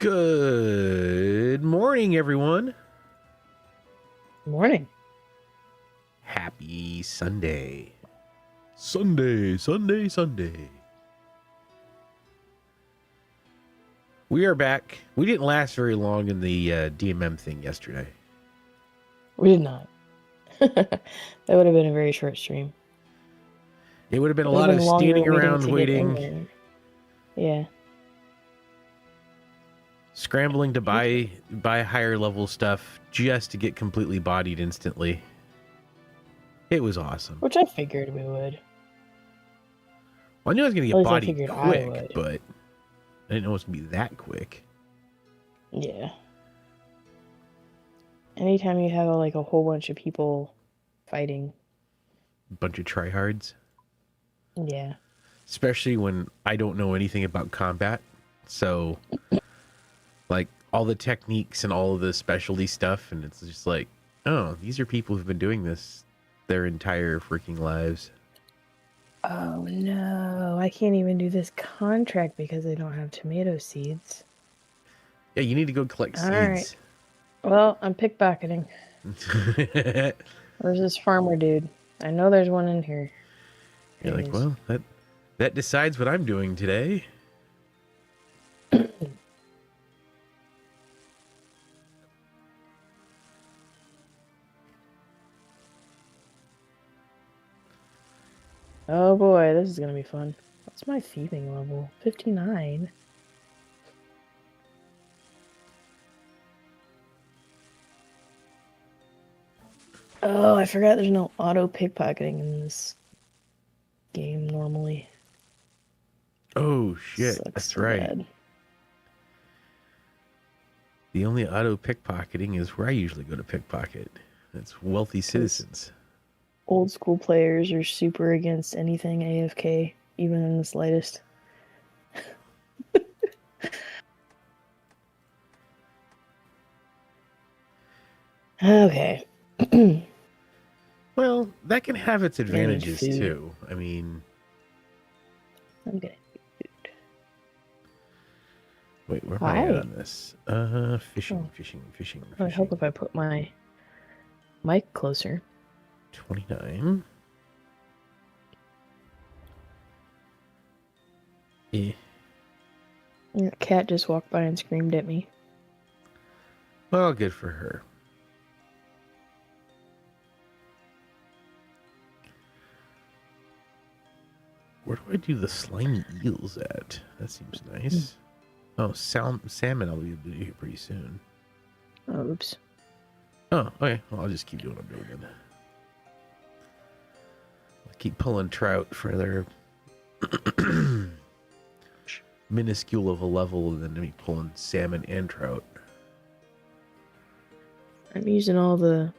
Good morning, everyone. Morning. Happy Sunday. Sunday. We are back. We didn't last very long in the DMM thing yesterday. We did not. That would have been a very short stream. It would have been a lot of standing around waiting. Yeah. Scrambling to buy higher level stuff just to get completely bodied instantly. It was awesome. Which I figured we would. Well, I knew I was going to get bodied quick, but I didn't know it was going to be that quick. Yeah. Anytime you have a whole bunch of people fighting. A bunch of tryhards. Yeah. Especially when I don't know anything about combat. So, all the techniques and all of the specialty stuff, and it's just like, oh, these are people who've been doing this their entire freaking lives. Oh, no. I can't even do this contract because I don't have tomato seeds. Yeah, you need to go collect seeds. All right. Well, I'm pickpocketing. Where's this farmer dude? I know there's one in here. You're like, well, that decides what I'm doing today. Oh boy, this is gonna be fun. What's my thieving level? 59. Oh, I forgot there's no auto pickpocketing in this game normally. Oh shit, that's right. Bad. The only auto pickpocketing is where I usually go to pickpocket. That's wealthy citizens. Old school players are super against anything AFK, even in the slightest. Okay. Well, that can have its advantages too. I mean, I'm getting food. Wait, where am I at on this? Fishing. I hope if I put my mic closer. 29. Yeah. Your cat just walked by and screamed at me. Well, good for her. Where do I do the slimy eels at? That seems nice. Oh, salmon I'll be able to do here pretty soon. Oh, oops. Oh, okay. Well, I'll just keep doing what I'm doing then. I'll keep pulling trout for their minuscule of a level, and then me pulling salmon and trout. I'm using all the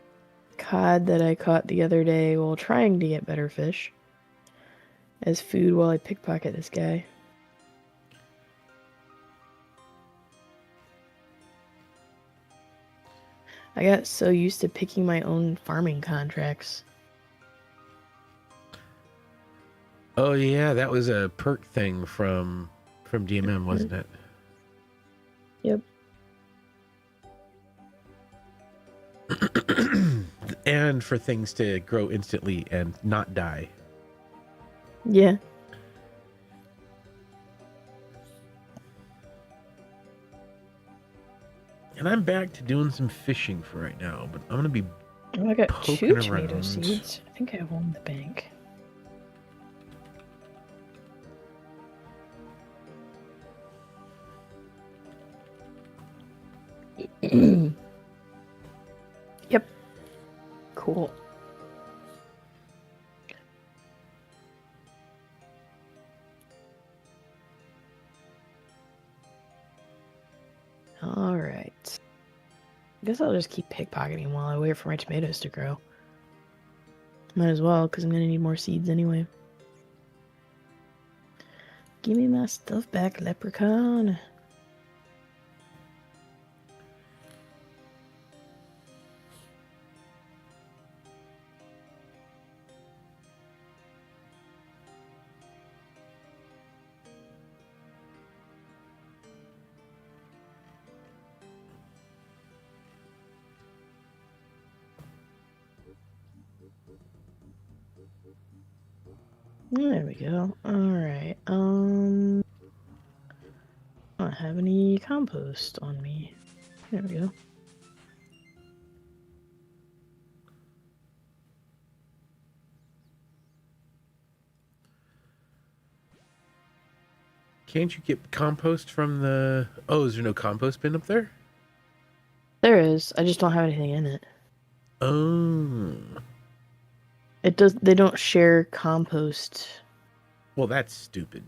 cod that I caught the other day while trying to get better fish as food while I pickpocket this guy. I got so used to picking my own farming contracts. Oh yeah, that was a perk thing from DMM, wasn't it? Yep. And for things to grow instantly and not die. Yeah. And I'm back to doing some fishing for right now, but I'm gonna be I got 2 tomato seeds. I think I have one in the bank. Yep. Cool. All right. I guess I'll just keep pickpocketing while I wait for my tomatoes to grow. Might as well, because I'm going to need more seeds anyway. Give me my stuff back, leprechaun. There we go. All right. I don't have any compost on me. There we go. Can't you get compost from the... Oh, is there no compost bin up there? There is. I just don't have anything in it. Oh. It does. They don't share compost. Well, that's stupid.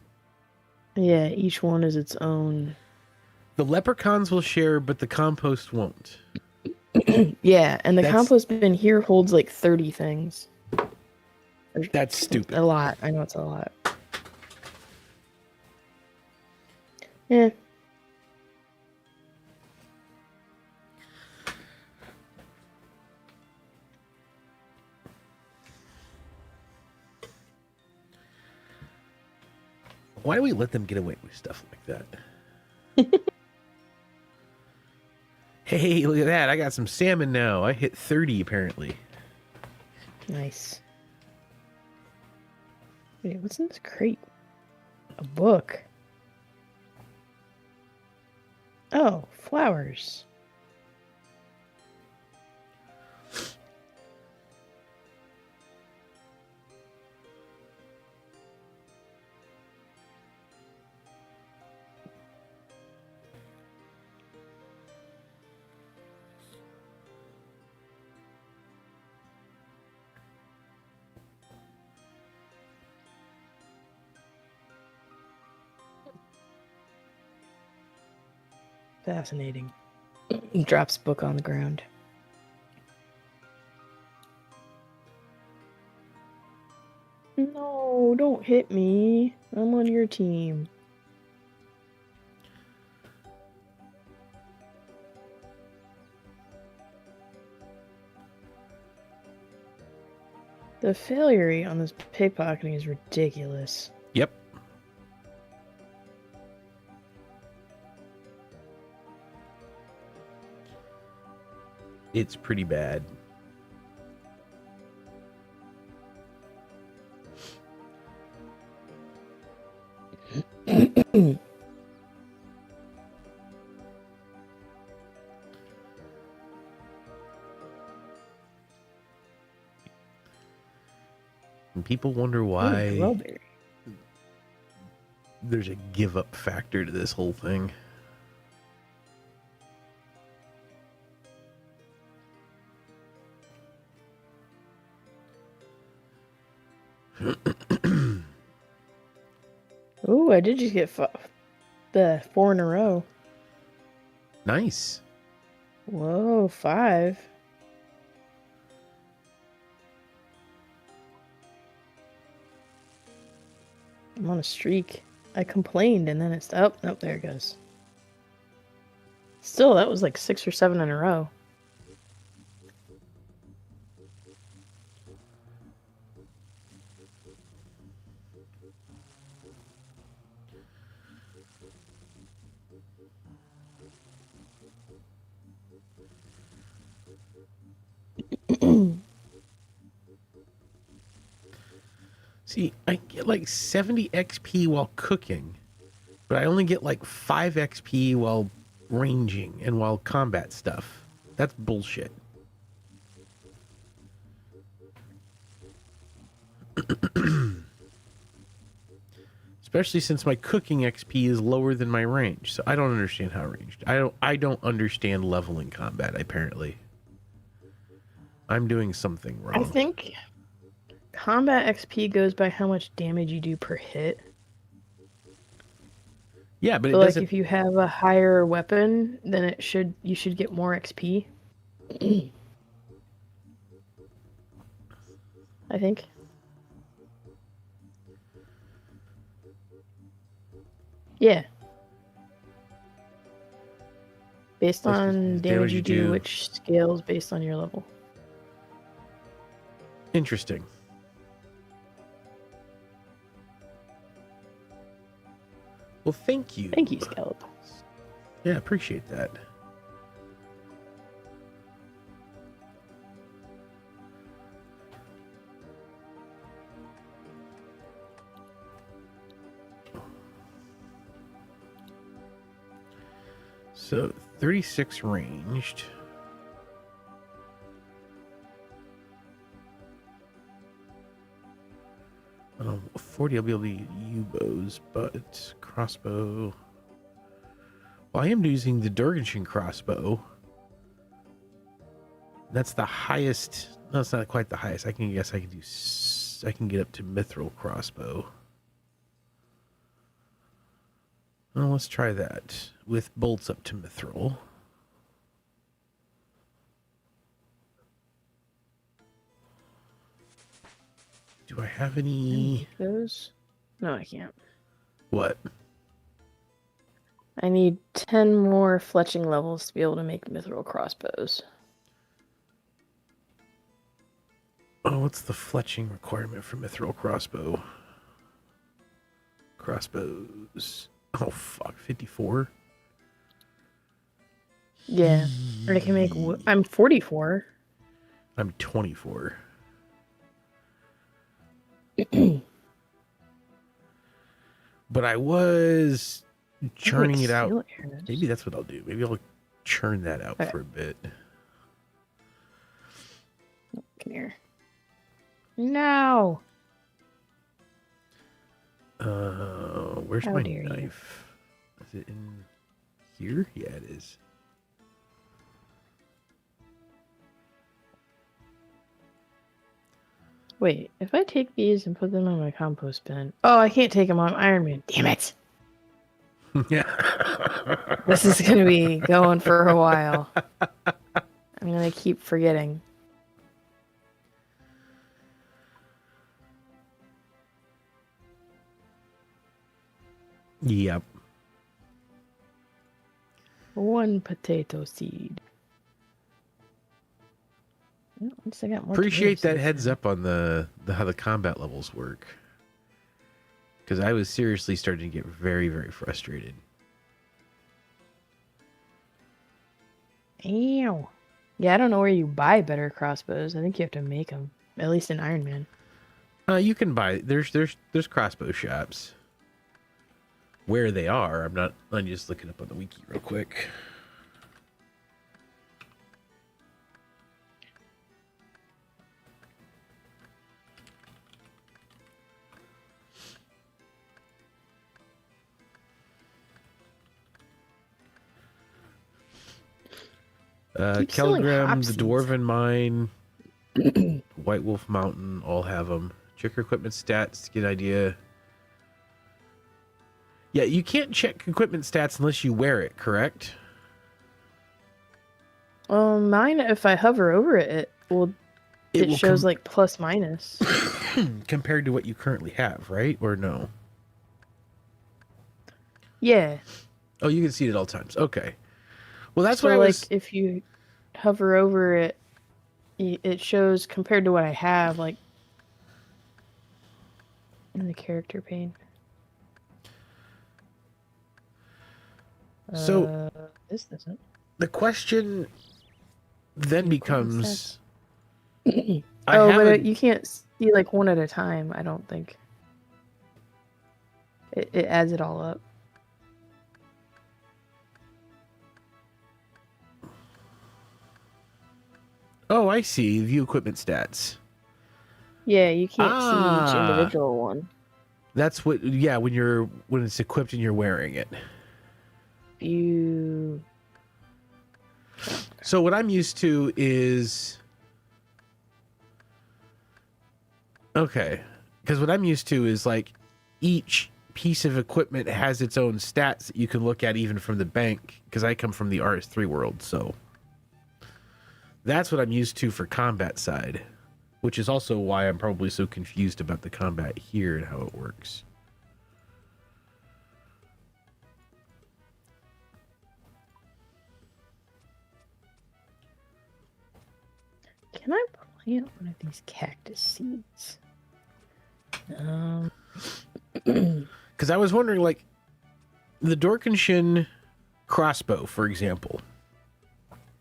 Yeah, each one is its own. The leprechauns will share, but the compost won't. Yeah, and the That's- compost bin here holds like 30 things. That's stupid. A lot. I know it's a lot. Yeah. Why do we let them get away with stuff like that? Hey, look at that. I got some salmon now. I hit 30 apparently. Nice. Wait, what's in this crate? A book. Oh, flowers. Fascinating. He drops book on the ground. No, don't hit me. I'm on your team. The failure rate on this pickpocketing is ridiculous. Yep. It's pretty bad. And people wonder why there's a give up factor to this whole thing. Ooh, I did just get the 4 in a row. Nice. Whoa, 5. I'm on a streak. I complained and then it's... Oh, nope, there it goes. Still, that was like 6 or 7 in a row. See, I get like 70 XP while cooking, but I only get like 5 XP while ranging and while combat stuff. That's bullshit. Especially since my cooking XP is lower than my range, so I don't understand how ranged. I don't understand leveling combat, apparently. I'm doing something wrong. I think combat XP goes by how much damage you do per hit. Yeah, but So it like doesn't... if you have a higher weapon, then you should get more XP. I think. Yeah. Based on damage you do, which scales based on your level. Interesting. Well, thank you. Thank you, Scallop. Yeah, appreciate that. So 36 ranged. Oh, 40 I'll be able to use U-bows, but crossbow. Well, I am using the Durganshin crossbow. That's the highest. No, it's not quite the highest. I can guess I can do. I can get up to mithril crossbow. Well, let's try that with bolts up to mithril. Do I have any? Those? No, I can't. What? I need 10 more fletching levels to be able to make mithril crossbows. Oh, what's the fletching requirement for mithril crossbow? Crossbows. Oh, fuck. 54? Yeah. Or I can make... I'm 44. I'm 24. But I was churning it out. Maybe that's what I'll do. Maybe I'll churn that out for a bit. Come here. No. Where's my knife? Is it in here? Yeah, it is. Wait, if I take these and put them on my compost bin... Oh, I can't take them on Ironman. Damn it. Yeah. This is going to be going for a while. I'm going to keep forgetting. Yep. One potato seed. Well, at least I got more. Appreciate that heads up on the how the combat levels work. Because I was seriously starting to get very, very frustrated. Ew. Yeah, I don't know where you buy better crossbows. I think you have to make them. At least in Ironman. You can buy. There's crossbow shops. Where they are, I'm not. I'm just looking up on the wiki real quick. Kelgram, the Dwarven Mine, White Wolf Mountain, all have them. Check your equipment stats to get an idea. Yeah, you can't check equipment stats unless you wear it, correct? Mine, if I hover over it, it shows like plus minus. Compared to what you currently have, right? Or no? Yeah. Oh, you can see it at all times. Okay. Well, that's so what I was... like if you hover over it, it shows compared to what I have, like in the character pane. So this doesn't. The question then becomes... but you can't see like one at a time, I don't think. It adds it all up. Oh, I see. View equipment stats. Yeah, you can't see each individual one. That's what... Yeah, when it's equipped and you're wearing it. So what I'm used to is... Okay. Because what I'm used to is like each piece of equipment has its own stats that you can look at even from the bank. Because I come from the RS3 world, so... That's what I'm used to for combat side. Which is also why I'm probably so confused about the combat here and how it works. Can I plant one of these cactus seeds? Because I was wondering, like, the Dorkenshin crossbow, for example.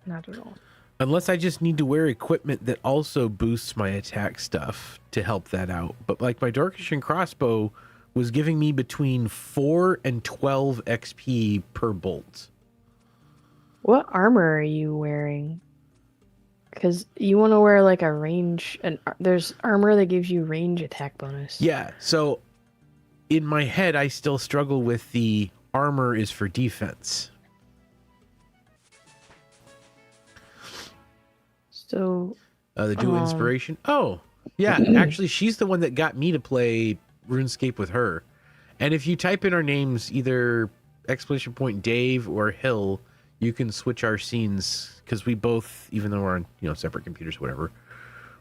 Not at all. Unless I just need to wear equipment that also boosts my attack stuff to help that out. But, like, my Dorkenshin crossbow was giving me between 4 and 12 XP per bolt. What armor are you wearing? Because you want to wear like a range, and there's armor that gives you range attack bonus. Yeah, so in my head, I still struggle with the armor is for defense. So The dual inspiration. Oh, yeah. Actually, she's the one that got me to play RuneScape with her. And if you type in our names, either exclamation point Dave or Hill, you can switch our scenes because we both, even though we're on separate computers, whatever,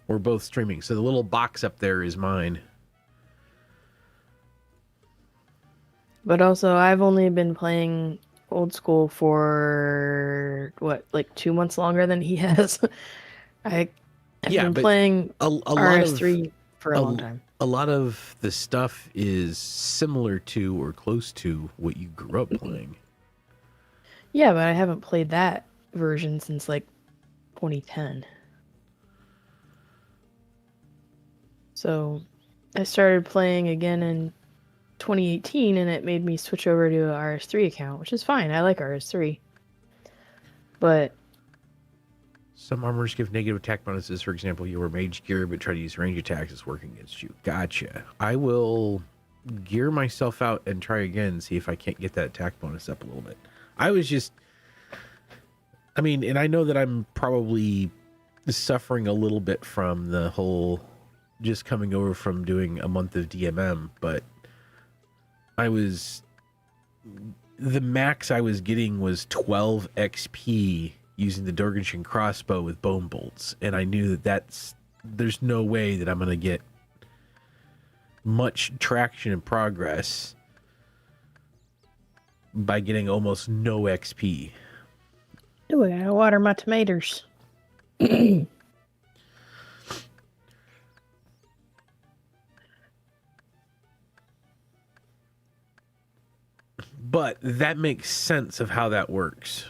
we're both streaming. So the little box up there is mine. But also, I've only been playing old school for what, like 2 months longer than he has. I've been playing RS3 for a long time. A lot of the stuff is similar to or close to what you grew up playing. Yeah, but I haven't played that version since like 2010. So I started playing again in 2018, and it made me switch over to a RS3 account, which is fine. I like RS3. But some armors give negative attack bonuses. For example, you wear mage gear but try to use range attacks, it's working against you. Gotcha. I will gear myself out and try again, see if I can't get that attack bonus up a little bit. And I know that I'm probably suffering a little bit from the whole just coming over from doing a month of DMM, but the max I was getting was 12 XP using the Dorgenshin crossbow with bone bolts, and I knew there's no way that I'm going to get much traction and progress by getting almost no XP. Oh, I gotta water my tomatoes. But that makes sense of how that works.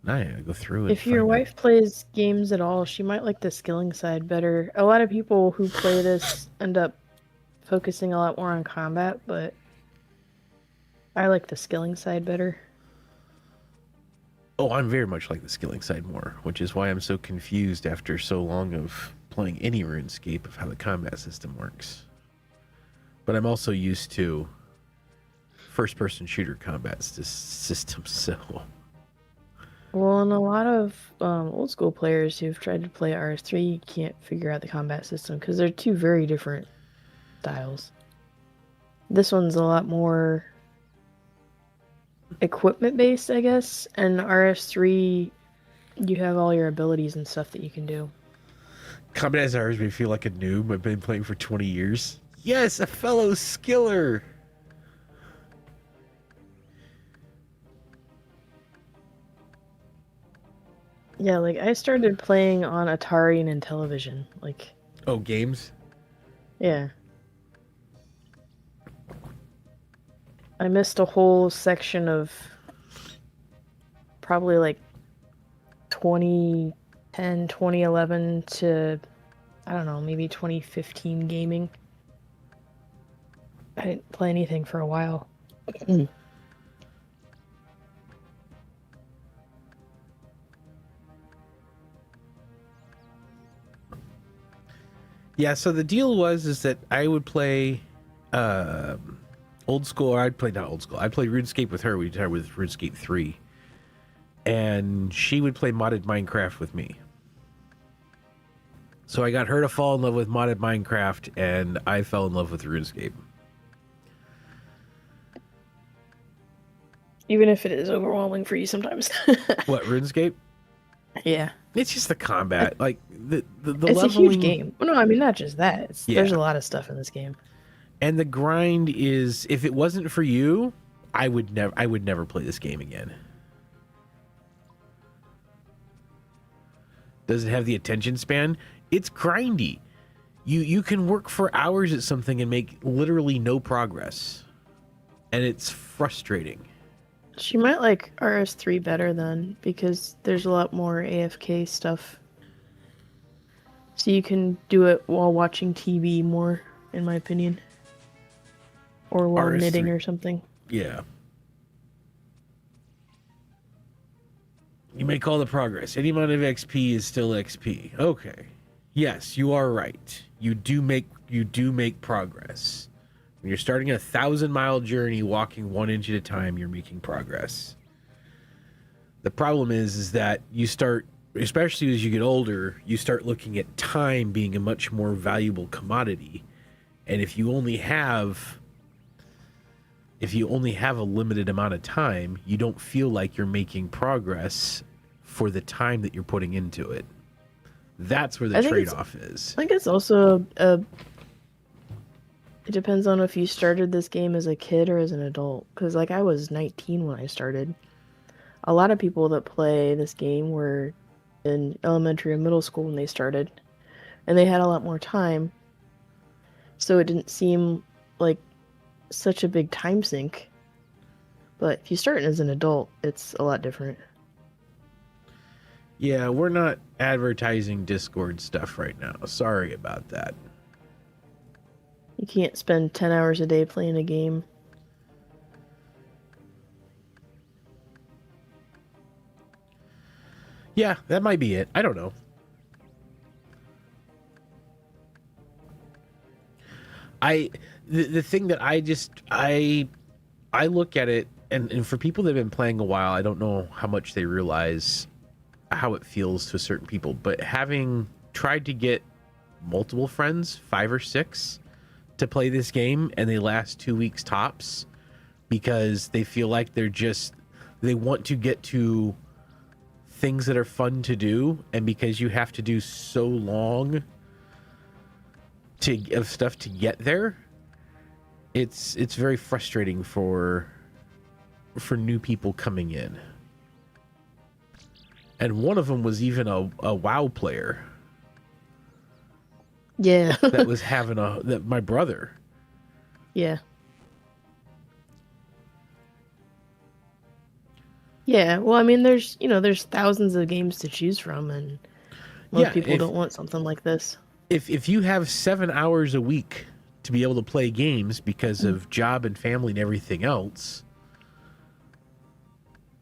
Now I gotta go through it. If your wife plays games at all, she might like the skilling side better. A lot of people who play this end up focusing a lot more on combat, but I like the skilling side better. Oh, I'm very much like the skilling side more, which is why I'm so confused after so long of playing any RuneScape of how the combat system works. But I'm also used to first-person shooter combat systems, so... Well, and a lot of old school players who've tried to play RS3 can't figure out the combat system because they're two very different styles. This one's a lot more equipment based, I guess, and RS3 you have all your abilities and stuff that you can do. Combat as ours may feel like a noob. I've been playing for 20 years. Yes, a fellow skiller. Yeah, like I started playing on Atari and Intellivision. Like, oh, games? Yeah. I missed a whole section of probably like 2010, 2011 to, I don't know, maybe 2015 gaming. I didn't play anything for a while. Yeah, so the deal is that I would play old school, or I'd play RuneScape with her. We'd start with RuneScape 3. And she would play modded Minecraft with me. So I got her to fall in love with modded Minecraft, and I fell in love with RuneScape. Even if it is overwhelming for you sometimes. What, RuneScape? Yeah. It's just the combat. Like, the it's leveling... a huge game. Well, no, I mean, not just that. There's a lot of stuff in this game. And the grind is, if it wasn't for you, I would never play this game again. Does it have the attention span? It's grindy. You can work for hours at something and make literally no progress, and it's frustrating. She might like RS3 better then, because there's a lot more AFK stuff. So you can do it while watching TV more, in my opinion. Or while RS3, knitting or something. Yeah. You make all the progress. Any amount of XP is still XP. Okay. Yes, you are right. You do make progress. When you're starting a 1,000-mile journey, walking 1 inch at a time, you're making progress. The problem is that you start, especially as you get older, you start looking at time being a much more valuable commodity. And if you only have a limited amount of time, you don't feel like you're making progress for the time that you're putting into it. That's where the trade-off is. I think it's also it depends on if you started this game as a kid or as an adult. Because, like, I was 19 when I started. A lot of people that play this game were in elementary and middle school when they started. And they had a lot more time. So it didn't seem like such a big time sink. But if you start as an adult, it's a lot different. Yeah, we're not advertising Discord stuff right now. Sorry about that. You can't spend 10 hours a day playing a game. Yeah, that might be it. I don't know. The thing that I look at it, and for people that have been playing a while, I don't know how much they realize how it feels to certain people, but having tried to get multiple friends, 5 or 6, to play this game, and they last 2 weeks tops because they feel like they want to get to things that are fun to do, and because you have to do so long of stuff to get there, it's very frustrating for new people coming in. And one of them was even a WoW player. Yeah. That was having my brother. Yeah. Yeah, well, I mean, there's thousands of games to choose from, and most people don't want something like this. If you have 7 hours a week to be able to play games because of job and family and everything else,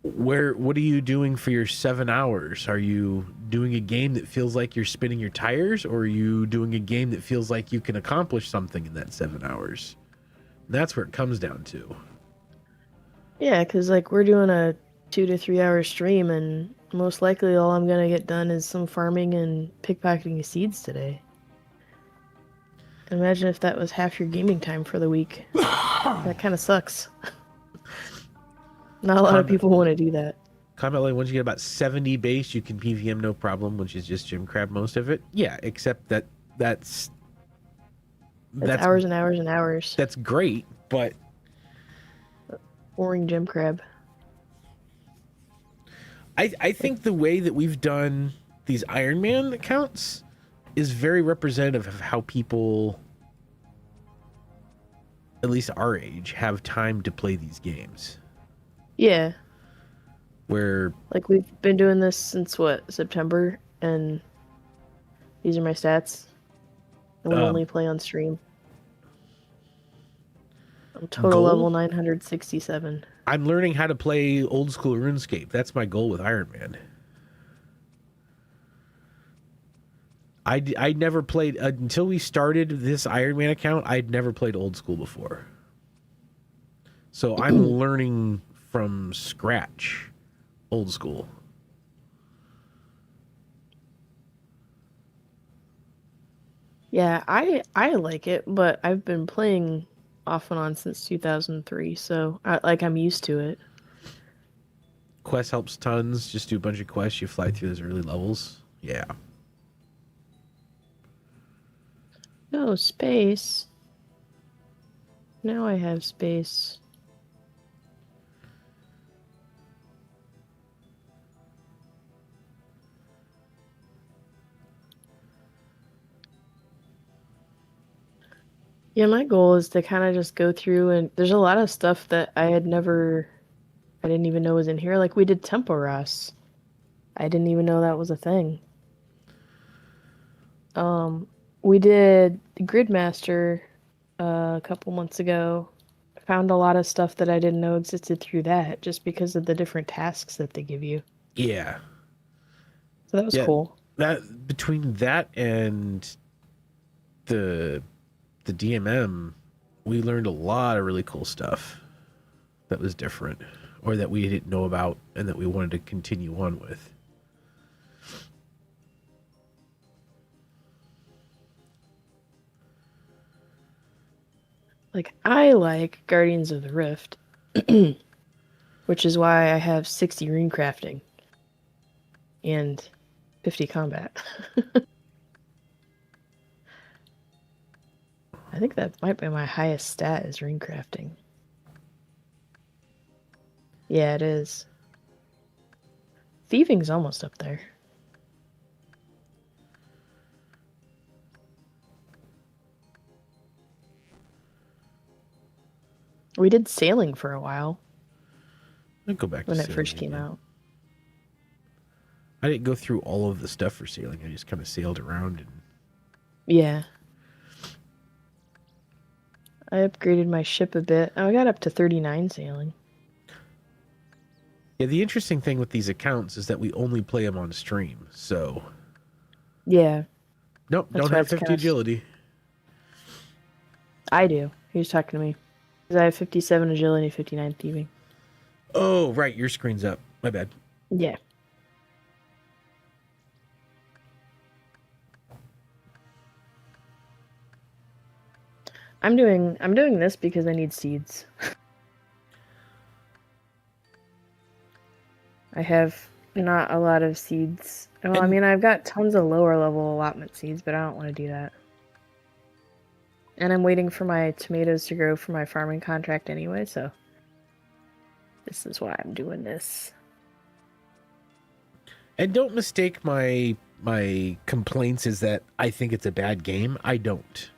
what are you doing for your 7 hours? Are you doing a game that feels like you're spinning your tires, or are you doing a game that feels like you can accomplish something in that 7 hours? And that's where it comes down to. Yeah, because, like, we're doing a 2 to 3 hour stream, and most likely all I'm gonna get done is some farming and pickpocketing seeds today. Imagine if that was half your gaming time for the week. That kind of sucks. Not a lot of people want to do that. Comment like, once you get about 70 base, you can PVM no problem, which is just gym crab most of it. Yeah, except that's hours and hours and hours. That's great, but boring gym crab. I think the way that we've done these Ironman accounts is very representative of how people, at least our age, have time to play these games. Yeah. Where, like, we've been doing this since September, and these are my stats. And we only play on stream. I'm total level 967. I'm learning how to play old school RuneScape. That's my goal with Ironman. I never played until we started this Ironman account. I'd never played old school before, so I'm learning from scratch old school. Yeah, I like it, but I've been playing off and on since 2003, so I'm used to it. Quest helps tons. Just do a bunch of quests. You fly through those early levels. Yeah. No space. Now I have space. Yeah, my goal is to kind of just go through, and there's a lot of stuff that I didn't even know was in here. Like we did Tempo Ross. I didn't even know that was a thing. We did Gridmaster a couple months ago. I found a lot of stuff that I didn't know existed through that just because of the different tasks that they give you. Yeah. So that was Yeah. cool. That between that and the DMM, we learned a lot of really cool stuff that was different or that we didn't know about and that we wanted to continue on with. Like I like Guardians of the Rift, which is why I have 60 rune crafting and 50 combat. I think that might be my highest stat is rune crafting. Yeah, it is. Thieving's almost up there. We did sailing for a while. I'll go back to when it sailing first came again. out. I didn't go through all of the stuff for sailing. I just kind of sailed around and Yeah. I upgraded my ship a bit. I got up to 39 sailing. yeah, the interesting thing with these accounts is that we only play them on stream. So Yeah. nope, That's don't have 50 agility. I do. He was talking to me. Because I have 57 agility, 59 thieving. Oh, right, your screen's up. My bad. Yeah. I'm doing this because I need seeds. I have not a lot of seeds. Well, I mean, I've got tons of lower level allotment seeds, but I don't want to do that. And I'm waiting for my tomatoes to grow for my farming contract anyway, so this is why I'm doing this. And don't mistake my complaints is that I think it's a bad game. I don't.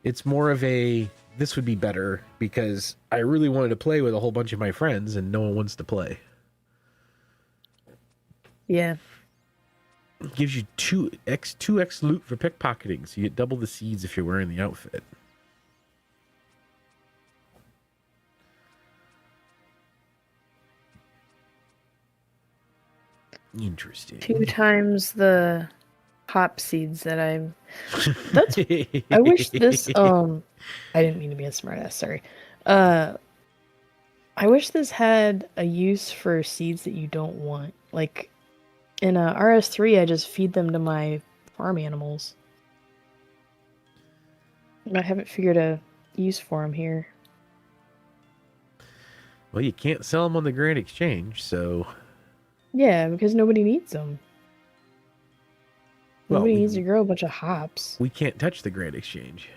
It's more of a this would be better because I really wanted to play with a whole bunch of my friends and no one wants to play. Yeah. It gives you 2x loot for pickpocketing, so you get double the seeds if you're wearing the outfit. Interesting. 2 times the hop seeds that I'm. That's. I wish this. I didn't mean to be a smartass. Sorry. I wish this had a use for seeds that you don't want. Like in RS3, I just feed them to my farm animals. I haven't figured a use for them here. Well, you can't sell them on the Grand Exchange, so. Yeah, because nobody needs them. Nobody needs to grow a bunch of hops. We can't touch the Grand Exchange.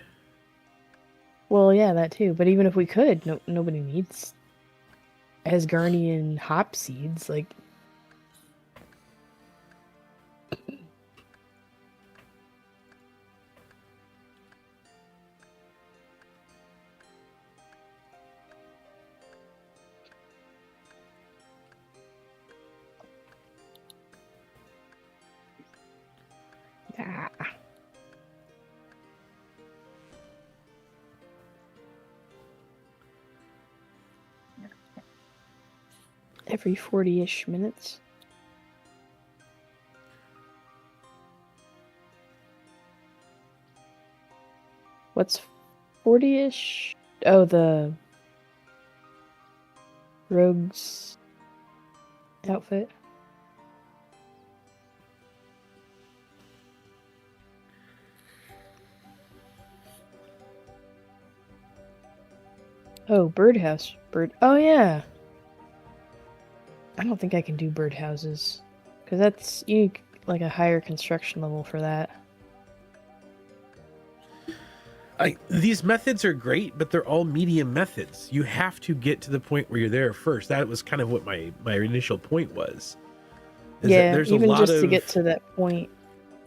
Well, yeah, that too. But even if we could, nobody needs Asgardian hop seeds. Like, every 40-ish minutes. What's 40-ish? Oh, the rogue's outfit. Oh, birdhouse. Oh, yeah. I don't think I can do birdhouses. Because that's, you need, like, a higher construction level for that. These methods are great, but they're all medium methods. You have to get to the point where you're there first. That was kind of what my initial point was. Yeah, even just to get to that point,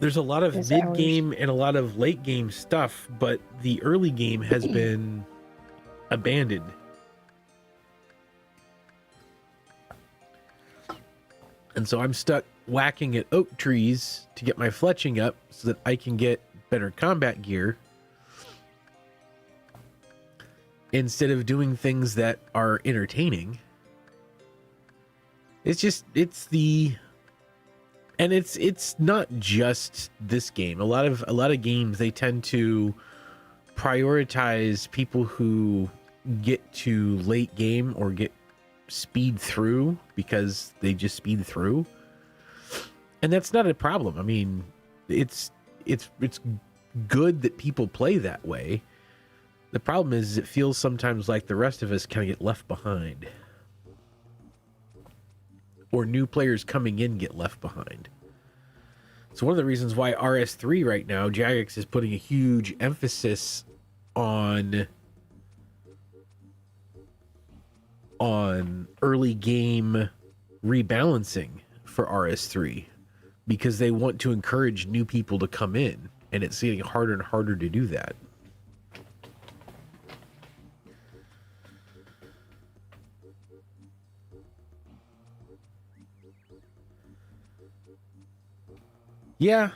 There's a lot of mid-game and a lot of late-game stuff, but the early game has been abandoned. And so I'm stuck whacking at oak trees to get my fletching up so that I can get better combat gear instead of doing things that are entertaining. It's not just this game. A lot of games, they tend to prioritize people who get to late game or get speed through because they just speed through. And that's not a problem. I mean, it's good that people play that way. The problem is it feels sometimes like the rest of us kind of get left behind. Or new players coming in get left behind. So one of the reasons why RS3 right now, Jagex is putting a huge emphasis on early game rebalancing for RS3, because they want to encourage new people to come in, and it's getting harder and harder to do that. Yeah,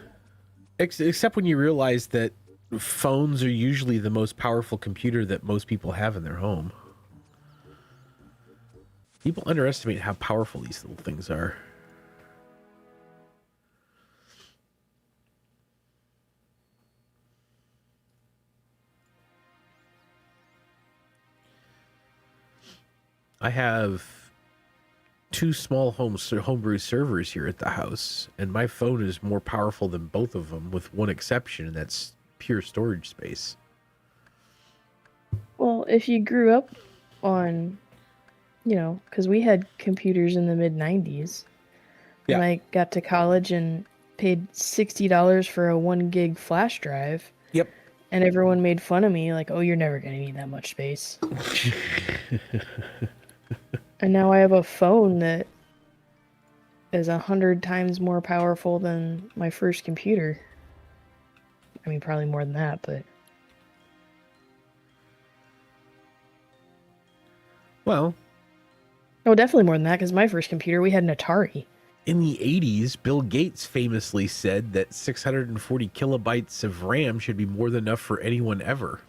except when you realize that phones are usually the most powerful computer that most people have in their home. People underestimate how powerful these little things are. I have 2 small homebrew servers here at the house, and my phone is more powerful than both of them, with one exception, and that's pure storage space. Well, if you grew up on, because we had computers in the mid-90s. Yeah. When I got to college and paid $60 for a 1 gig flash drive. Yep. And everyone made fun of me, like, oh, you're never going to need that much space. And now I have a phone that is 100 times more powerful than my first computer. I mean, probably more than that, but... Well... Oh, definitely more than that, because my first computer, we had an Atari. In the 80s, Bill Gates famously said that 640 kilobytes of RAM should be more than enough for anyone ever.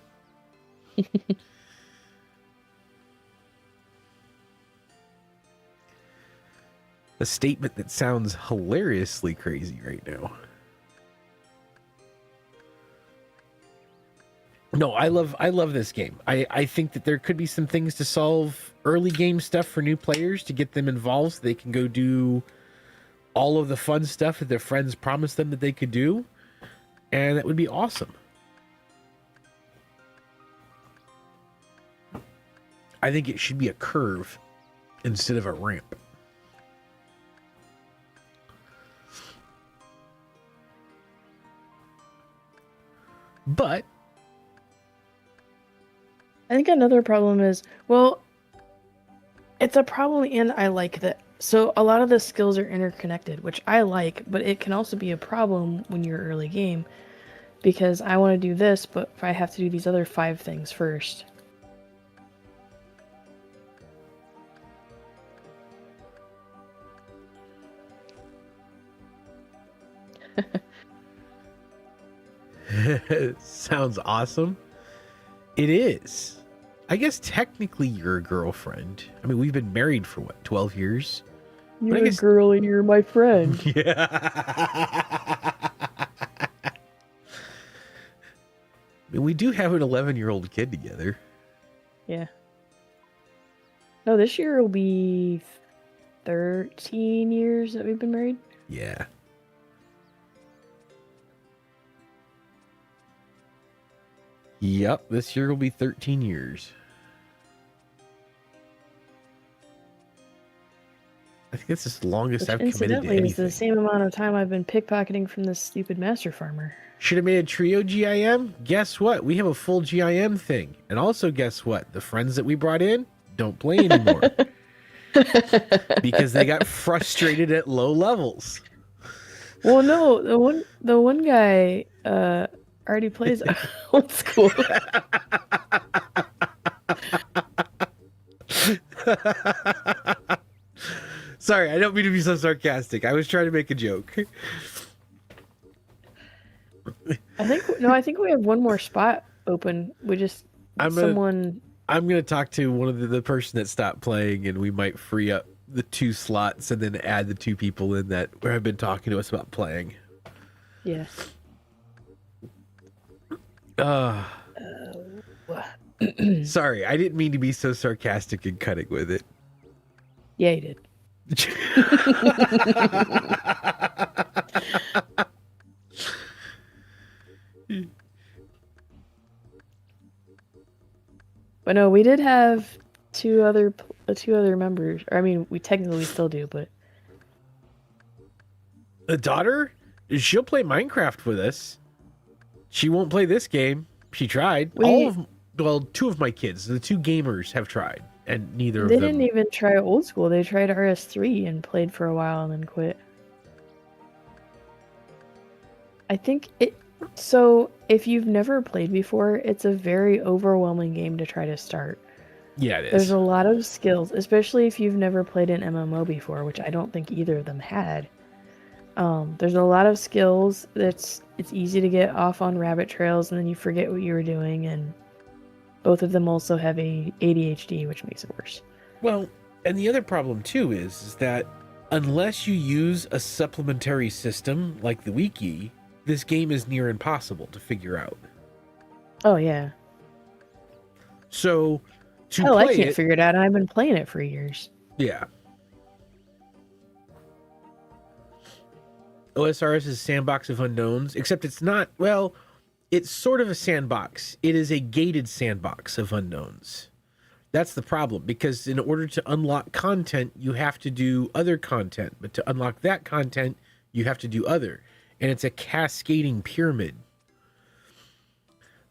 A statement that sounds hilariously crazy right now. No, I love this game. I think that there could be some things to solve early game stuff for new players to get them involved so they can go do all of the fun stuff that their friends promised them that they could do. And that would be awesome. I think it should be a curve instead of a ramp. But I think another problem is, well, it's a problem, and I like that. So a lot of the skills are interconnected, which I like, but it can also be a problem when you're early game, because I want to do this, but I have to do these other 5 things first. Sounds awesome. It is. I guess technically you're a girlfriend. I mean, we've been married for what, 12 years? You're a girl and you're my friend. Yeah. I mean, we do have an 11-year-old kid together. Yeah. No, this year will be 13 years that we've been married. Yeah. Yep, this year will be 13 years. I think that's the longest I've committed to anything. It's the same amount of time I've been pickpocketing from this stupid master farmer. Should have made a trio GIM? Guess what? We have a full GIM thing. And also, guess what? The friends that we brought in don't play anymore. Because they got frustrated at low levels. Well, no, the one guy already plays old school. Sorry, I don't mean to be so sarcastic. I was trying to make a joke. I think we have one more spot open. We just I'm someone. I'm gonna talk to one of the person that stopped playing, and we might free up the 2 slots and then add the 2 people in that have been talking to us about playing. Yeah. Sorry, I didn't mean to be so sarcastic and cutting with it. Yeah, you did. But no, we did have two other members. Or, I mean, we technically still do, but The daughter, she'll play Minecraft with us. She won't play this game. She tried. Well, 2 of my kids, the 2 gamers, have tried, and neither of them. They didn't even try old school. They tried RS3 and played for a while and then quit. I think it. So, if you've never played before, it's a very overwhelming game to try to start. Yeah, it is. There's a lot of skills, especially if you've never played an MMO before, which I don't think either of them had. There's a lot of skills. It's easy to get off on rabbit trails, and then you forget what you were doing, and both of them also have a ADHD, which makes it worse. Well, and the other problem too is that unless you use a supplementary system like the wiki, this game is near impossible to figure out. Oh yeah. So I can't figure it out, and I've been playing it for years. Yeah. OSRS is Sandbox of Unknowns, except it's not, well, it's sort of a sandbox. It is a gated sandbox of unknowns. That's the problem, because in order to unlock content, you have to do other content. But to unlock that content, you have to do other. And it's a cascading pyramid.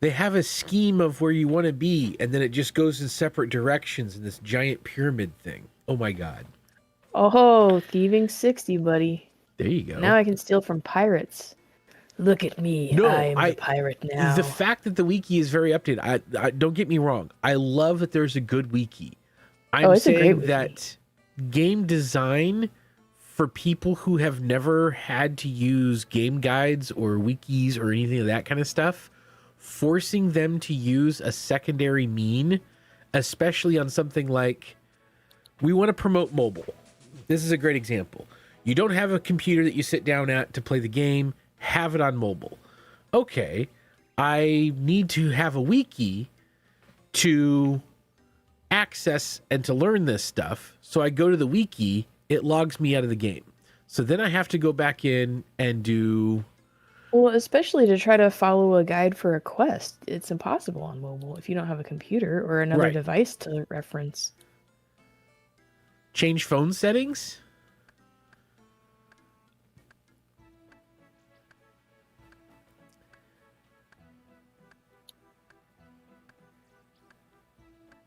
They have a scheme of where you want to be, and then it just goes in separate directions in this giant pyramid thing. Oh my God. Oh, thieving 60, buddy. There you go. Now I can steal from pirates. Look at me. No, I'm the pirate now. The fact that the wiki is very updated, I don't get me wrong. I love that there's a good wiki. I'm saying that game design for people who have never had to use game guides or wikis or anything of that kind of stuff, forcing them to use a secondary mean, especially on something like, we want to promote mobile. This is a great example. You don't have a computer that you sit down at to play the game, have it on mobile. Okay, I need to have a wiki to access and to learn this stuff. So I go to the wiki, it logs me out of the game. So then I have to go back in and do... Well, especially to try to follow a guide for a quest. It's impossible on mobile if you don't have a computer or another device to reference. Change phone settings?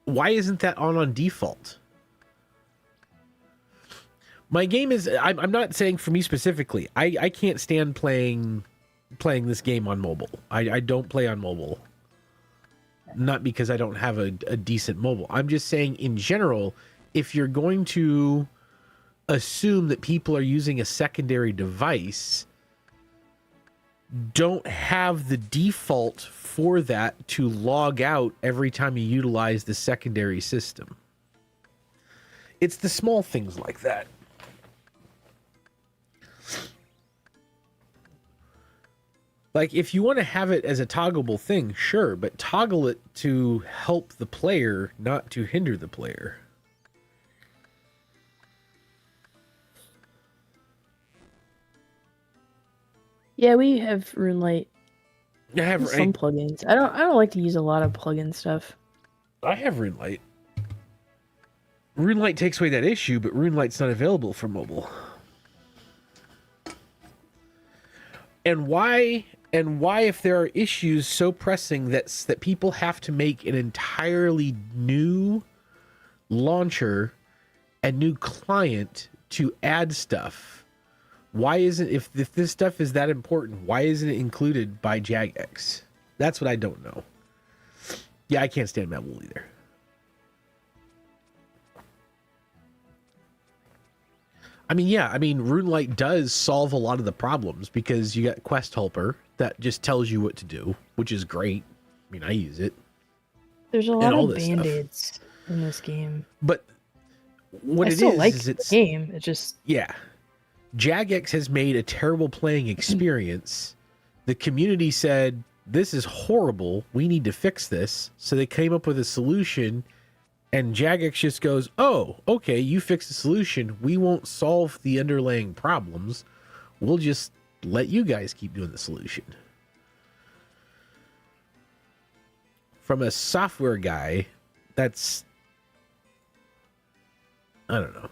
Why isn't that on default? My game is... I'm not saying for me specifically. I can't stand playing this game on mobile. I don't play on mobile. Not because I don't have a decent mobile. I'm just saying in general, if you're going to assume that people are using a secondary device, don't have the default for that to log out every time you utilize the secondary system. It's the small things like that. Like, if you want to have it as a toggleable thing, sure, but toggle it to help the player, not to hinder the player. Yeah, we have RuneLite. I have some plugins. I don't like to use a lot of plugin stuff. I have RuneLite. RuneLite takes away that issue, but RuneLite's not available for mobile. And why if there are issues so pressing that people have to make an entirely new launcher and new client to add stuff, Why isn't, if this stuff is that important, why isn't it included by Jagex? That's what I don't know. Yeah, I can't stand Mad Wool either. I mean, yeah, RuneLight does solve a lot of the problems because you got Quest Helper that just tells you what to do, which is great. I mean, I use it. There's a lot of band-aids in this game. But what I it still is like is the it's game. It just Jagex has made a terrible playing experience. The community said, this is horrible. We need to fix this. So they came up with a solution, and Jagex just goes, oh, okay, you fix the solution. We won't solve the underlying problems. We'll just let you guys keep doing the solution. From a software guy, that's, I don't know.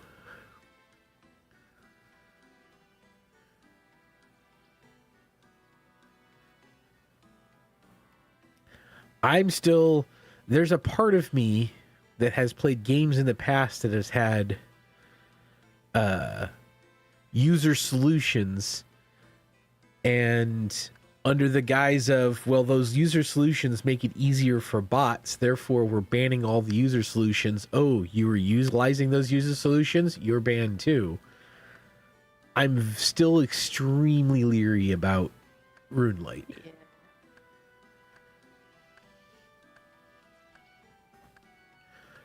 There's a part of me that has played games in the past that has had user solutions, and under the guise of, well, those user solutions make it easier for bots, therefore we're banning all the user solutions. Oh, you were utilizing those user solutions? You're banned too. I'm still extremely leery about RuneLight. Yeah.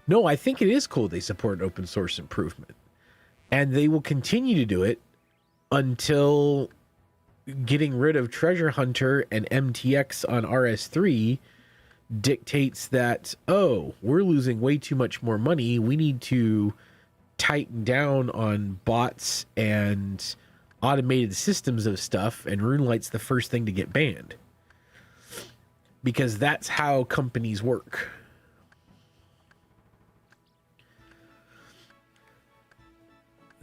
No, I think it is cool they support open source improvement. And they will continue to do it until getting rid of Treasure Hunter and MTX on RS3 dictates that, oh, we're losing way too much more money. We need to tighten down on bots and automated systems of stuff, and RuneLight's the first thing to get banned. Because that's how companies work.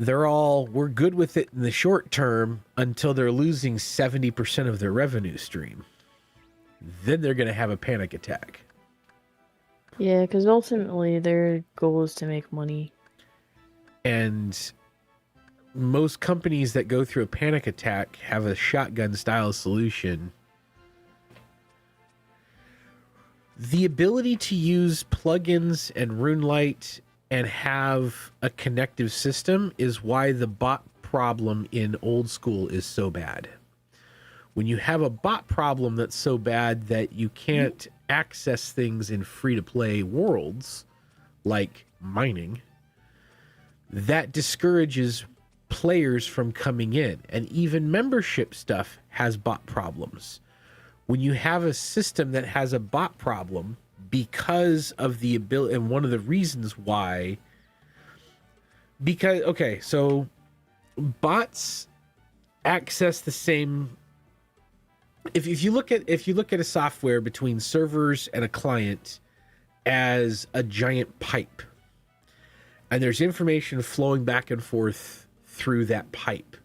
We're good with it in the short term until they're losing 70% of their revenue stream. Then they're going to have a panic attack. Yeah, because ultimately their goal is to make money. And most companies that go through a panic attack have a shotgun style solution. The ability to use plugins and RuneLight and have a connective system is why the bot problem in old school is so bad. When you have a bot problem that's so bad that you can't access things in free-to-play worlds, like mining, that discourages players from coming in. And even membership stuff has bot problems. When you have a system that has a bot problem, because of the ability, and one of the reasons why, because, okay, so bots access the same, if you look at a software between servers and a client as a giant pipe, and there's information flowing back and forth through that pipe,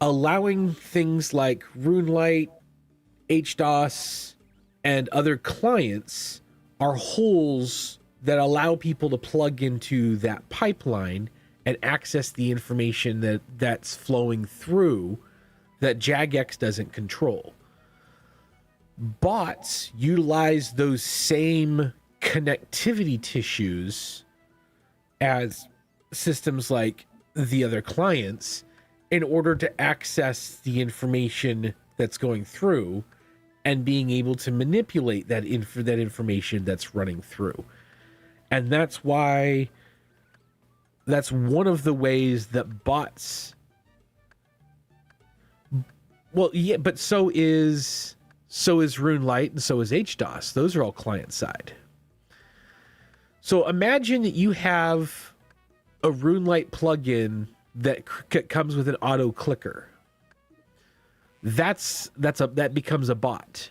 allowing things like RuneLight, HDOS, and other clients are holes that allow people to plug into that pipeline and access the information that's flowing through that Jagex doesn't control. Bots utilize those same connectivity tissues as systems like the other clients in order to access the information that's going through and being able to manipulate that information that's running through. And that's why, that's one of the ways that bots, well, yeah, but so is RuneLight and so is HDOS. Those are all client side. So imagine that you have a RuneLight plugin that comes with an auto clicker. That becomes a bot.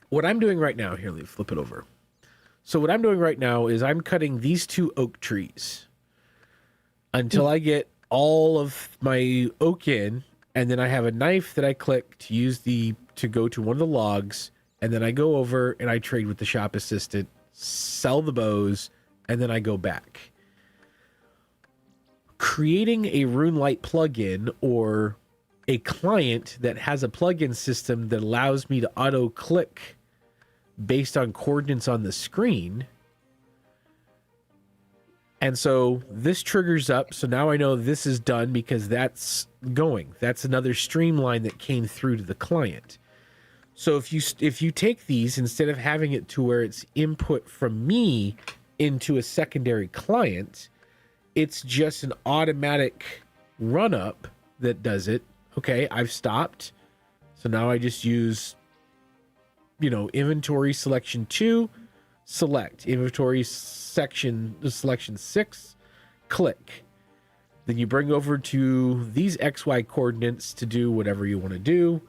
What I'm doing right now, here, let me flip it over. So what I'm doing right now is I'm cutting these two oak trees until I get all of my oak in, and then I have a knife that I click to go to one of the logs, and then I go over and I trade with the shop assistant, sell the bows, and then I go back. creating a RuneLite plugin or a client that has a plugin system that allows me to auto click based on coordinates on the screen. And so this triggers up. So now I know this is done because that's going. That's another streamline that came through to the client. So if you take these, instead of having it to where it's input from me into a secondary client, it's just an automatic run up that does it. Okay, I've stopped. So now I just use, inventory selection 2, select inventory selection 6, click. Then you bring over to these XY coordinates to do whatever you want to do,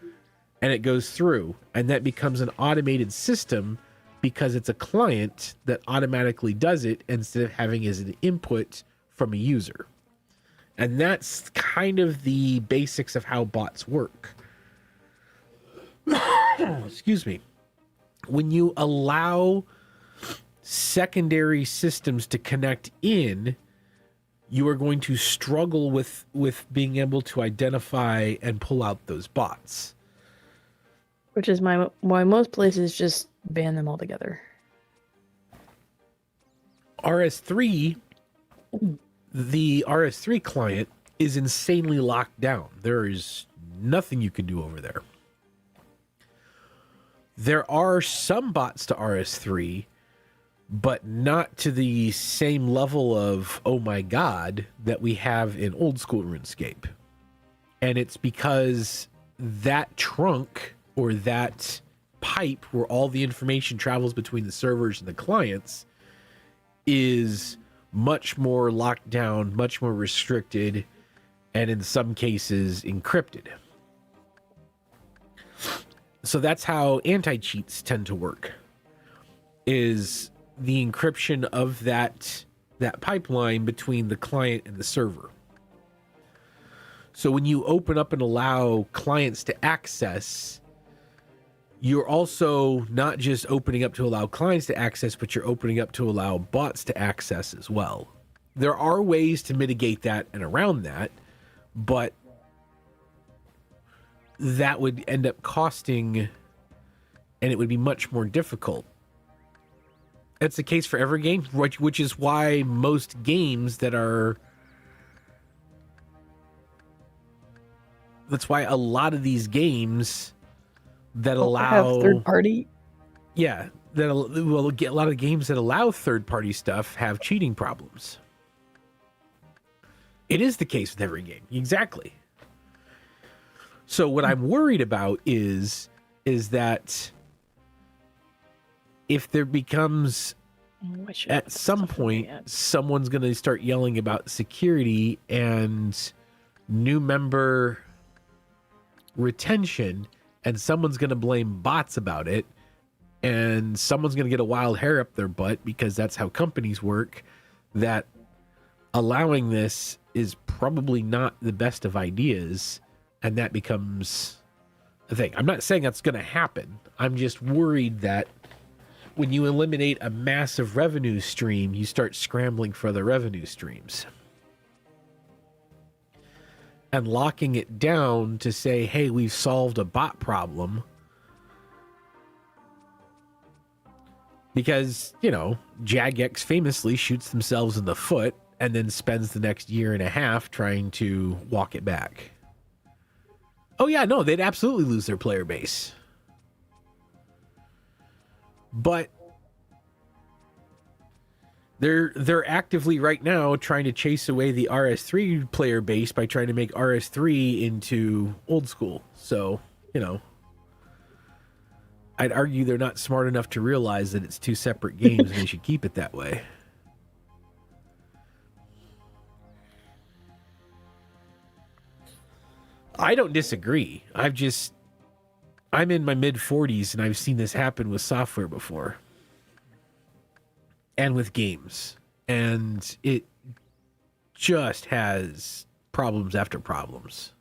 and it goes through, and that becomes an automated system because it's a client that automatically does it instead of having it as an input from a user. And that's kind of the basics of how bots work. Excuse me. When you allow secondary systems to connect in, you are going to struggle with being able to identify and pull out those bots. Which is why most places just ban them altogether. RS3, the RS3 client is insanely locked down. There is nothing you can do over there. There are some bots to RS3, but not to the same level of, oh my God, that we have in old school RuneScape. And it's because that trunk or that pipe where all the information travels between the servers and the clients is much more locked down, much more restricted, and in some cases encrypted. So that's how anti-cheats tend to work, is the encryption of that pipeline between the client and the server. So when you open up and allow clients to access, you're also not just opening up to allow clients to access, but you're opening up to allow bots to access as well. There are ways to mitigate that and around that, but that would end up costing, and it would be much more difficult. It's the case for every game, which is why most games that's why a lot of these games that allow have third party. Yeah, a lot of games that allow third party stuff have cheating problems. It is the case with every game. Exactly. So what I'm worried about is that if there becomes at some point someone's going to start yelling about security and new member retention, and someone's going to blame bots about it, and someone's going to get a wild hair up their butt because that's how companies work, that allowing this is probably not the best of ideas, and that becomes a thing. I'm not saying that's going to happen. I'm just worried that when you eliminate a massive revenue stream, you start scrambling for other revenue streams. And locking it down to say, hey, we've solved a bot problem. Because, Jagex famously shoots themselves in the foot and then spends the next year and a half trying to walk it back. Oh yeah, no, they'd absolutely lose their player base. But they're actively right now trying to chase away the RS3 player base by trying to make RS3 into old school. So, I'd argue they're not smart enough to realize that it's two separate games and they should keep it that way. I don't disagree. I'm in my mid-40s and I've seen this happen with software before. And with games. And it just has problems after problems.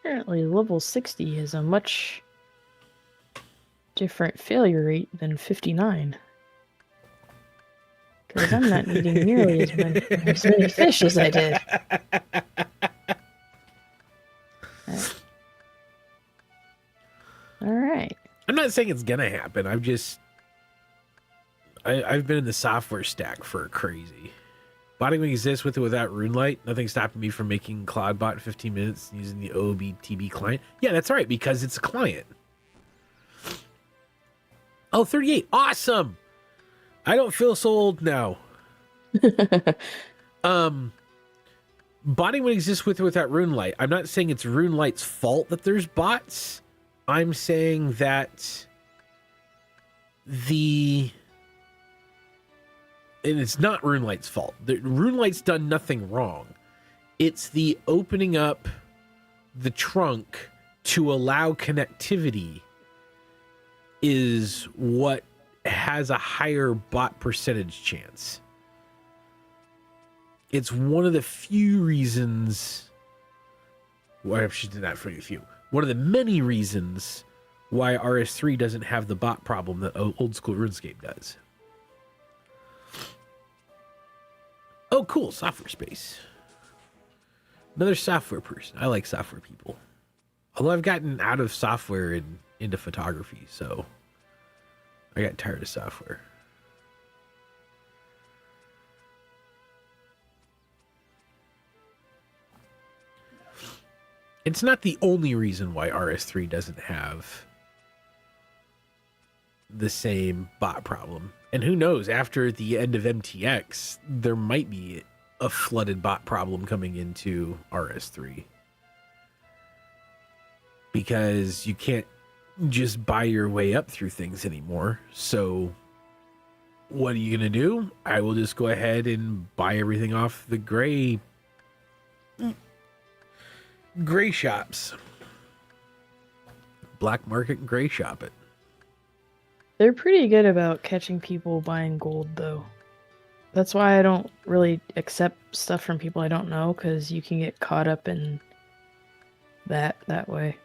Apparently, level 60 has a much different failure rate than 59. Because I'm not eating nearly as many fish as I did. All right. I'm not saying it's gonna happen. I've been in the software stack for crazy. Botting will exist with or without RuneLight. Nothing stopping me from making CloudBot in 15 minutes using the OBTB client. Yeah, that's right, because it's a client. Oh, 38. Awesome. I don't feel so old now. Botting would exist with or without RuneLight. I'm not saying it's RuneLight's fault that there's bots. I'm saying that and it's not RuneLight's fault. RuneLight's done nothing wrong. It's the opening up the trunk to allow connectivity is what has a higher bot percentage chance. It's one of the few reasons. Well, I should do that for a few. One of the many reasons why RS3 doesn't have the bot problem that old school RuneScape does. Oh, cool. Software space. Another software person. I like software people. Although I've gotten out of software and into photography, so I got tired of software. It's not the only reason why RS3 doesn't have the same bot problem. And who knows, after the end of MTX, there might be a flooded bot problem coming into RS3. Because you can't just buy your way up through things anymore. So what are you going to do? I will just go ahead and buy everything off the gray shops. Black market and gray shop it. They're pretty good about catching people buying gold, though. That's why I don't really accept stuff from people I don't know, because you can get caught up in that way.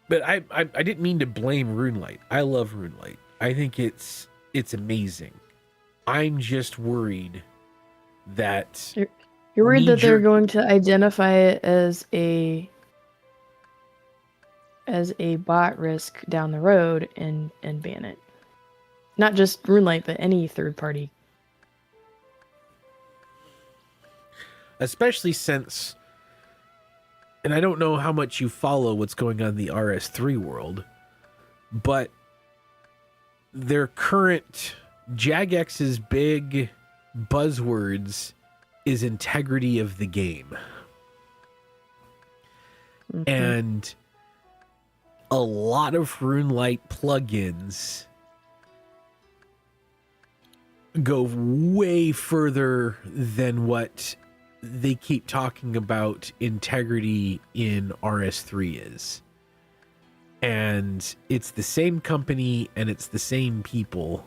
But I didn't mean to blame RuneLight. I love RuneLight. I think it's amazing. I'm just worried that you're worried that they're going to identify it as a bot risk down the road and ban it. Not just RuneLight, but any third party. Especially since, and I don't know how much you follow what's going on in the RS3 world, but their current Jagex's big buzzwords is integrity of the game. Mm-hmm. And a lot of RuneLight plugins go way further than what they keep talking about integrity in RS3 is. And it's the same company and it's the same people.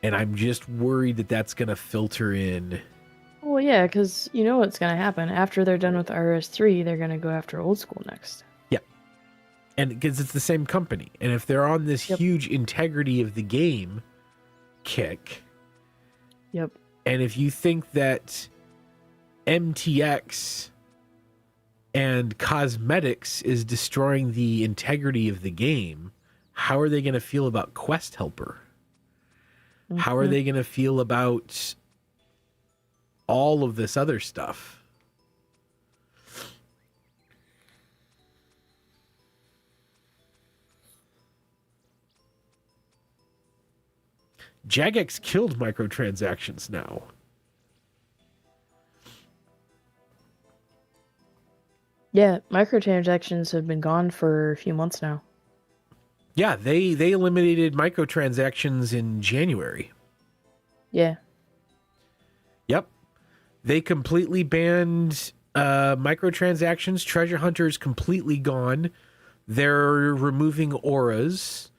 And I'm just worried that that's going to filter in. Well, yeah, because you know what's going to happen. After they're done with RS3, they're going to go after old school next. Yeah. And because it's the same company. And if they're on this huge integrity of the game kick. Yep. And if you think that MTX and cosmetics is destroying the integrity of the game, how are they going to feel about Quest Helper? Mm-hmm. How are they going to feel about all of this other stuff? Jagex killed microtransactions now. Yeah, microtransactions have been gone for a few months now. Yeah, they eliminated microtransactions in January. Yeah. Yep. They completely banned microtransactions. Treasure Hunter's completely gone. They're removing auras.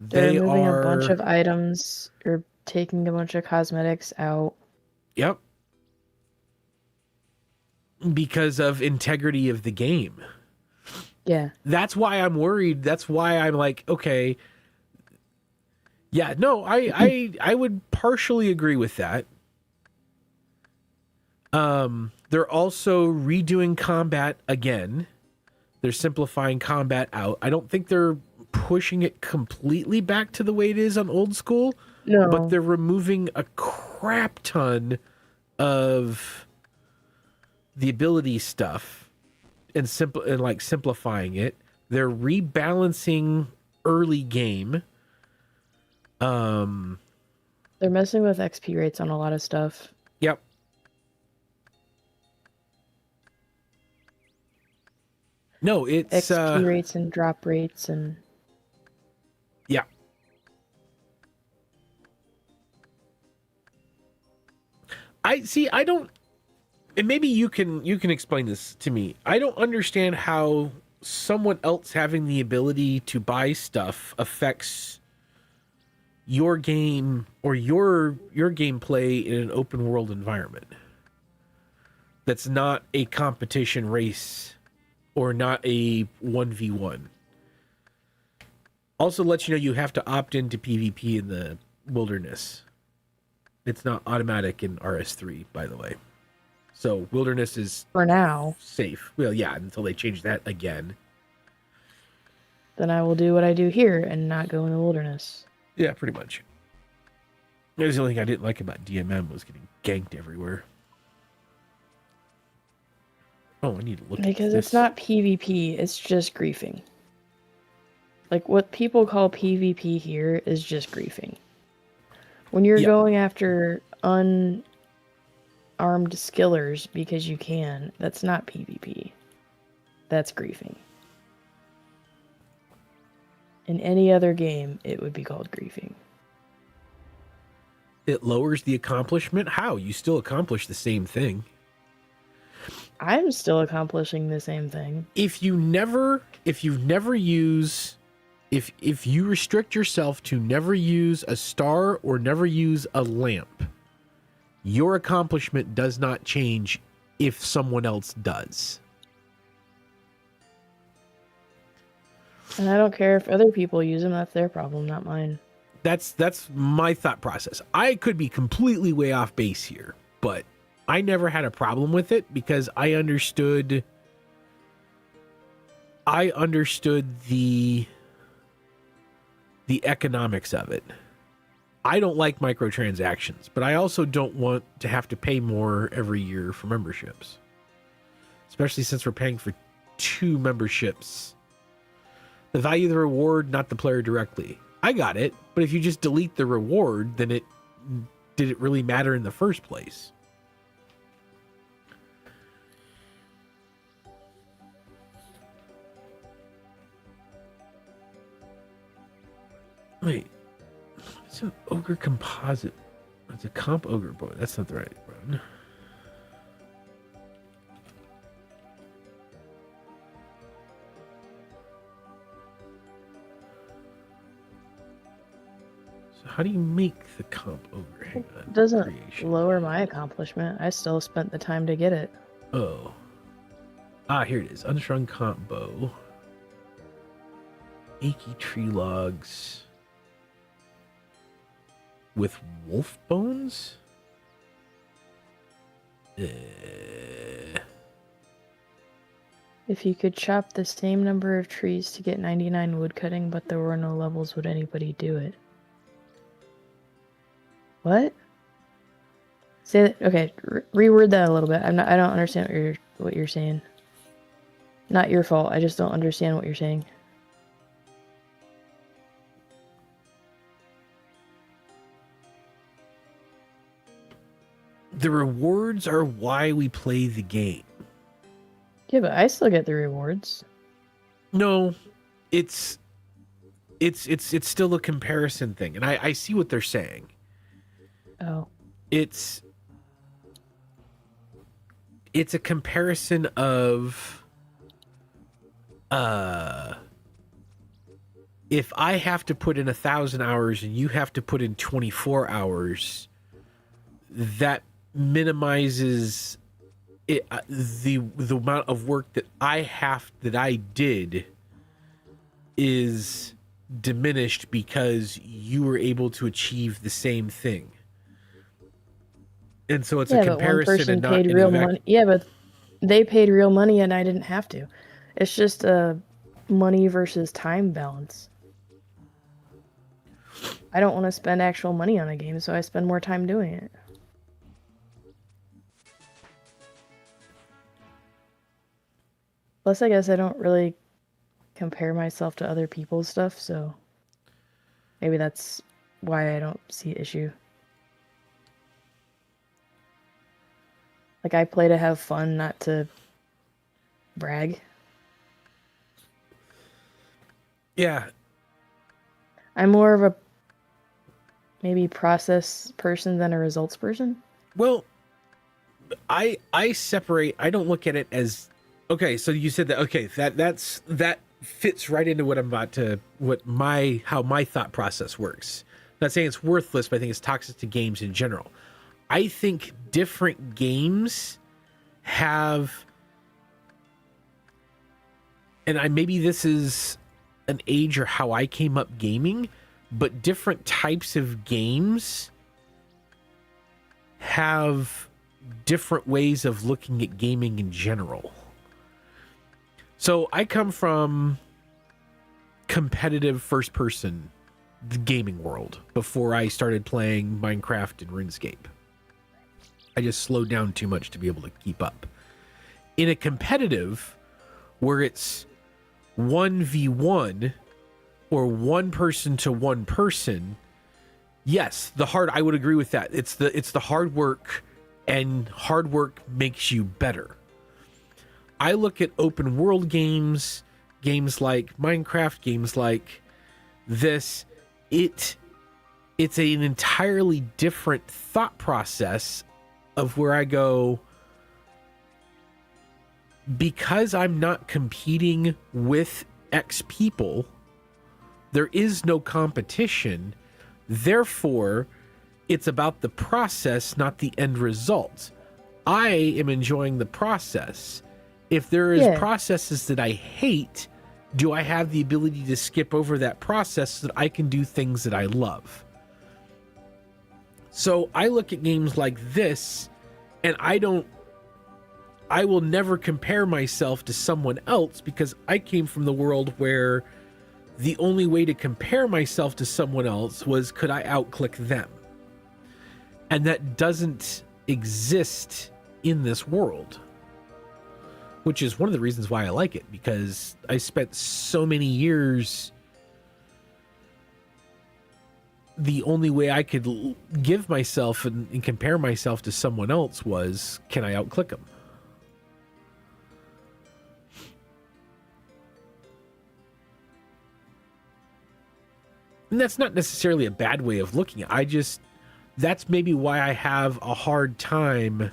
They're removing a bunch of items or taking a bunch of cosmetics out. Yep. Because of integrity of the game. Yeah. That's why I'm worried. That's why I'm like, okay. Yeah, no, I would partially agree with that. They're also redoing combat again. They're simplifying combat out. I don't think they're pushing it completely back to the way it is on old school. No. But they're removing a crap ton of the ability stuff and simplifying it. They're rebalancing early game. They're messing with XP rates on a lot of stuff. Yep. No, it's XP rates and drop rates and yeah. I don't, and maybe you can explain this to me. I don't understand how someone else having the ability to buy stuff affects your game or your gameplay in an open world environment. That's not a competition race or not a 1v1. Also lets you know you have to opt into PvP in the wilderness. It's not automatic in RS3, by the way. So wilderness is for now safe. Well, yeah, until they change that again. Then I will do what I do here and not go in the wilderness. Yeah, pretty much. That was the only thing I didn't like about DMM was getting ganked everywhere. Oh, I need to look because at this. It's not PvP, it's just griefing. Like what people call PvP here is just griefing. When you're going after unarmed skillers because you can, that's not PvP. That's griefing. In any other game, it would be called griefing. It lowers the accomplishment? How? You still accomplish the same thing. I'm still accomplishing the same thing. If you restrict yourself to never use a star or never use a lamp, your accomplishment does not change if someone else does. And I don't care if other people use them, that's their problem, not mine. That's my thought process. I could be completely way off base here, but I never had a problem with it because I understood the economics of it. I don't like microtransactions, but I also don't want to have to pay more every year for memberships. Especially since we're paying for 2 memberships. The value of the reward, not the player directly. I got it, but if you just delete the reward, then did it really matter in the first place? Wait, it's an ogre composite. It's a comp ogre boy. That's not the right one. So how do you make the comp ogre? Hang on. It doesn't lower my accomplishment. I still spent the time to get it. Oh. Ah, here it is. Unstrung comp bow. Achy tree logs. With wolf bones? If you could chop the same number of trees to get 99 wood cutting, but there were no levels, would anybody do it? What? Say that. Okay, reword that a little bit. I don't understand what you're saying. Not your fault. I just don't understand what you're saying. The rewards are why we play the game. Yeah, but I still get the rewards. No, it's still a comparison thing, and I see what they're saying. Oh. It's a comparison of if I have to put in 1,000 hours and you have to put in 24 hours, that minimizes it, the amount of work that I did is diminished because you were able to achieve the same thing. And so it's a comparison and not paid real money. Yeah, but they paid real money and I didn't have to. It's just a money versus time balance. I don't want to spend actual money on a game, so I spend more time doing it. Plus, I guess I don't really compare myself to other people's stuff, so maybe that's why I don't see an issue. Like, I play to have fun, not to brag. Yeah. I'm more of a maybe process person than a results person. Well, I separate. I don't look at it as okay. So you said that. Okay, that fits right into what I'm about to how my thought process works. I'm not saying it's worthless, but I think it's toxic to games in general. I think different games have, and maybe this is an age or how I came up gaming, but different types of games have different ways of looking at gaming in general. So I come from competitive first person gaming world before I started playing Minecraft and RuneScape. I just slowed down too much to be able to keep up. In a competitive where it's 1v1 or one person to one person, yes, I would agree with that. It's the hard work, and hard work makes you better. I look at open world games like Minecraft, games like this. It's an entirely different thought process of where I go, because I'm not competing with X people, there is no competition. Therefore, it's about the process, not the end result. I am enjoying the process. If there is processes that I hate, do I have the ability to skip over that process so that I can do things that I love? So I look at games like this, and I will never compare myself to someone else, because I came from the world where the only way to compare myself to someone else was, could I outclick them? And that doesn't exist in this world, which is one of the reasons why I like it, because I spent so many years, the only way I could give myself and compare myself to someone else was, can I outclick them? And that's not necessarily a bad way of looking at it. That's maybe why I have a hard time.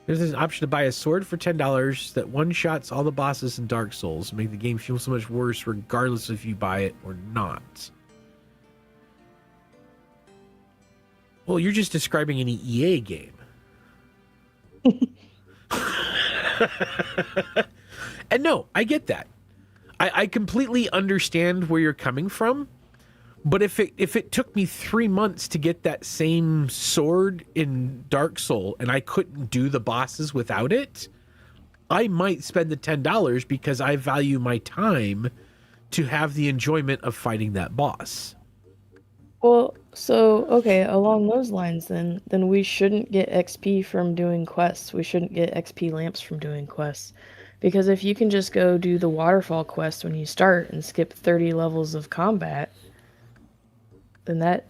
There's an option to buy a sword for $10 that one-shots all the bosses in Dark Souls, make the game feel so much worse regardless if you buy it or not. Well, you're just describing an EA game. And no, I get that. I completely understand where you're coming from, but if it took me 3 months to get that same sword in Dark Soul and I couldn't do the bosses without it, I might spend the $10 because I value my time to have the enjoyment of fighting that boss. Well, so, okay, along those lines, then we shouldn't get XP from doing quests. We shouldn't get XP lamps from doing quests. Because if you can just go do the waterfall quest when you start and skip 30 levels of combat, then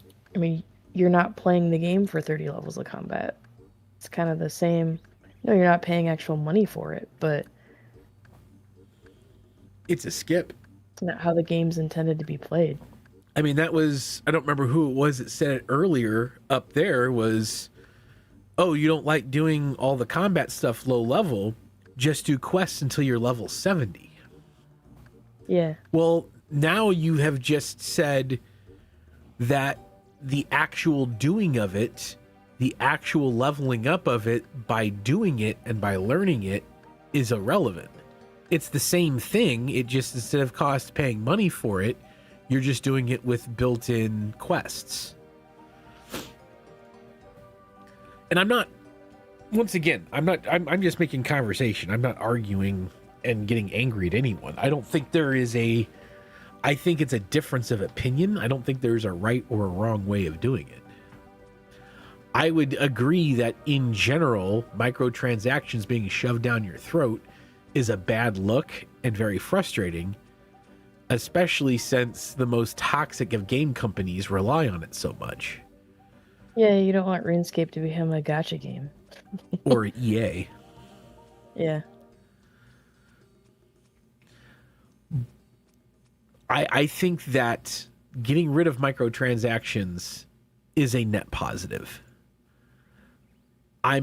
you're not playing the game for 30 levels of combat. It's kind of the same. No, you're not paying actual money for it, but it's a skip. It's not how the game's intended to be played. I mean, I don't remember who it was that said it earlier up there was, oh, you don't like doing all the combat stuff low level, just do quests until you're level 70. Yeah. Well, now you have just said that the actual doing of it, the actual leveling up of it by doing it and by learning it is irrelevant. It's the same thing. It just, instead of paying money for it, you're just doing it with built-in quests. And I'm not, once again, I'm just making conversation. I'm not arguing and getting angry at anyone. I don't think there is I think it's a difference of opinion. I don't think there's a right or a wrong way of doing it. I would agree that in general, microtransactions being shoved down your throat is a bad look and very frustrating, especially since the most toxic of game companies rely on it so much. Yeah, you don't want RuneScape to become a gacha game. Or EA. Yeah. I think that getting rid of microtransactions is a net positive. I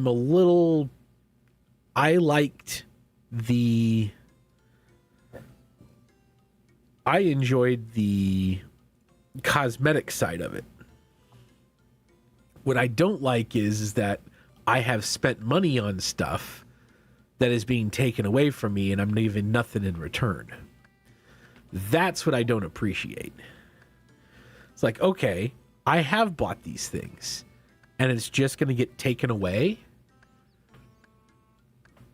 enjoyed the cosmetic side of it. What I don't like is that I have spent money on stuff that is being taken away from me and I'm leaving nothing in return. That's what I don't appreciate. It's like, okay, I have bought these things and it's just going to get taken away.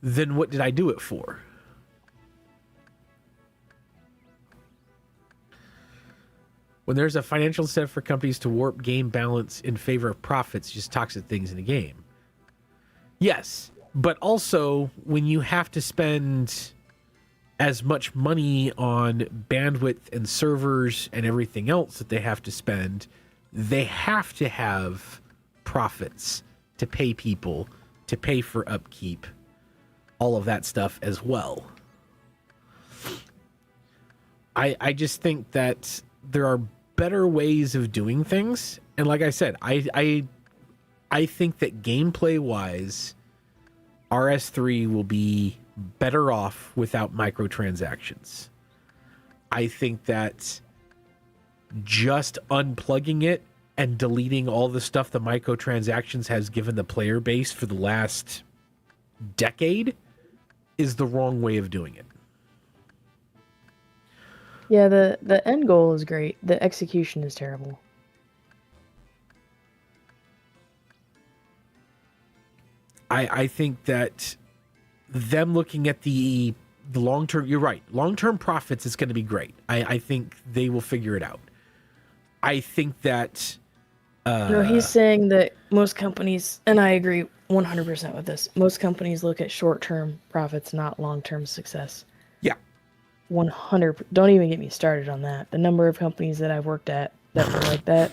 Then what did I do it for? When there's a financial incentive for companies to warp game balance in favor of profits, just toxic things in the game. Yes, but also when you have to spend as much money on bandwidth and servers and everything else that they have to spend, they have to have profits to pay people, to pay for upkeep, all of that stuff as well. I just think that there are better ways of doing things. And like I said, I think that gameplay wise, RS3 will be better off without microtransactions. I think that just unplugging it and deleting all the stuff the microtransactions has given the player base for the last decade is the wrong way of doing it. Yeah, the end goal is great. The execution is terrible. I think that them looking at the long-term, you're right, long-term profits is going to be great. I think they will figure it out. I think that... he's saying that most companies, and I agree 100% with this, most companies look at short-term profits, not long-term success. Yeah. 100. Don't even get me started on that. The number of companies that I've worked at that were like that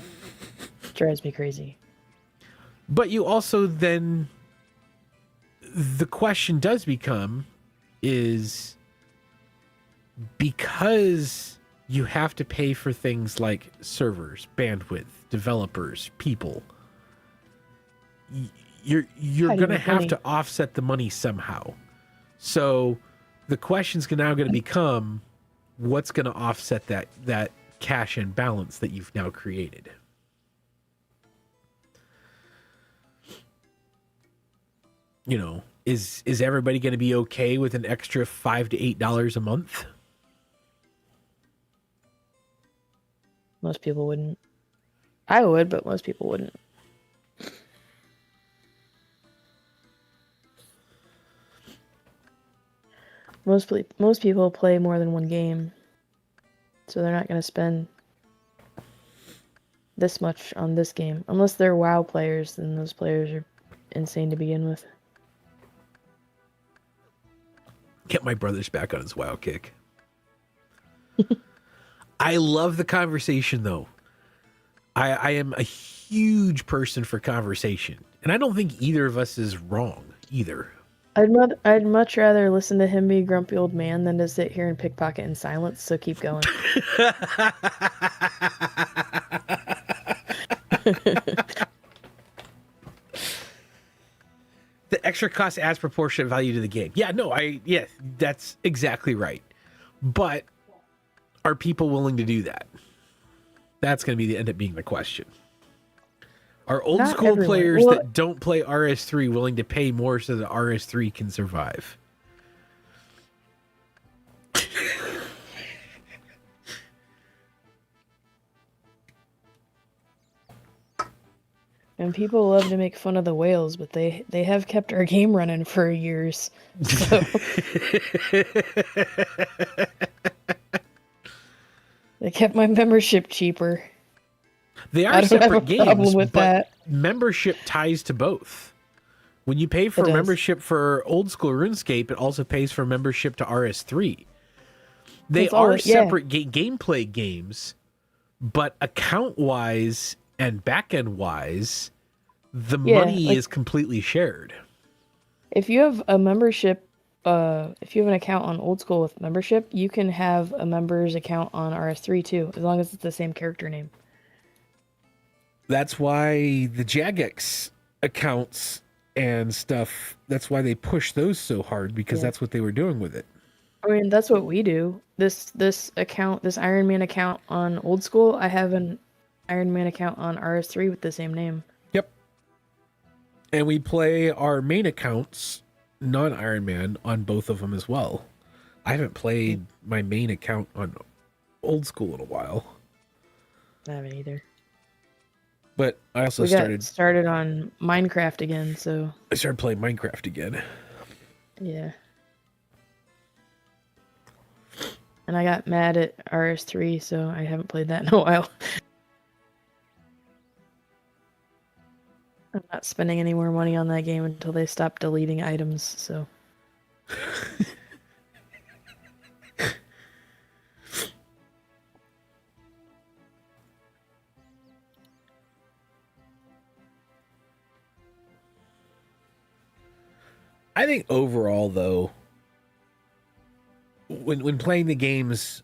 drives me crazy. But you also then... The question does become is because you have to pay for things like servers, bandwidth, developers, people, you're going to have to offset the money somehow. So the question's now going to become what's going to offset that cash and balance that you've now created. You know, is everybody going to be okay with an extra $5 to $8 a month? Most people wouldn't. I would, but most people wouldn't. Most people play more than one game, so they're not going to spend this much on this game. Unless they're WoW players, then those players are insane to begin with. Get my brother's back on his WoW kick. I love the conversation, though. I am a huge person for conversation, and I don't think either of us is wrong either. I'd much rather listen to him be a grumpy old man than to sit here and pickpocket in silence. So keep going. The extra cost adds proportionate value to the game. Yeah, that's exactly right. But are people willing to do that? That's going to end up being the question. Are old Not school everyone. players Well, that don't play RS3 willing to pay more so that RS3 can survive? and people love to make fun of the whales, but they have kept our game running for years. So they kept my membership cheaper. They are separate games, with but that. membership ties to both. When you pay for membership for old school RuneScape, it also pays for membership to RS3. They are separate gameplay games, but account-wise and back-end wise, the money is completely shared. If you have a membership, if you have an account on old school with membership, you can have a member's account on RS3 too, as long as it's the same character name. That's why the Jagex accounts and stuff, that's why they push those so hard, because that's what they were doing with it. I mean, that's what we do. This account, this Ironman account on old school, I have an Ironman account on RS3 with the same name. Yep. And we play our main accounts, non-Ironman, on both of them as well. I haven't played my main account on old school in a while. I haven't either. But I also started on Minecraft again, so I started playing Minecraft again. Yeah. And I got mad at RS3, so I haven't played that in a while. I'm not spending any more money on that game until they stop deleting items, so. I think overall, though, when playing the games,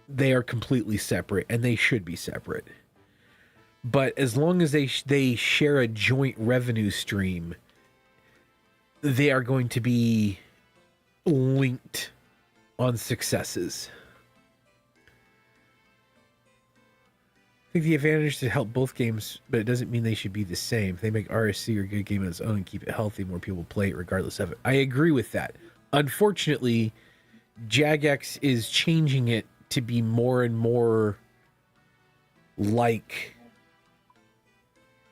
they are completely separate, and they should be separate. But as long as they share a joint revenue stream, they are going to be linked on successes. I think the advantage is to help both games, but it doesn't mean they should be the same. If they make RSC a good game on its own and keep it healthy, more people play it regardless of it. I agree with that. Unfortunately, Jagex is changing it to be more and more like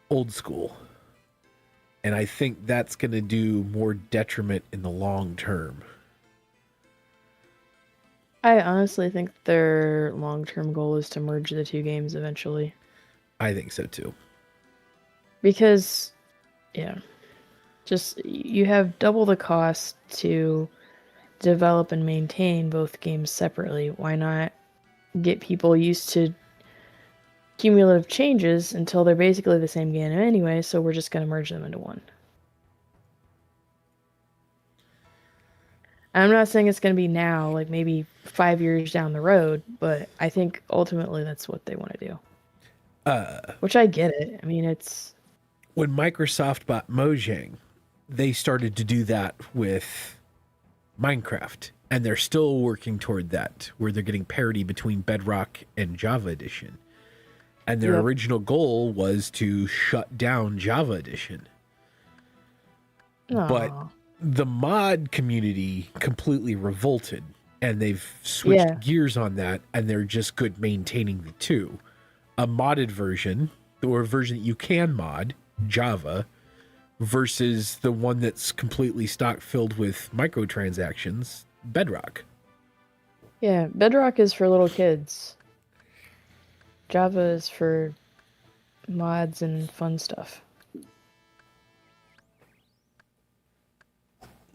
old school. And I think that's going to do more detriment in the long term. I honestly think their long-term goal is to merge the two games eventually. I think so too. Because, just you have double the cost to develop and maintain both games separately. Why not get people used to cumulative changes until they're basically the same game anyway, so we're just going to merge them into one. I'm not saying it's going to be now, like maybe 5 years down the road, but I think ultimately that's what they want to do. Which I get it. I mean, it's... When Microsoft bought Mojang, they started to do that with Minecraft, and they're still working toward that, where they're getting parity between Bedrock and Java Edition. And their original goal was to shut down Java Edition. Aww. But the mod community completely revolted, and they've switched gears on that, and they're just good maintaining the two. A modded version, or a version that you can mod, Java, versus the one that's completely stock filled with microtransactions, Bedrock. Yeah, Bedrock is for little kids. Java is for mods and fun stuff.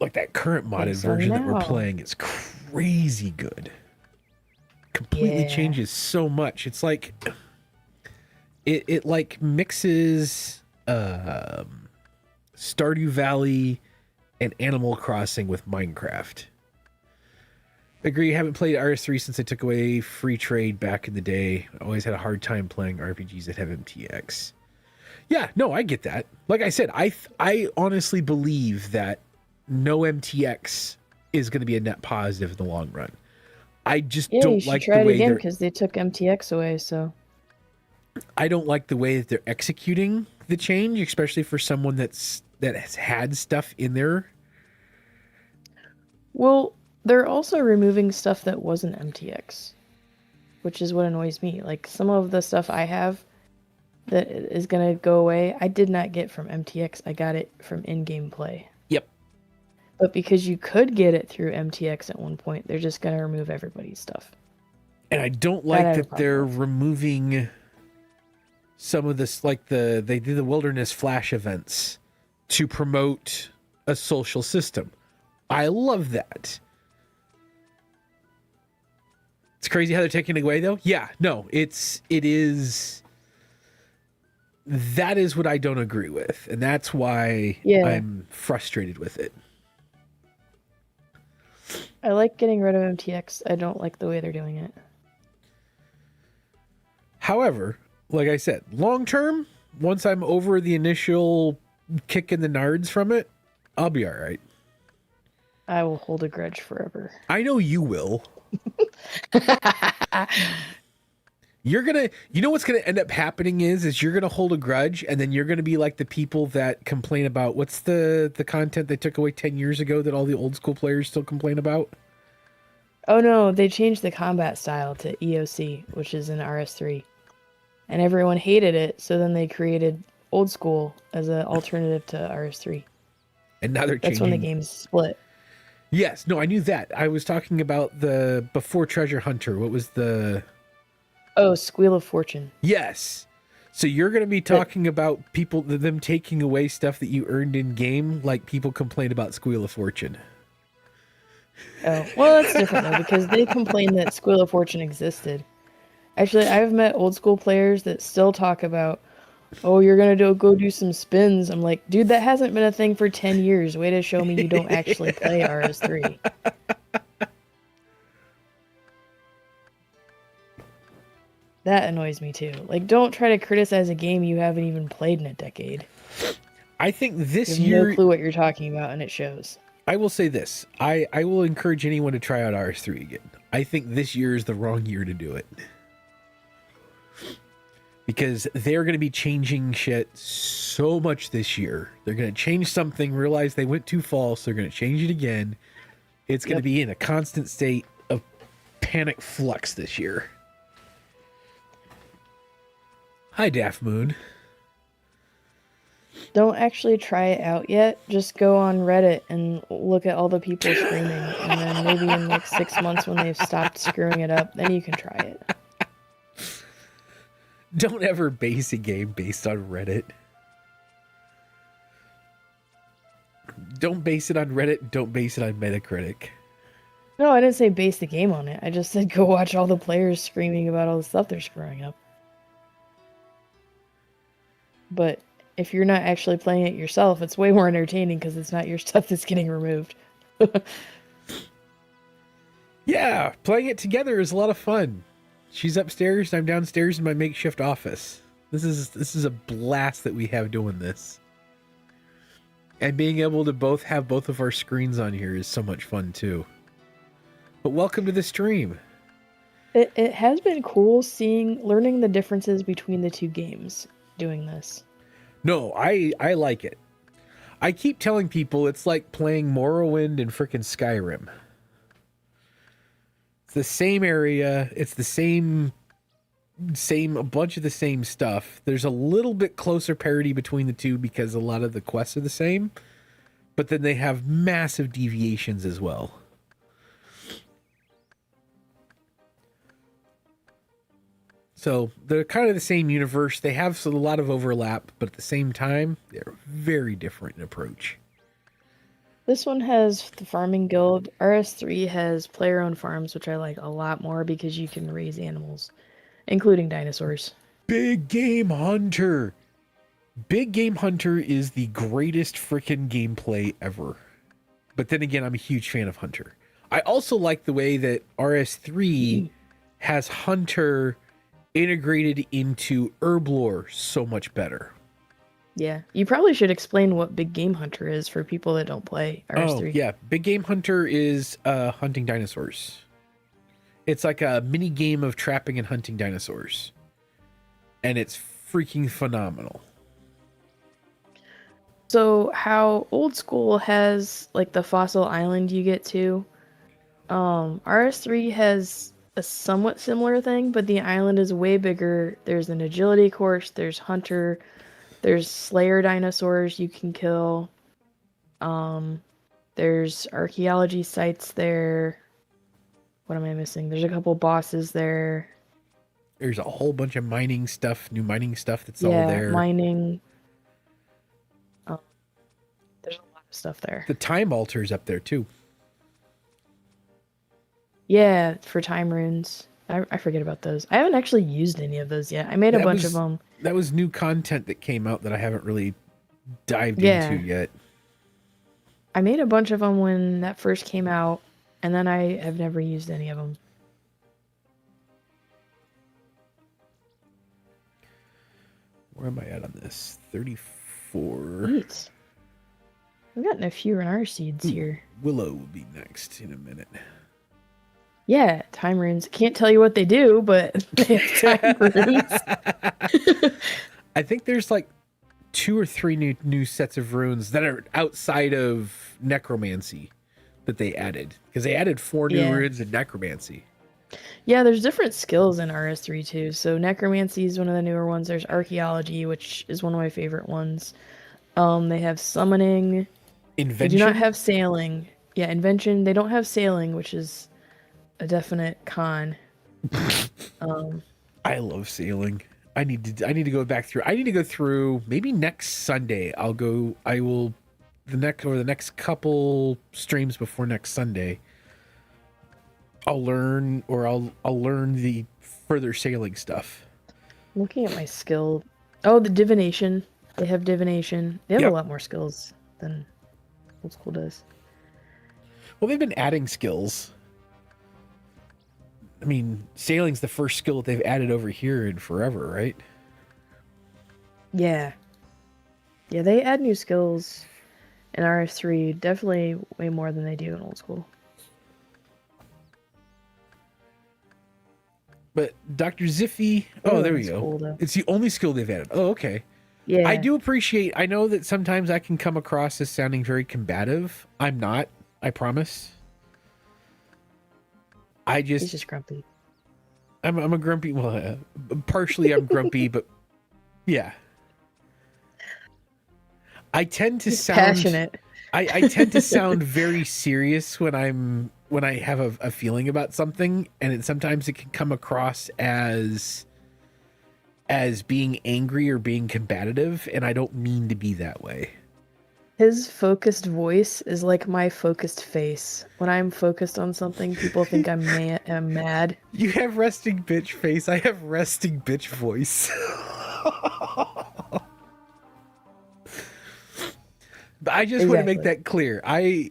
Like that current modded version that we're playing is crazy good. Completely changes so much. It's like it like mixes Stardew Valley and Animal Crossing with Minecraft. Agree, haven't played RS3 since they took away free trade back in the day. I always had a hard time playing RPGs that have MTX. Yeah, no, I get that. Like I said, I honestly believe that no MTX is going to be a net positive in the long run. I just don't like the way again because they took MTX away. So I don't like the way that they're executing the change, especially for someone that has had stuff in there. Well, they're also removing stuff that wasn't MTX, which is what annoys me. Like, some of the stuff I have that is going to go away, I did not get from MTX. I got it from in-game play. Yep. But because you could get it through MTX at one point, they're just going to remove everybody's stuff. And I don't like that they're removing some of this, like they do the Wilderness Flash events to promote a social system. I love that. It's crazy how they're taking it away, though. Yeah, no, it is. That is what I don't agree with, and that's why I'm frustrated with it. I like getting rid of MTX. I don't like the way they're doing it. However, like I said, long term, once I'm over the initial kick in the nards from it, I'll be all right. I will hold a grudge forever. I know you will. You know what's gonna end up happening is you're gonna hold a grudge, and then you're gonna be like the people that complain about what's the content they took away 10 years ago that all the old school players still complain about. Oh no, they changed the combat style to EOC, which is in RS3, and everyone hated it. So then they created old school as an alternative to RS3. And now they're changing. That's when the game's split. Yes, no, I knew that. I was talking about the before Treasure Hunter. What was the? Oh, Squeal of Fortune. Yes. So you're going to be talking about them taking away stuff that you earned in game, like people complain about Squeal of Fortune. Oh, well, that's different though, because they complained that Squeal of Fortune existed. Actually, I've met old school players that still talk about, oh, you're going to go do some spins. I'm like, dude, that hasn't been a thing for 10 years. Way to show me you don't actually play RS3. That annoys me too. Like, don't try to criticize a game you haven't even played in a decade. I think this you have year... no clue what you're talking about, and it shows. I will say this. I will encourage anyone to try out RS3 again. I think this year is the wrong year to do it. Because they're going to be changing shit so much this year. They're going to change something, realize they went too false, they're going to change it again. It's going to be in a constant state of panic flux this year. Hi, Daft Moon. Don't actually try it out yet. Just go on Reddit and look at all the people screaming. And then maybe in like 6 months when they've stopped screwing it up, then you can try it. Don't ever base a game based on Reddit. Don't base it on Reddit. Don't base it on Metacritic. No, I didn't say base the game on it. I just said go watch all the players screaming about all the stuff they're screwing up. But if you're not actually playing it yourself, it's way more entertaining because it's not your stuff that's getting removed. Yeah, playing it together is a lot of fun. She's upstairs and I'm downstairs in my makeshift office. This is a blast that we have doing this. And being able to have both of our screens on here is so much fun too. But welcome to the stream. It has been cool learning the differences between the two games doing this. No, I like it. I keep telling people it's like playing Morrowind and frickin' Skyrim. It's the same area. It's the same, a bunch of the same stuff. There's a little bit closer parity between the two because a lot of the quests are the same, but then they have massive deviations as well. So they're kind of the same universe. They have a lot of overlap, but at the same time, they're very different in approach. This one has the farming guild. RS3 has player-owned farms, which I like a lot more because you can raise animals, including dinosaurs. Big Game Hunter. Big Game Hunter is the greatest freaking gameplay ever. But then again, I'm a huge fan of Hunter. I also like the way that RS3 has Hunter integrated into Herblore so much better. Yeah, you probably should explain what Big Game Hunter is for people that don't play RS3. Oh, yeah. Big Game Hunter is hunting dinosaurs. It's like a mini game of trapping and hunting dinosaurs. and it's freaking phenomenal. So how Old School has like the fossil island you get to, RS3 has a somewhat similar thing, but the island is way bigger. There's an agility course, there's hunter, there's slayer dinosaurs you can kill. There's archaeology sites there. What am I missing? There's a couple bosses there. There's a whole bunch of mining stuff, new mining stuff that's all there. Mining. There's a lot of stuff there. The time altars up there too. Yeah, for time runes. I forget about those. I haven't actually used any of those yet. I made a bunch of them. That was new content that came out that I haven't really dived into yet. I made a bunch of them when that first came out, and then I have never used any of them. Where am I at on this? 34. Neat. We've gotten a few Renar seeds here. Willow will be next in a minute. Yeah, time runes. Can't tell you what they do, but they have time runes. I think there's like 2 or 3 new sets of runes that are outside of necromancy that they added, because they added 4 new runes in necromancy. Yeah, there's different skills in RS3 too. So necromancy is one of the newer ones. There's archaeology, which is one of my favorite ones. They have summoning. Invention? They do not have sailing. Yeah, invention. They don't have sailing, which is a definite con. I love sailing. I need to go back through. I need to go through maybe next Sunday. The next couple streams before next Sunday. I'll learn the further sailing stuff. Looking at my skill. Oh, the divination. They have divination. They have a lot more skills than Old School does. Well, they've been adding skills. I mean, sailing's the first skill that they've added over here in forever, right? Yeah. Yeah, they add new skills in RS3, definitely way more than they do in Old School. But Dr. Ziffy, there we go. Cool, it's the only skill they've added. Oh, okay. Yeah. I do appreciate, I know that sometimes I can come across as sounding very combative. I'm not, I promise. He's just grumpy. I'm a grumpy, well, partially I'm grumpy, but yeah. I tend to sound passionate. I tend to sound very serious when I have a feeling about something, and sometimes it can come across as being angry or being combative, and I don't mean to be that way. His focused voice is like my focused face. When I'm focused on something, people think I'm mad. You have resting bitch face. I have resting bitch voice. But I just want to make that clear. I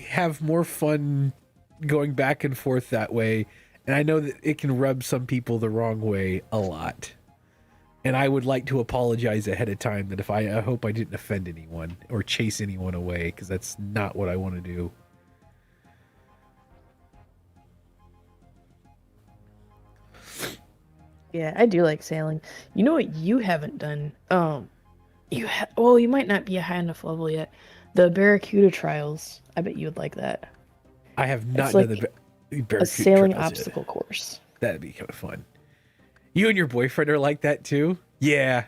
have more fun going back and forth that way, and I know that it can rub some people the wrong way a lot. And I would like to apologize ahead of time that I hope I didn't offend anyone or chase anyone away, because that's not what I want to do. Yeah, I do like sailing. You know what you haven't done? You might not be a high enough level yet. The Barracuda trials. I bet you would like that. I have not done the Barracuda a sailing obstacle course. That'd be kind of fun. You and your boyfriend are like that too? Yeah.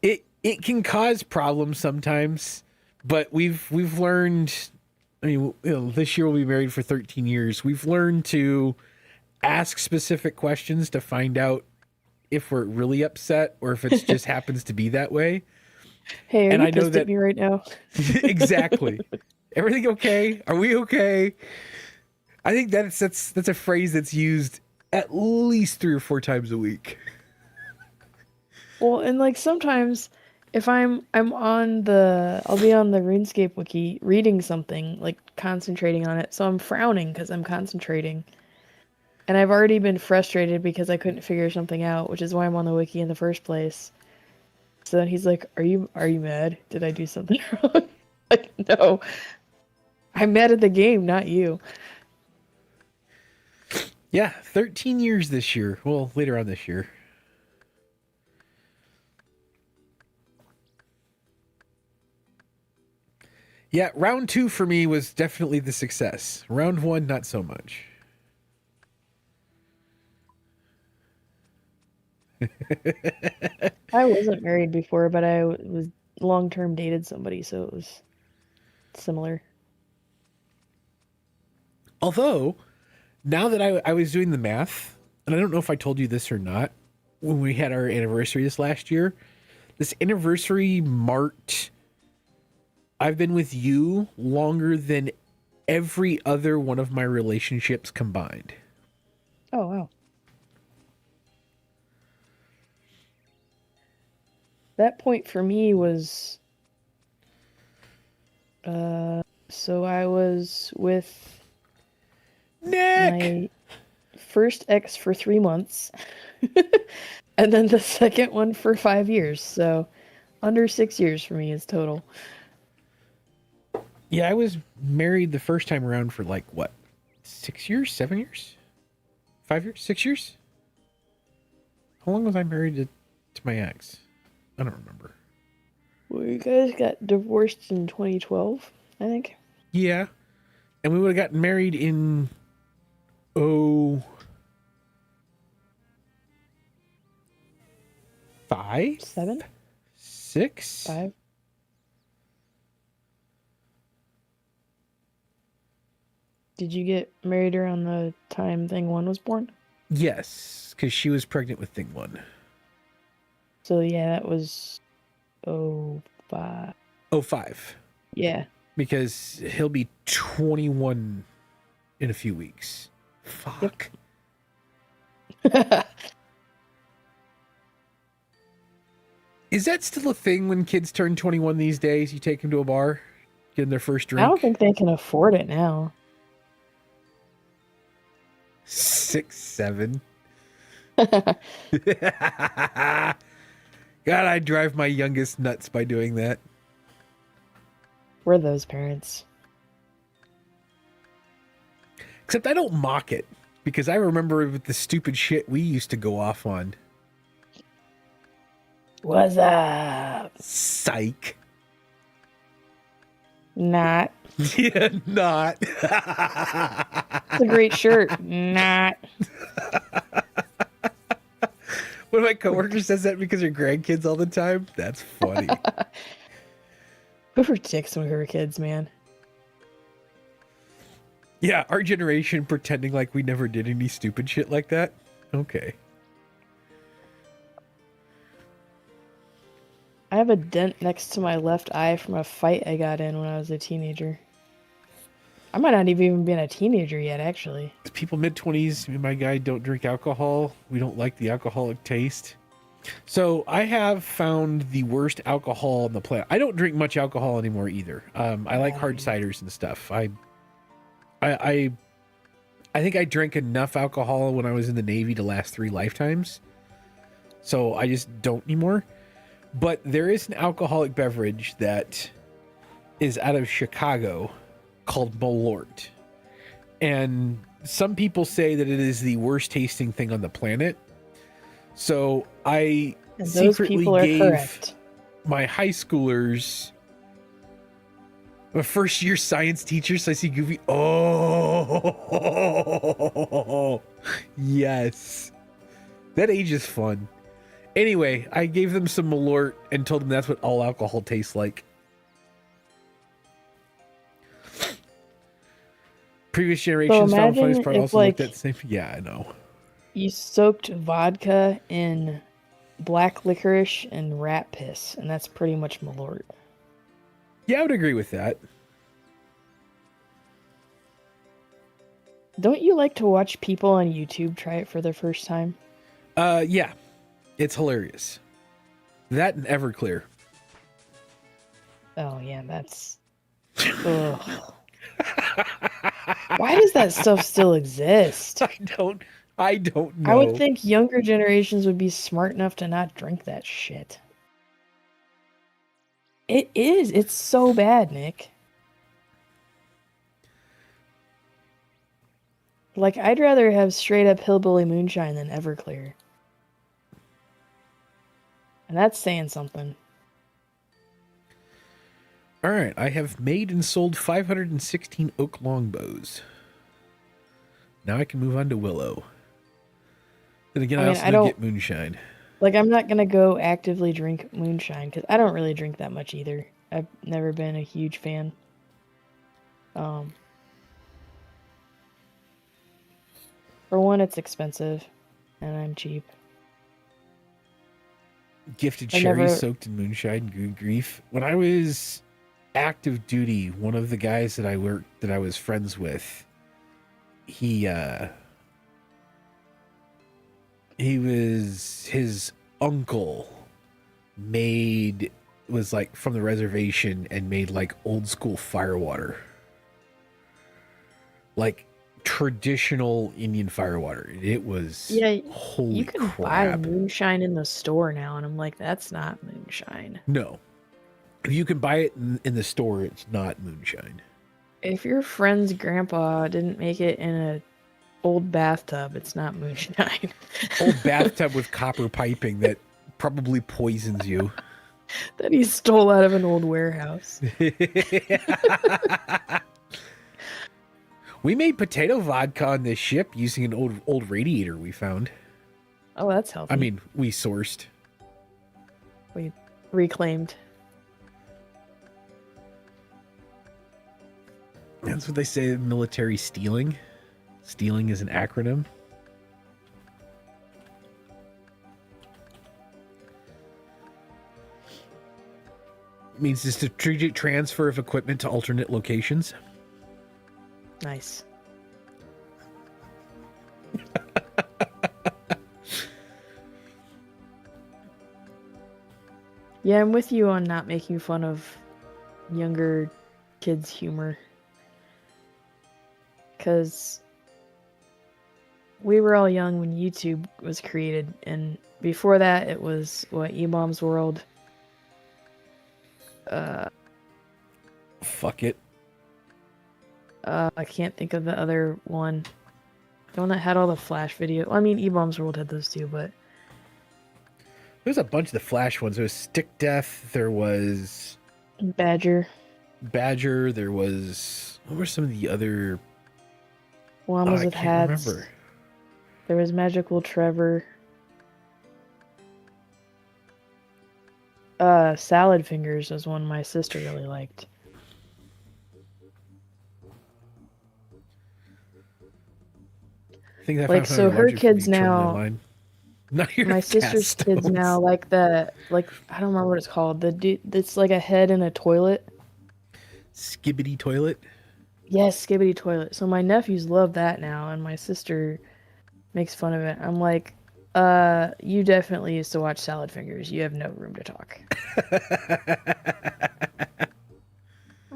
It can cause problems sometimes, but we've learned. I mean, this year we'll be married for 13 years. We've learned to ask specific questions to find out if we're really upset or if it just happens to be that way. Hey, are you pissed at me right now? Exactly. Everything okay? Are we okay? I think that's a phrase that's used at least 3 or 4 times a week. Well, and like sometimes if I'll be on the RuneScape wiki reading something, like concentrating on it, so I'm frowning because I'm concentrating. And I've already been frustrated because I couldn't figure something out, which is why I'm on the wiki in the first place. So then he's like, Are you mad? Did I do something wrong? Like, no. I'm mad at the game, not you. Yeah, 13 years this year. Well, later on this year. Yeah, round 2 for me was definitely the success. Round 1, not so much. I wasn't married before, but I was long-term dated somebody, so it was similar. Although, now that I was doing the math, and I don't know if I told you this or not, when we had our anniversary this last year, this anniversary marked I've been with you longer than every other one of my relationships combined. Oh, wow. That point for me was, so I was with Nick! my first ex for 3 months, and then the second one for 5 years, so under 6 years for me is total. Yeah, I was married the first time around for like, what, 6 years? 7 years? 5 years? 6 years? How long was I married to my ex? I don't remember. Well, you guys got divorced in 2012, I think. Yeah. And we would have gotten married in, five? 7? 6? 5? Did you get married around the time Thing 1 was born? Yes, because she was pregnant with Thing 1. So yeah, that was 05. 05. Yeah. Because he'll be 21 in a few weeks. Fuck. Yep. Is that still a thing when kids turn 21 these days? You take them to a bar, get them their first drink? I don't think they can afford it now. 6, 7. God, I drive my youngest nuts by doing that. We're those parents. Except I don't mock it, because I remember with the stupid shit we used to go off on. What's up? Psych. Not. Yeah, not. It's a great shirt. Not. One of my coworkers says that because her grandkids all the time. That's funny. We were dicks when we were kids, man. Yeah, our generation pretending like we never did any stupid shit like that. Okay. I have a dent next to my left eye from a fight I got in when I was a teenager. I might not have even been a teenager yet, actually. People mid-20s, me and my guy don't drink alcohol. We don't like the alcoholic taste. So I have found the worst alcohol on the planet. I don't drink much alcohol anymore either. I like hard ciders and stuff. I think I drank enough alcohol when I was in the Navy to last 3 lifetimes. So I just don't anymore. But there is an alcoholic beverage that is out of Chicago called Malort. And some people say that it is the worst tasting thing on the planet. So I secretly gave my high schoolers, my first year science teacher, so I see Goofy. Oh, yes. That age is fun. Anyway, I gave them some Malort and told them that's what all alcohol tastes like. Previous generations found funniest part also looked at the same. Yeah, I know. You soaked vodka in black licorice and rat piss, and that's pretty much Malort. Yeah, I would agree with that. Don't you like to watch people on YouTube try it for the first time? Yeah. It's hilarious. That and Everclear. Oh, yeah, that's... Ugh. Why does that stuff still exist? I don't know. I would think younger generations would be smart enough to not drink that shit. It is. It's so bad, Nick. Like, I'd rather have straight up hillbilly moonshine than Everclear. And that's saying something. All right, I have made and sold 516 oak longbows. Now I can move on to willow. Then again, I also don't get moonshine. Like, I'm not going to go actively drink moonshine, because I don't really drink that much either. I've never been a huge fan. For one, it's expensive, and I'm cheap. Gifted cherries soaked in moonshine, good grief. When I was active duty, one of the guys that I was friends with, his uncle was like from the reservation and made like old school firewater, like traditional Indian firewater. It was, holy you can crap. buy moonshine in the store now, and I'm like, that's not moonshine. No, if you can buy it in the store, it's not moonshine. If your friend's grandpa didn't make it in a old bathtub, it's not moonshine. Old bathtub with copper piping that probably poisons you. That he stole out of an old warehouse. We made potato vodka on this ship using an old radiator we found. Oh, that's healthy. I mean, we sourced. We reclaimed. That's what they say, military stealing. Stealing is an acronym. It means the strategic transfer of equipment to alternate locations. Nice. Yeah, I'm with you on not making fun of younger kids' humor. Because we were all young when YouTube was created, and before that it was, E-Bombs World. Fuck it. I can't think of the other one. The one that had all the Flash video. I mean, E-Bombs World had those too, but... There's a bunch of the Flash ones. There was Stick Death. There was... Badger. There was... What were some of the other... Llamas with hats. Remember. There was Magical Trevor. Salad Fingers was one my sister really liked. I think that like, so her kids now... My sister's kids now like I don't remember what it's called. It's like a head in a toilet. Skibbity toilet? Yes, Skibbity toilet. So my nephews love that now, and my sister makes fun of it. I'm like, you definitely used to watch Salad Fingers. You have no room to talk.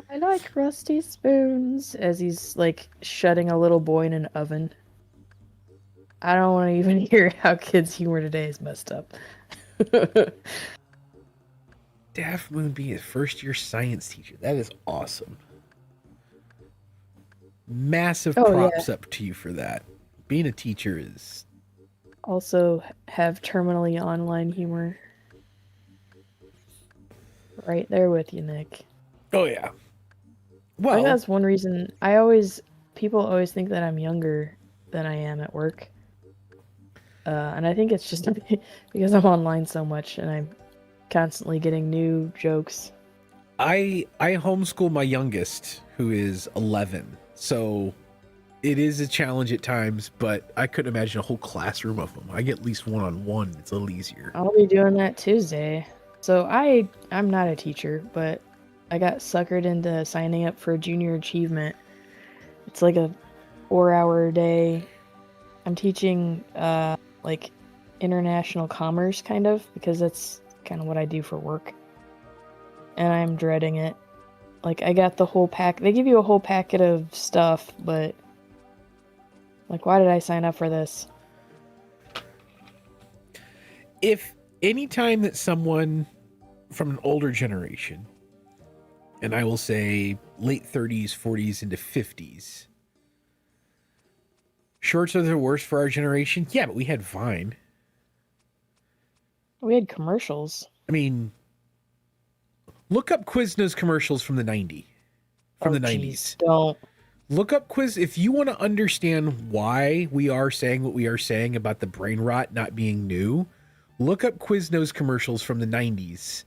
I like rusty spoons, as he's like shutting a little boy in an oven. I don't want to even hear how kids' humor today is messed up. Daft Moon being a first-year science teacher. That is awesome. Massive props up to you for that. Being a teacher is... Also have terminally online humor. Right there with you, Nick. Oh, yeah. Well, I think that's one reason people always think that I'm younger than I am at work. And I think it's just because I'm online so much and I'm constantly getting new jokes. I homeschool my youngest, who is 11. So it is a challenge at times, but I couldn't imagine a whole classroom of them. I get at least one-on-one. It's a little easier. I'll be doing that Tuesday. So I'm not a teacher, but I got suckered into signing up for Junior Achievement. It's like a 4-hour day. I'm teaching like international commerce kind of, because that's kind of what I do for work. And I'm dreading it. Like, I got the whole pack. They give you a whole packet of stuff, but like, why did I sign up for this? If any time that someone from an older generation, and I will say late 30s, 40s into 50s, Shorts are the worst for our generation. Yeah, but we had Vine. We had commercials. I mean, look up Quiznos commercials from the 90s. From the 90s. Don't. Look up Quiz if you want to understand why we are saying what we are saying about the brain rot not being new. Look up Quiznos commercials from the 90s.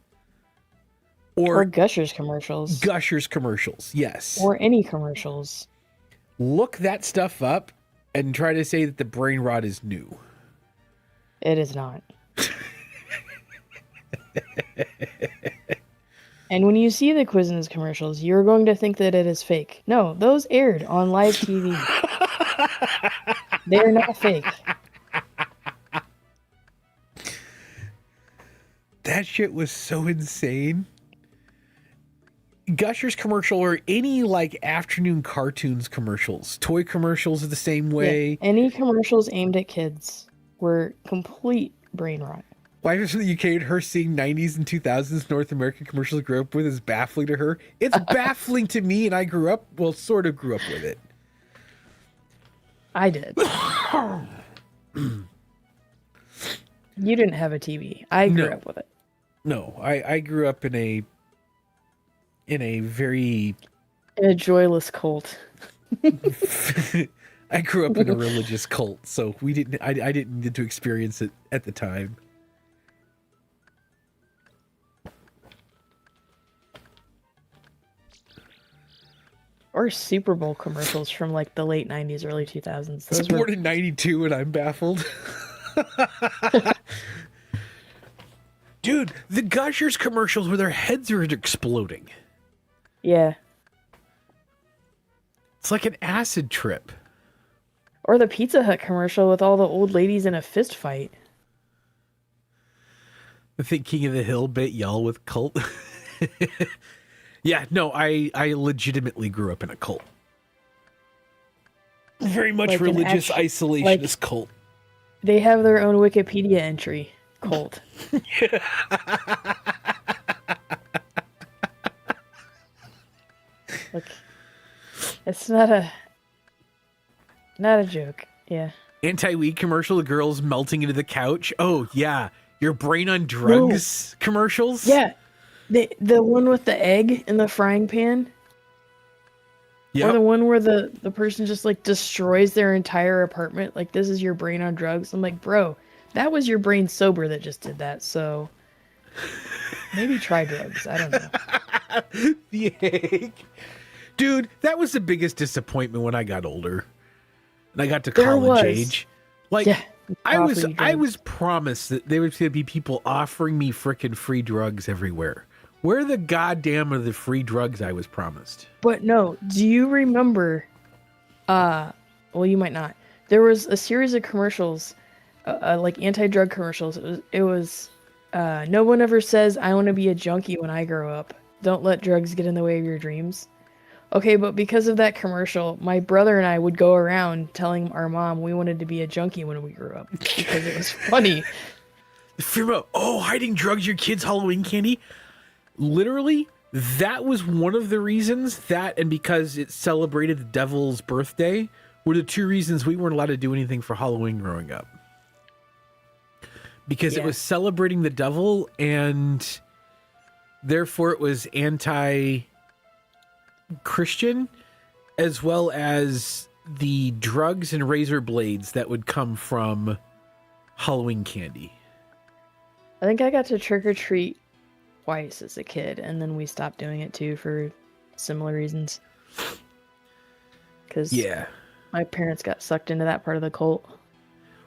Or Gushers commercials. Gushers commercials, yes. Or any commercials. Look that stuff up and try to say that the brain rot is new. It is not. And when you see the Quiznos commercials, you're going to think that it is fake. No, those aired on live TV. They're not fake. That shit was so insane. Gushers commercial or any like afternoon cartoons commercials. Toy commercials are the same way. Yeah, any commercials aimed at kids were complete brain rot. Life from the UK and her seeing 90s and 2000s North American commercials grew up with is baffling to her. It's baffling to me, and I sort of grew up with it. I did. You didn't have a TV. I grew up with it. No, I grew up in a very... In a joyless cult. I grew up in a religious cult, so I didn't get to experience it at the time. Or Super Bowl commercials from like the late 90s, early 2000s. I was born in 92 and I'm baffled. Dude, the Gushers commercials where their heads are exploding. Yeah. It's like an acid trip. Or the Pizza Hut commercial with all the old ladies in a fist fight. I think King of the Hill bit y'all with cult. Yeah, no, I legitimately grew up in a cult. Very much like religious isolationist cult. They have their own Wikipedia entry. Cult. Look, it's not a joke. Yeah. Anti-weed commercial, the girls melting into the couch. Oh yeah, your brain on drugs commercials. Yeah. The one with the egg in the frying pan? Yeah. Or the one where the person just like destroys their entire apartment. Like, this is your brain on drugs. I'm like, bro, that was your brain sober that just did that. So maybe try drugs. I don't know. The egg. Dude, that was the biggest disappointment when I got older. And I got to college age. Like, yeah, I was promised that there would be people offering me frickin' free drugs everywhere. Where the goddamn are the free drugs I was promised? But no, do you remember? Well, you might not. There was a series of commercials, like anti-drug commercials. It was no one ever says I want to be a junkie when I grow up. Don't let drugs get in the way of your dreams. Okay, but because of that commercial, my brother and I would go around telling our mom we wanted to be a junkie when we grew up because it was funny. Hiding drugs, your kids' Halloween candy. Literally, that was one of the reasons and because it celebrated the devil's birthday were the two reasons we weren't allowed to do anything for Halloween growing up. Because it was celebrating the devil and therefore it was anti-Christian, as well as the drugs and razor blades that would come from Halloween candy. I think I got to trick or treat twice as a kid, and then we stopped doing it too for similar reasons. Because my parents got sucked into that part of the cult.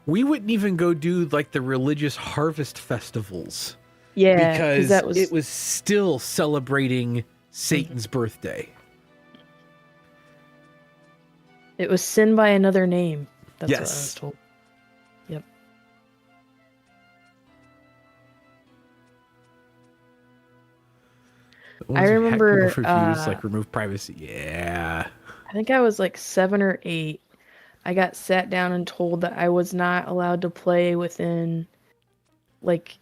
We wouldn't even go do like the religious harvest festivals. Yeah, because it was still celebrating Satan's birthday. It was sin by another name. That's what I was told. Yep. I remember like remove privacy. Yeah. I think I was like 7 or 8. I got sat down and told that I was not allowed to play within like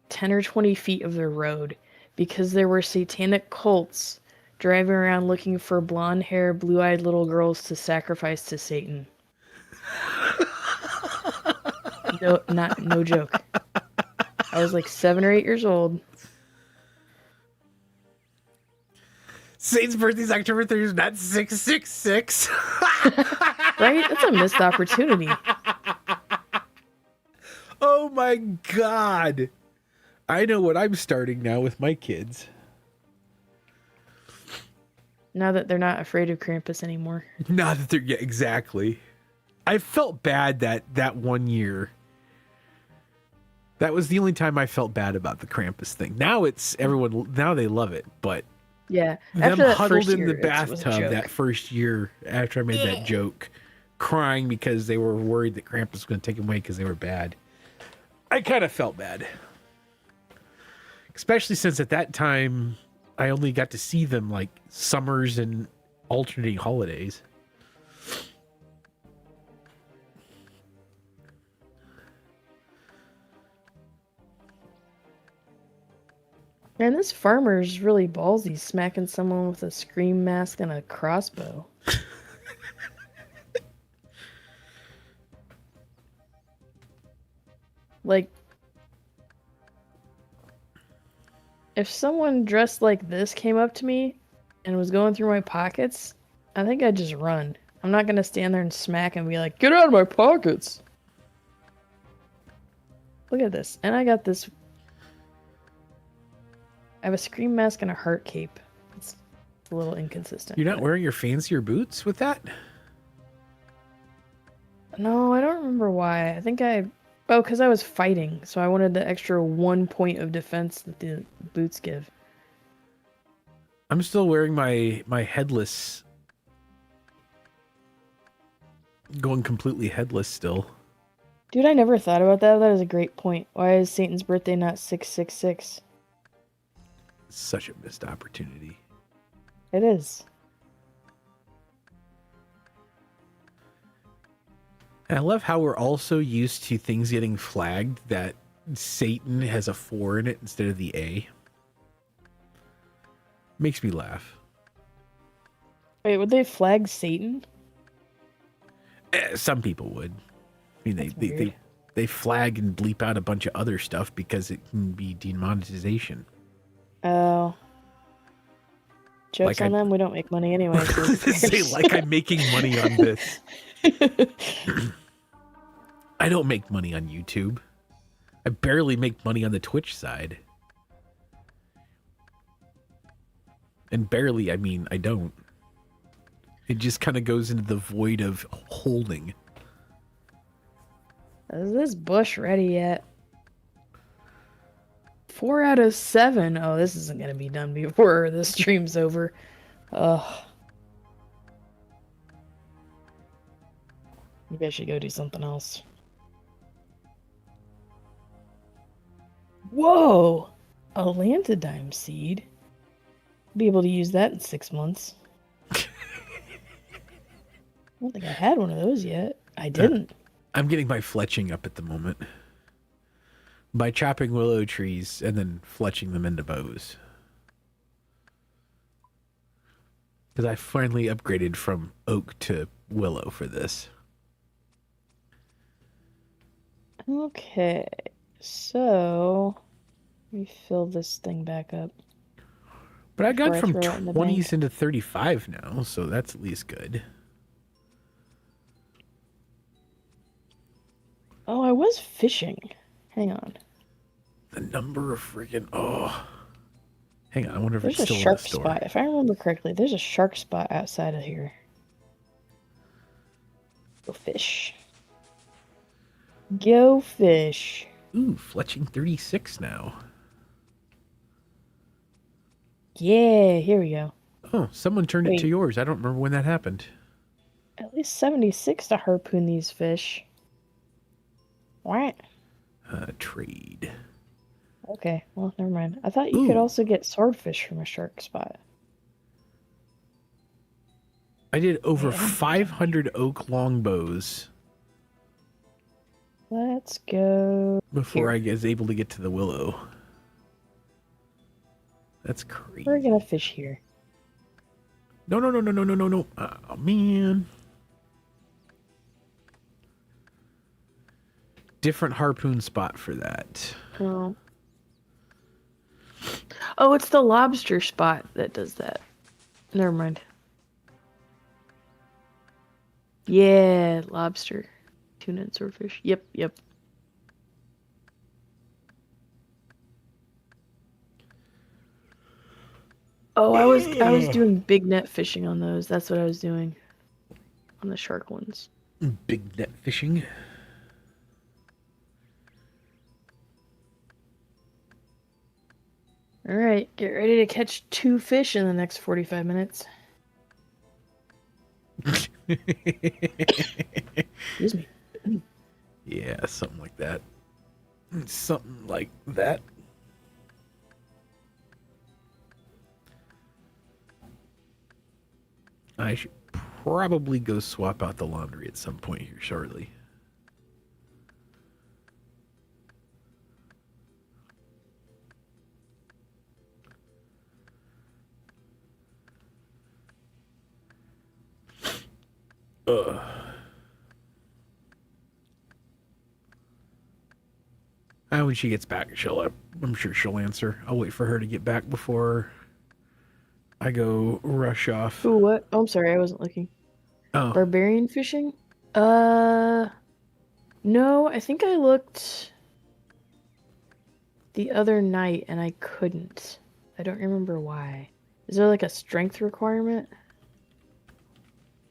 10 or 20 feet of the road because there were satanic cults driving around looking for blonde hair, blue-eyed little girls to sacrifice to Satan. No joke. I was like 7 or 8 years old. Satan's birthday's October 30th, not 666. Right? That's a missed opportunity. Oh my God. I know what I'm starting now with my kids. Now that they're not afraid of Krampus anymore. Now that they're, yeah, exactly. I felt bad that 1 year. That was the only time I felt bad about the Krampus thing. Now it's everyone, now they love it, but yeah, them that huddled first in year, the bathtub that first year after I made that joke, crying because they were worried that Krampus was going to take them away because they were bad. I kind of felt bad. Especially since at that time, I only got to see them like summers and alternating holidays. Man, this farmer's really ballsy, smacking someone with a scream mask and a crossbow. Like, if someone dressed like this came up to me and was going through my pockets, I think I'd just run. I'm not gonna stand there and smack and be like, "Get out of my pockets!" Look at this. And I got this. I have a scream mask and a heart cape. It's a little inconsistent. You're not wearing your fancier boots with that? No, I don't remember why. I think oh, because I was fighting, so I wanted the extra 1 point of defense that the boots give. I'm still wearing my headless. Going completely headless still. Dude, I never thought about that. That is a great point. Why is Satan's birthday not 666? Such a missed opportunity. It is. And I love how we're also used to things getting flagged that Satan has a 4 in it instead of the A. Makes me laugh. Wait, would they flag Satan? Some people would. I mean, they flag and bleep out a bunch of other stuff because it can be demonetization. Oh. Joke's on them, we don't make money anyway. So say, like I'm making money on this. I don't make money on YouTube. I barely make money on the Twitch side. And barely, I mean, I don't. It just kind of goes into the void of holding. Is this bush ready yet? 4 out of 7. Oh, this isn't going to be done before the stream's over. Ugh. Maybe I should go do something else. Whoa! A lantidime seed? Be able to use that in 6 months. I don't think I had one of those yet. I didn't. I'm getting my fletching up at the moment. By chopping willow trees and then fletching them into bows. Because I finally upgraded from oak to willow for this. Okay, so let me fill this thing back up. But I got from 20s into 35 now, so that's at least good. Oh, I was fishing. Hang on. The number of friggin'... Oh. Hang on, I wonder if there's it's still a shark in the store. spot. If I remember correctly, there's a shark spot outside of here. Go fish. Go fish. Ooh, fletching 36 now. Yeah, here we go. Oh, someone turned it to yours. I don't remember when that happened. At least 76 to harpoon these fish. What? Trade. Okay, well, never mind. I thought you could also get swordfish from a shark spot. I did over 500 oak longbows. Let's go. Before I was able to get to the willow. That's crazy. We're gonna fish here. No. Oh, man. different harpoon spot for that. Oh. Oh, it's the lobster spot that does that. Never mind. Yeah, lobster. Tuna and swordfish. Yep. Oh, I was doing big net fishing on those. That's what I was doing. On the shark ones. Big net fishing. All right, get ready to catch 2 fish in the next 45 minutes. Excuse me. Yeah, something like that. Something like that. I should probably go swap out the laundry at some point here shortly. When she gets back, I'm sure she'll answer. I'll wait for her to get back before I go rush off. Ooh, what? Oh, I'm sorry, I wasn't looking. Oh. Barbarian fishing? No, I think I looked the other night and I couldn't. I don't remember why. Is there like a strength requirement?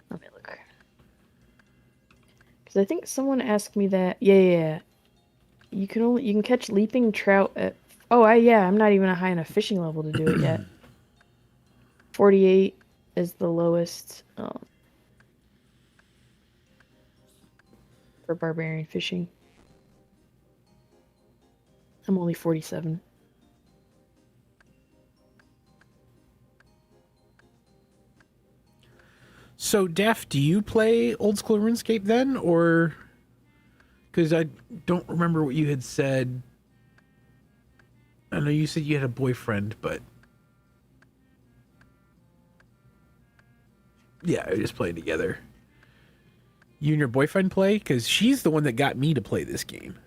Let me look. Because I think someone asked me that. Yeah. You can catch leaping trout at... Oh, I'm not even a high enough fishing level to do it yet. 48 is the lowest for barbarian fishing. I'm only 47. So, Daph, do you play old school RuneScape then, or... Because I don't remember what you had said. I know you said you had a boyfriend, but... Yeah, we just played together. You and your boyfriend play? Because she's the one that got me to play this game.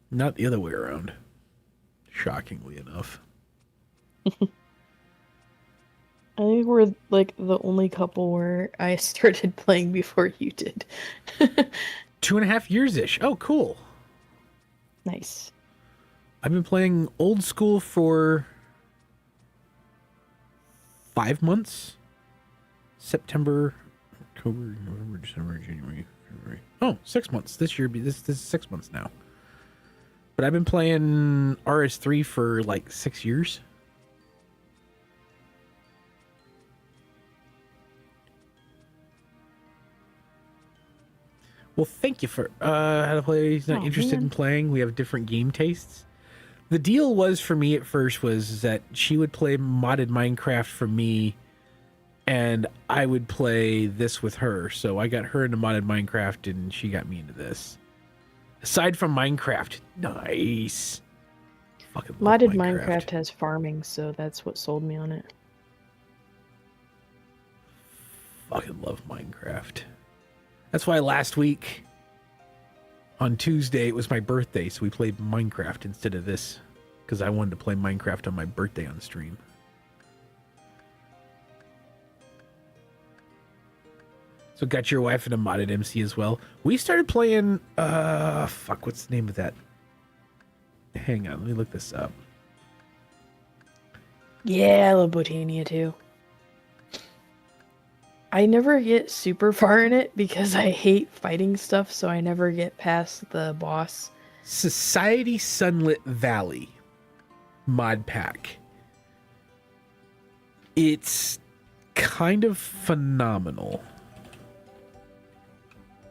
Not the other way around. Shockingly enough. I think we're like the only couple where I started playing before you did. 2.5 years-ish. Oh, cool. Nice. I've been playing old school for 5 months. September, October, November, December, January, February. Oh, 6 months. This year, this is 6 months now. But I've been playing RS3 for like 6 years. Well, thank you for how to play. He's not interested in playing. We have different game tastes. The deal was for me at first was that she would play modded Minecraft for me, and I would play this with her. So I got her into modded Minecraft, and she got me into this. Aside from Minecraft, nice. Fucking love modded Minecraft has farming, so that's what sold me on it. Fucking love Minecraft. That's why last week, on Tuesday, it was my birthday, so we played Minecraft instead of this, because I wanted to play Minecraft on my birthday on stream. So got your wife in a modded MC as well. We started playing, what's the name of that? Hang on, let me look this up. Yeah, I love Botania too. I never get super far in it because I hate fighting stuff, so I never get past the boss. Society Sunlit Valley mod pack. It's kind of phenomenal.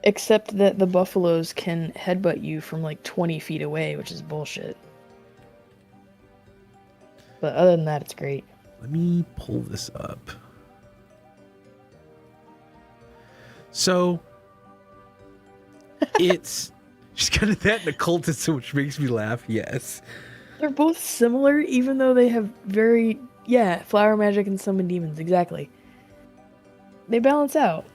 Except that the buffaloes can headbutt you from like 20 feet away, which is bullshit. But other than that, it's great. Let me pull this up. So, it's just kind of that and occultism, which makes me laugh, yes. They're both similar, even though they have very... Yeah, flower magic and summon demons, exactly. They balance out.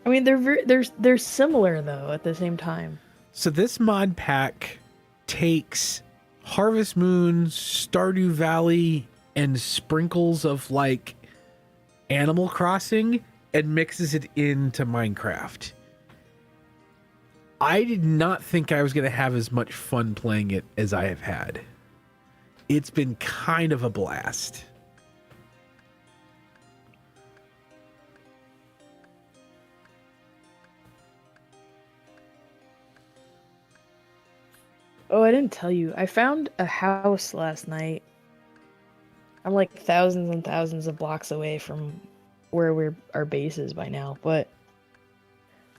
I mean, they're similar, though, at the same time. So this mod pack takes Harvest Moon, Stardew Valley, and sprinkles of like Animal Crossing and mixes it into Minecraft. I did not think I was going to have as much fun playing it as I have had. It's been kind of a blast. Oh, I didn't tell you. I found a house last night. I'm like thousands and thousands of blocks away from where our base is by now, but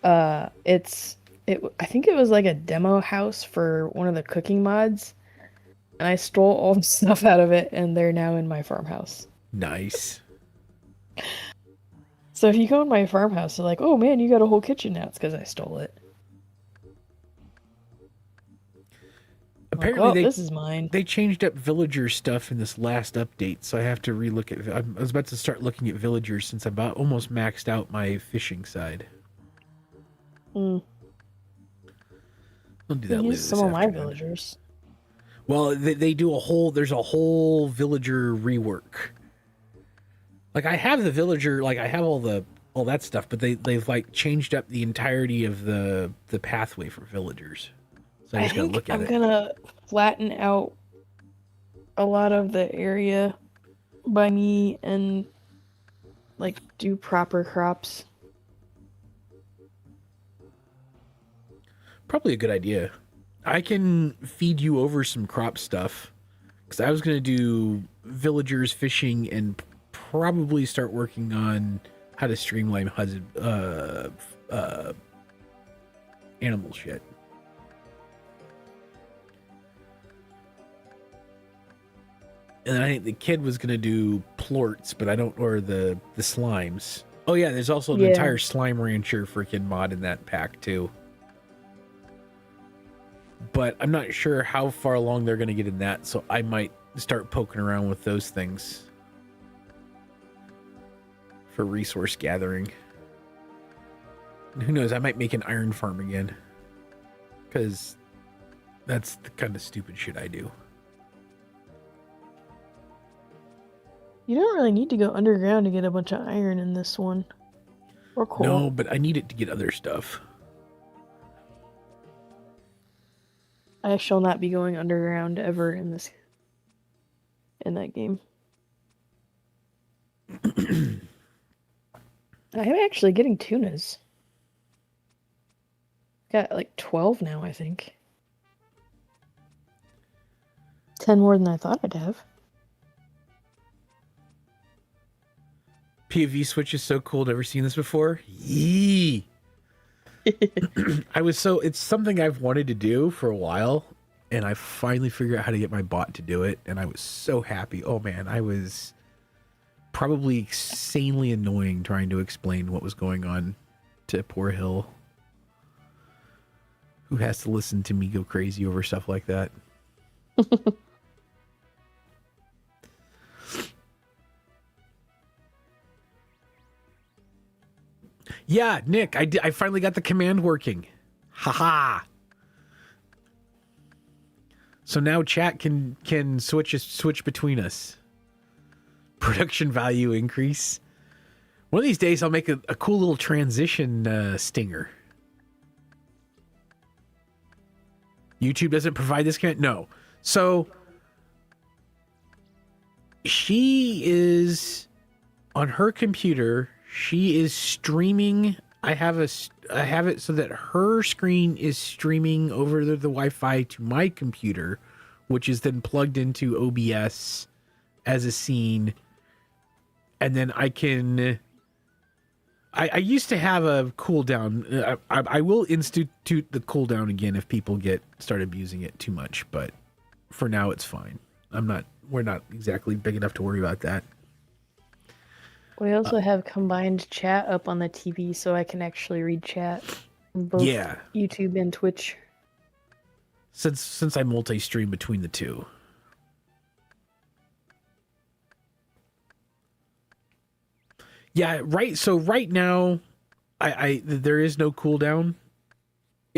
I think it was like a demo house for one of the cooking mods, and I stole all the stuff out of it, and they're now in my farmhouse. Nice. So if you go in my farmhouse, they're like, "Oh man, you got a whole kitchen now." It's because I stole it. Apparently, like, this is mine. They changed up villager stuff in this last update, so I have to relook at. I was about to start looking at villagers since I almost maxed out my fishing side. I'll do that later. Some of my villagers. Well, they do a whole. There's a whole villager rework. Like I have the villager, like I have all that stuff, but they've like changed up the entirety of the pathway for villagers. So I just gotta look at it. I'm gonna flatten out a lot of the area by me and like do proper crops. Probably a good idea. I can feed you over some crop stuff because I was gonna do villagers, fishing, and probably start working on how to streamline animal shit. And then I think the kid was gonna do plorts, but I don't, or the slimes. Oh yeah, there's also an entire slime rancher freaking mod in that pack too. But I'm not sure how far along they're gonna get in that, so I might start poking around with those things for resource gathering. And who knows, I might make an iron farm again, because that's the kind of stupid shit I do. You don't really need to go underground to get a bunch of iron in this one. Or coal. No, but I need it to get other stuff. I shall not be going underground ever in that game. I'm actually getting tunas. Got like 12 now, I think. 10 more than I thought I'd have. POV switch is so cool. Never seen this before. Yee. It's something I've wanted to do for a while, and I finally figured out how to get my bot to do it, and I was so happy. Oh man, I was probably insanely annoying trying to explain what was going on to poor Hill, who has to listen to me go crazy over stuff like that. Yeah, Nick, I finally got the command working. Haha. So now chat can switch between us. Production value increase. One of these days I'll make a cool little transition stinger. YouTube doesn't provide this kind. No. So she is on her computer. She is streaming. I have it so that her screen is streaming over the Wi-Fi to my computer, which is then plugged into OBS as a scene. And then I used to have a cooldown. I will institute the cooldown again if people start abusing it too much, but for now it's fine. We're not exactly big enough to worry about that. We also have combined chat up on the TV, so I can actually read chat on both YouTube and Twitch. Since I multi-stream between the two. Yeah, right. So right now, I there is no cooldown.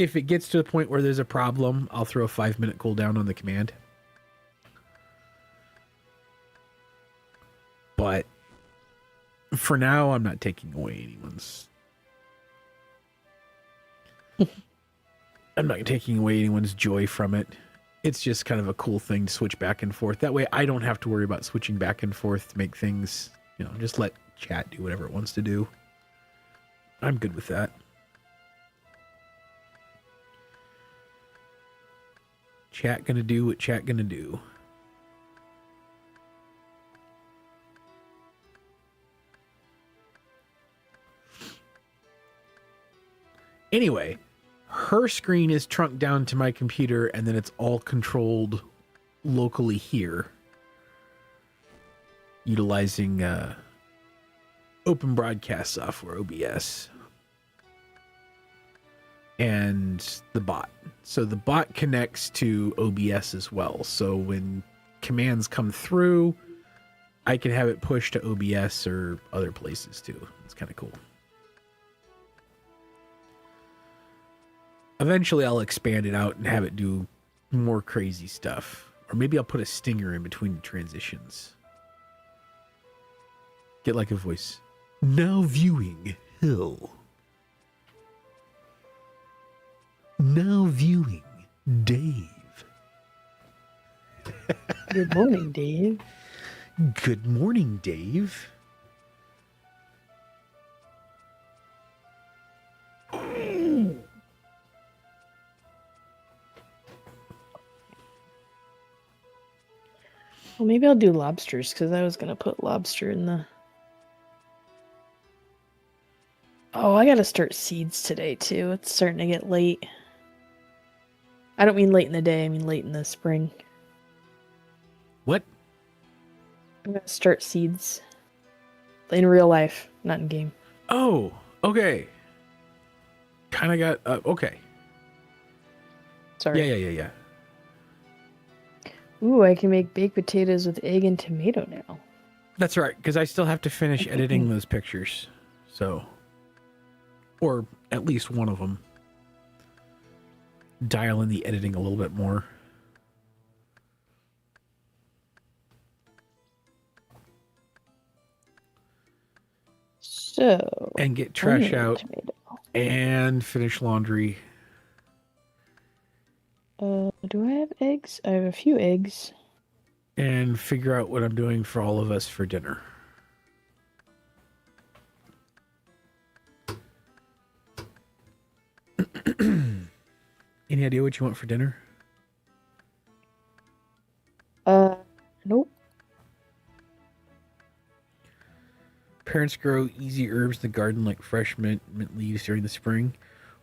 if it gets to the point where there's a problem, I'll throw a 5-minute cooldown on the command. But for now, I'm not taking away anyone's. I'm not taking away anyone's joy from it. It's just kind of a cool thing to switch back and forth. That way, I don't have to worry about switching back and forth to make things, just let chat do whatever it wants to do. I'm good with that. Chat gonna do what chat gonna do. Anyway, her screen is trunked down to my computer, and then it's all controlled locally here, utilizing Open Broadcast software, OBS, and the bot. So the bot connects to OBS as well. So when commands come through, I can have it pushed to OBS or other places too. It's kind of cool. Eventually, I'll expand it out and have it do more crazy stuff. Or maybe I'll put a stinger in between the transitions. Get like a voice. Now viewing Hill. Now viewing Dave. Good morning, Dave. Good morning, Dave. Well, maybe I'll do lobsters, because I was going to put lobster in the... Oh, I got to start seeds today, too. It's starting to get late. I don't mean late in the day, I mean late in the spring. What? I'm going to start seeds. In real life, not in game. Oh, okay. Kind of got... okay. Sorry. Yeah. Ooh, I can make baked potatoes with egg and tomato now. That's right, because I still have to finish editing those pictures. So... Or at least one of them. Dial in the editing a little bit more. So... And get trash out. And finish laundry. Do I have eggs? I have a few eggs. And figure out what I'm doing for all of us for dinner. Any idea what you want for dinner? Nope. Parents grow easy herbs in the garden like fresh mint leaves during the spring.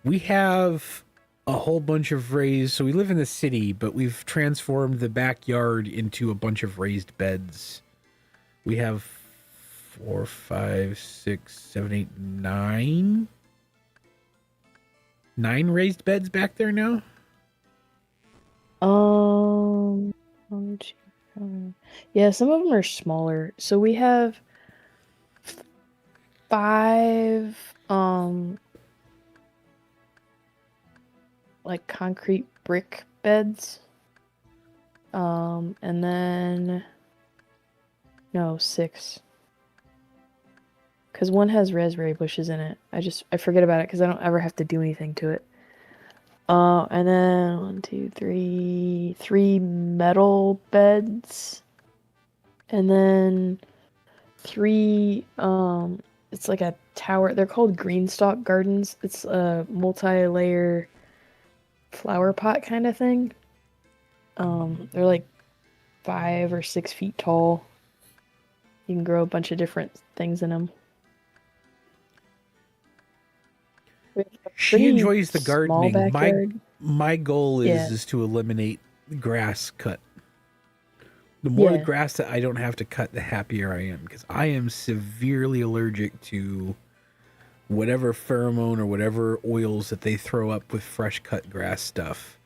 We have a whole bunch of raised... So we live in the city, but we've transformed the backyard into a bunch of raised beds. We have 4, 5, 6, 7, 8, 9... 9 raised beds back there now? 1, 2, 3. Yeah, some of them are smaller. So we have 5 like concrete brick beds. And then no, 6. Because one has raspberry bushes in it. I forget about it because I don't ever have to do anything to it. And then 1, 2, 3, 3 metal beds. And then 3, it's like a tower. They're called greenstock gardens. It's a multi-layer flower pot kind of thing. They're like 5 or 6 feet tall. You can grow a bunch of different things in them. She enjoys the gardening. My goal is to eliminate grass cut. The more the grass that I don't have to cut, the happier I am, because I am severely allergic to whatever pheromone or whatever oils that they throw up with fresh cut grass stuff.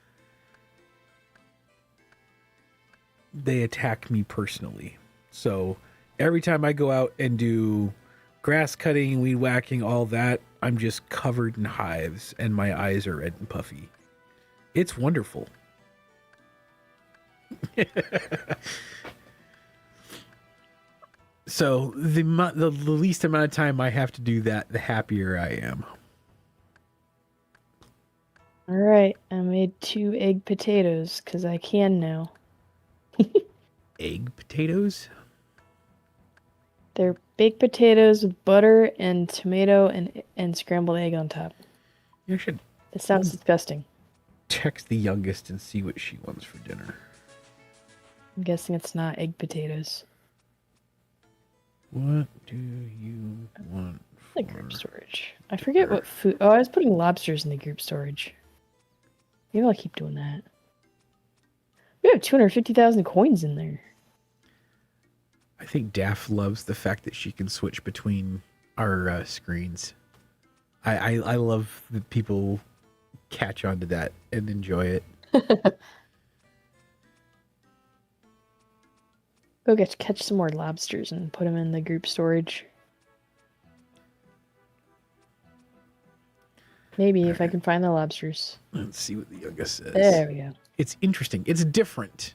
They attack me personally. So every time I go out and do grass cutting, weed whacking, all that, I'm just covered in hives and my eyes are red and puffy. It's wonderful. So the least amount of time I have to do that, the happier I am. All right, I made 2 egg potatoes because I can now. Egg potatoes? They're baked potatoes with butter and tomato and scrambled egg on top. You should. It sounds disgusting. Text the youngest and see what she wants for dinner. I'm guessing it's not egg potatoes. What do you want for The group storage. I forget what food. Oh, I was putting lobsters in the group storage. Maybe I'll keep doing that. We have 250,000 coins in there. I think Daff loves the fact that she can switch between our screens. I love that people catch on to that and enjoy it. Go catch some more lobsters and put them in the group storage. Maybe if I can find the lobsters. Let's see what the youngest says. There we go. It's interesting. It's different.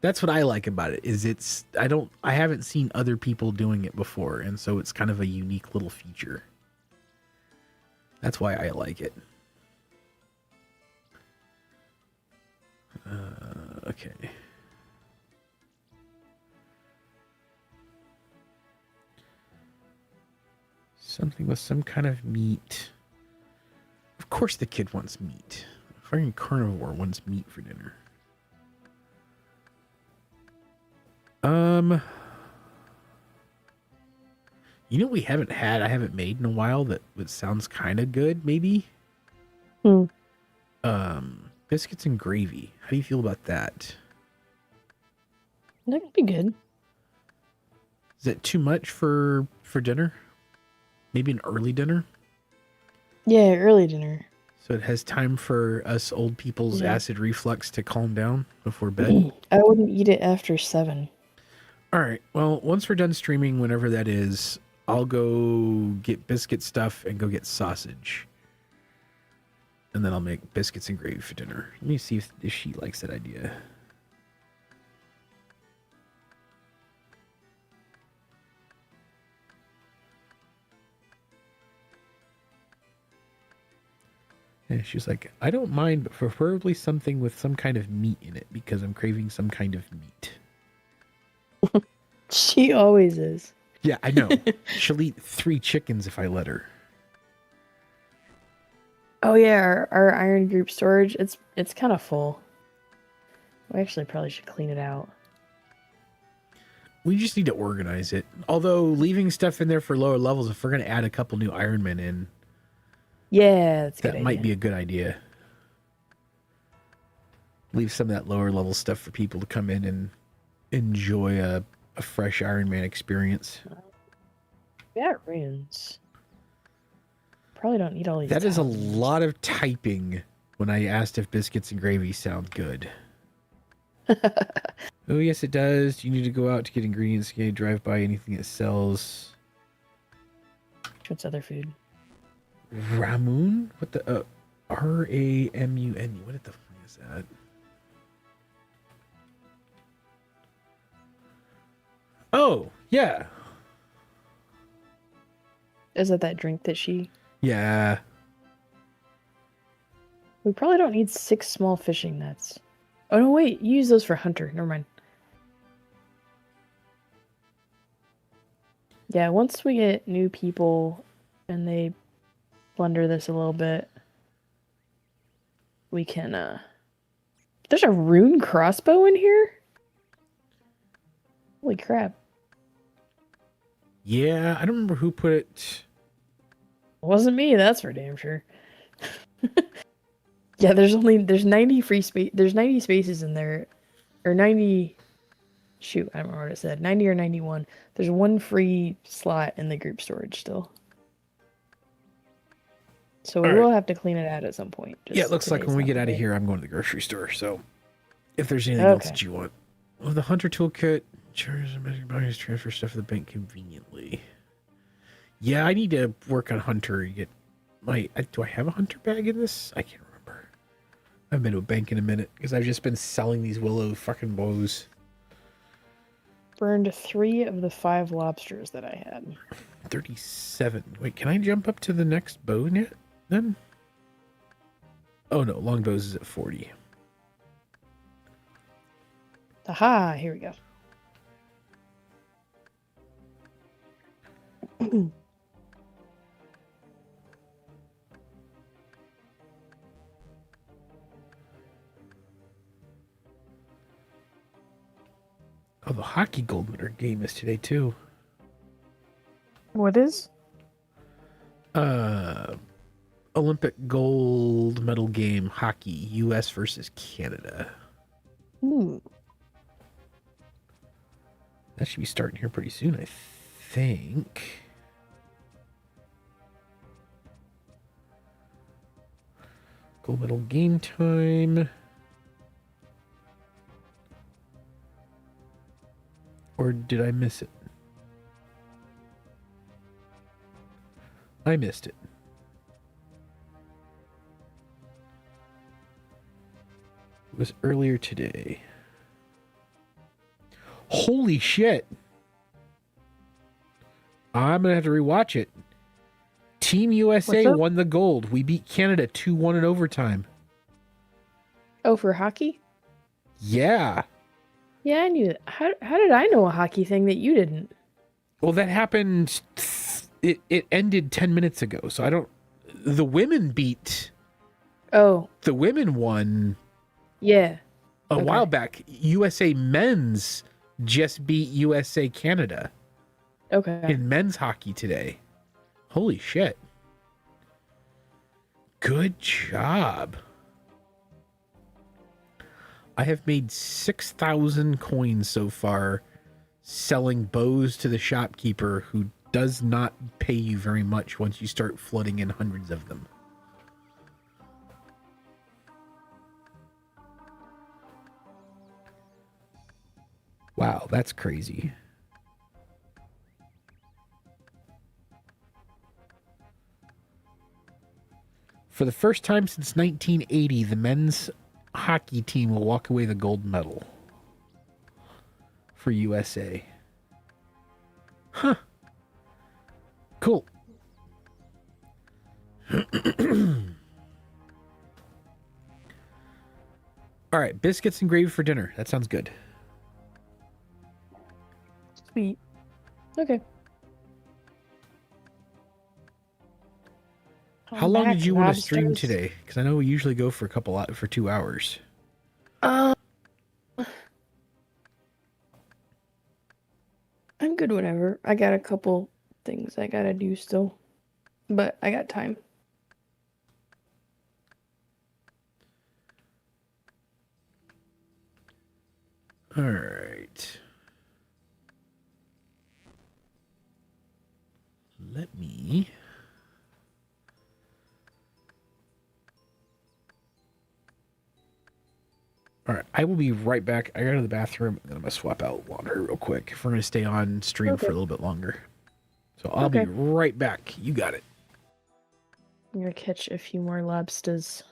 That's what I like about it. Is I haven't seen other people doing it before, and so it's kind of a unique little feature. That's why I like it. Okay. Something with some kind of meat. Of course the kid wants meat. A fucking carnivore wants meat for dinner. You know what I haven't made in a while that sounds kind of good, maybe? Biscuits and gravy. How do you feel about that? That could be good. Is that too much for dinner? Maybe an early dinner? Yeah, early dinner. So it has time for us old people's acid reflux to calm down before bed? I wouldn't eat it after 7. All right. Well, once we're done streaming, whenever that is, I'll go get biscuit stuff and go get sausage. And then I'll make biscuits and gravy for dinner. Let me see if she likes that idea. And she's like, I don't mind, but preferably something with some kind of meat in it because I'm craving some kind of meat. She always is. Yeah, I know. She'll eat 3 chickens if I let her. Oh yeah, our iron group storage, it's kind of full. We actually probably should clean it out. We just need to organize it. Although leaving stuff in there for lower levels, if we're going to add a couple new Ironmen in, yeah, that's a good that might idea. be a good idea. Leave some of that lower level stuff for people to come in and enjoy a fresh Ironman experience. Yeah, runes. Probably don't need all these. That is a lot of typing when I asked if biscuits and gravy sound good. Oh, yes, it does. You need to go out to get ingredients. You drive by anything that sells. What's other food? Ramun? What the? R-A-M-U-N. What the fuck is that? Oh, yeah. Is that drink that she... Yeah. We probably don't need 6 small fishing nets. Oh, no, wait. You use those for hunter. Never mind. Yeah, once we get new people and they blender this a little bit, we can, There's a rune crossbow in here? Holy crap. Yeah, I don't remember who put it. It wasn't me, that's for damn sure. Yeah, there's 90 free space. There's 90 spaces in there, or 90. Shoot, I don't remember what it said. 90 or 91. There's 1 free slot in the group storage still. So we will have to clean it out at some point. Yeah, it looks like when we get out of here, I'm going to the grocery store. So if there's anything else that you want. Well, the hunter toolkit, charges and measuring bodies, transfer stuff to the bank conveniently. Yeah, I need to work on hunter. Get do I have a hunter bag in this? I can't remember. I haven't been to a bank in a minute because I've just been selling these willow fucking bows. Burned 3 of the 5 lobsters that I had. 37. Wait, can I jump up to the next bow yet then? Oh no, longbows is at 40. Aha, here we go. Oh, the hockey gold medal game is today too. What is? Olympic gold medal game hockey, US versus Canada. Ooh. That should be starting here pretty soon, I think. Gold medal game time. Or did I miss it? I missed it. It was earlier today. Holy shit. I'm going to have to rewatch it. Team USA won the gold. We beat Canada 2-1 in overtime. Oh, for hockey? Yeah. Yeah, I knew that. How did I know a hockey thing that you didn't? Well, that happened. It ended 10 minutes ago. So I don't. The women beat. Oh. The women won. Yeah. A while back. USA men's just beat USA Canada. Okay. In men's hockey today. Holy shit. Good job. I have made 6,000 coins so far selling bows to the shopkeeper who does not pay you very much once you start flooding in hundreds of them. Wow, that's crazy. For the first time since 1980, the men's hockey team will walk away the gold medal for USA. Huh. Cool. All right, biscuits and gravy for dinner. That sounds good. Sweet. Okay. How long did you want to stream today? Because I know we usually go for 2 hours. I'm good whenever. I got a couple things I gotta do still, but I got time. All right. Let me... All right, I will be right back. I got to the bathroom, and then I'm going to swap out water real quick if we're going to stay on stream for a little bit longer. So I'll be right back. You got it. I'm going to catch a few more lobsters.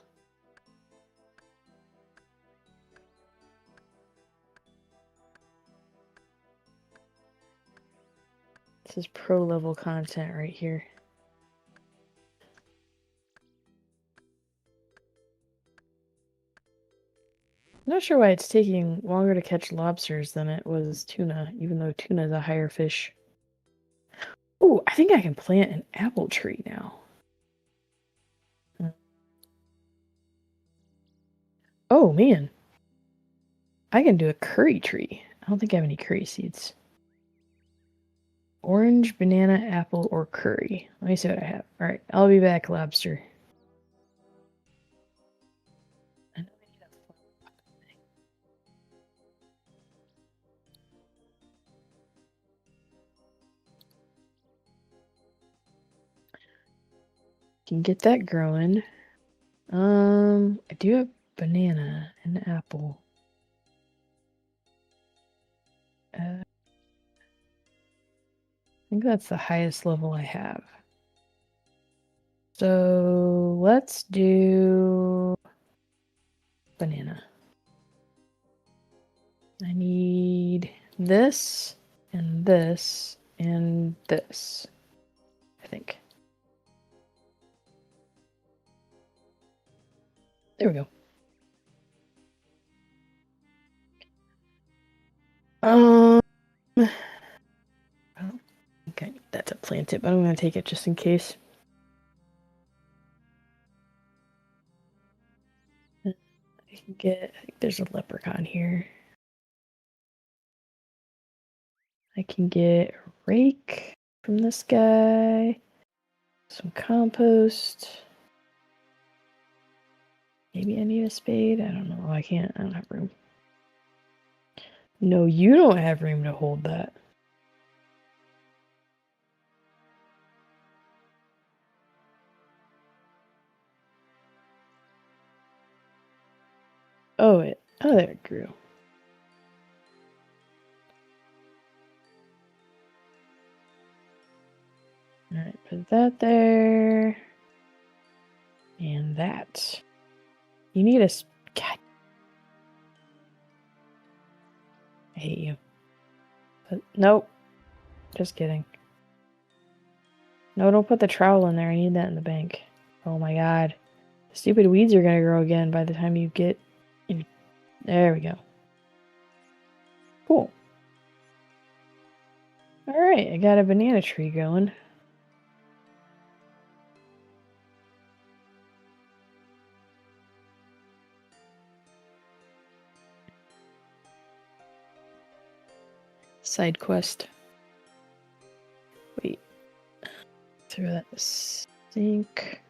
This is pro level content right here. I'm not sure why it's taking longer to catch lobsters than it was tuna, even though tuna is a higher fish. Oh, I think I can plant an apple tree now. Oh, man. I can do a curry tree. I don't think I have any curry seeds. Orange, banana, apple, or curry. Let me see what I have. All right, I'll be back, lobster. Can get that growing. I do have banana and apple. I think that's the highest level I have. So let's do banana. I need this and this and this, I think. There we go. I don't think I need that to plant it, but I'm going to take it just in case. I think there's a leprechaun here. I can get a rake from this guy, some compost. Maybe I need a spade. I don't know. I don't have room. No, you don't have room to hold that. Oh, there it grew. Alright, put that there. And that. You need a... God. I hate you. But, nope. Just kidding. No, don't put the trowel in there. I need that in the bank. Oh my god. Stupid weeds are gonna grow again by the time you get... There we go. Cool. Alright, I got a banana tree going. Side quest. Wait. Throw that in the sink.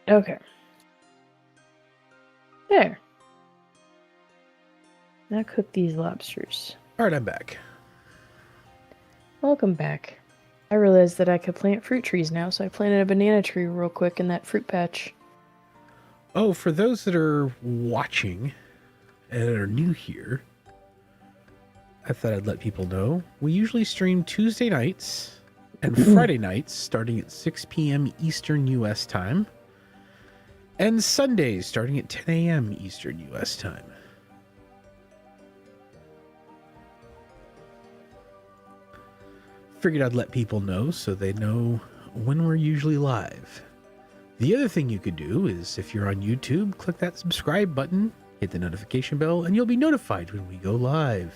Okay. There. Now cook these lobsters. All right, I'm back. Welcome back. I realized that I could plant fruit trees now, so I planted a banana tree real quick in that fruit patch. Oh, for those that are watching and are new here, I thought I'd let people know. We usually stream Tuesday nights and Friday nights starting at 6 p.m. Eastern U.S. time, and Sundays starting at 10 a.m. Eastern U.S. time. Figured I'd let people know so they know when we're usually live. The other thing you could do is, if you're on YouTube, click that subscribe button, hit the notification bell, and you'll be notified when we go live.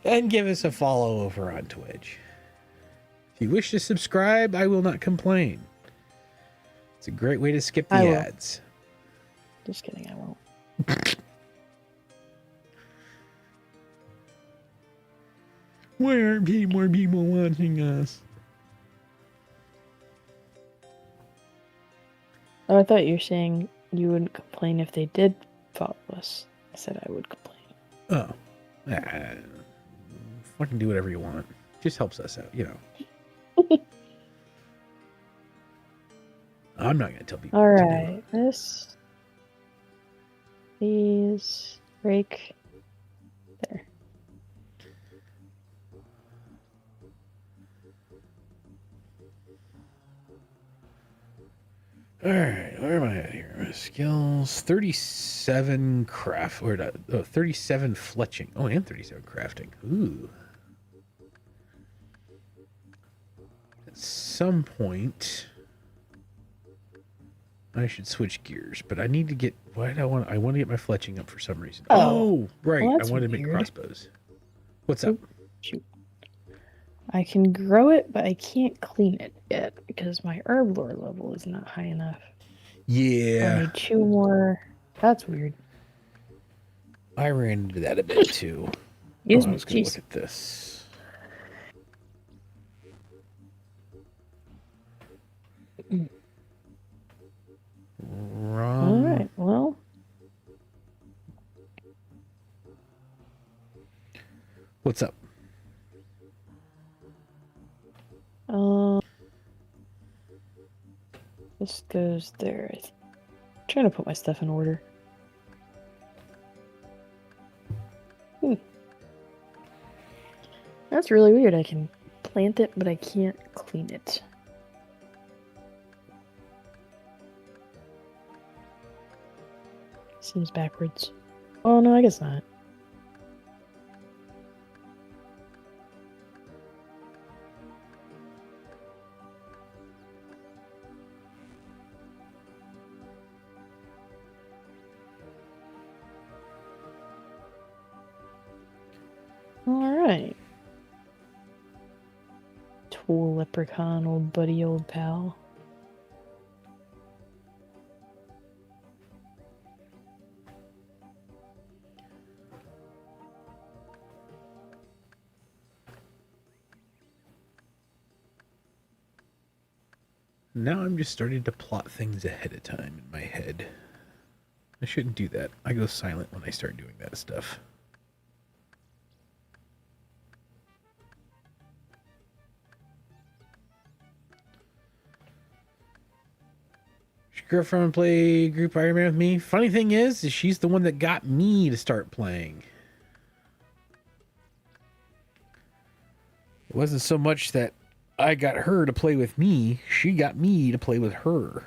And give us a follow over on Twitch. If you wish to subscribe, I will not complain. It's a great way to skip the ads. Just kidding, I won't. Why aren't more people watching us? Oh, I thought you were saying you wouldn't complain if they did follow us. I said I would complain. Oh. Fucking do whatever you want. Just helps us out, you know. I'm not going to tell people. Alright, these, rake, there. All right, where am I at here? My skills, 37 craft, or 37 fletching. Oh, and 37 crafting. Ooh. At some point, I should switch gears, but I need to get. Why do I want to get my fletching up for some reason. Oh, right. Well, I wanted to make crossbows. What's up? Shoot. I can grow it, but I can't clean it yet because my herb lore level is not high enough. Yeah. I need 2 more. That's weird. I ran into that a bit too. I was going to look at this. All right, well. What's up? This goes there. I'm trying to put my stuff in order. That's really weird. I can plant it, but I can't clean it. Seems backwards. Oh, no, I guess not. Alright. Tool leprechaun, old buddy, old pal. Now I'm just starting to plot things ahead of time in my head. I shouldn't do that. I go silent when I start doing that stuff. Your girlfriend play group Ironman with me? Funny thing is she's the one that got me to start playing. It wasn't so much that I got her to play with me. She got me to play with her.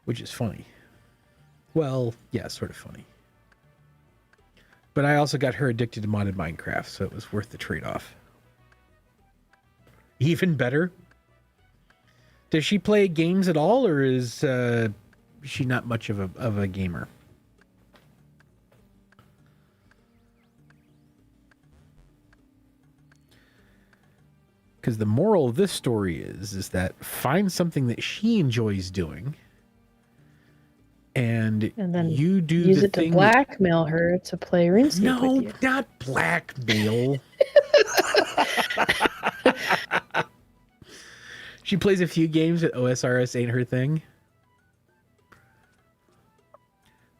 Which is funny. Well, yeah, sort of funny. But I also got her addicted to modded Minecraft, so it was worth the trade-off. Even better. Does she play games at all, or is she not much of a gamer? Because the moral of this story is that find something that she enjoys doing, and then you do use the it thing to blackmail her to play RuneScape with you. No, not blackmail. She plays a few games at OSRS ain't her thing.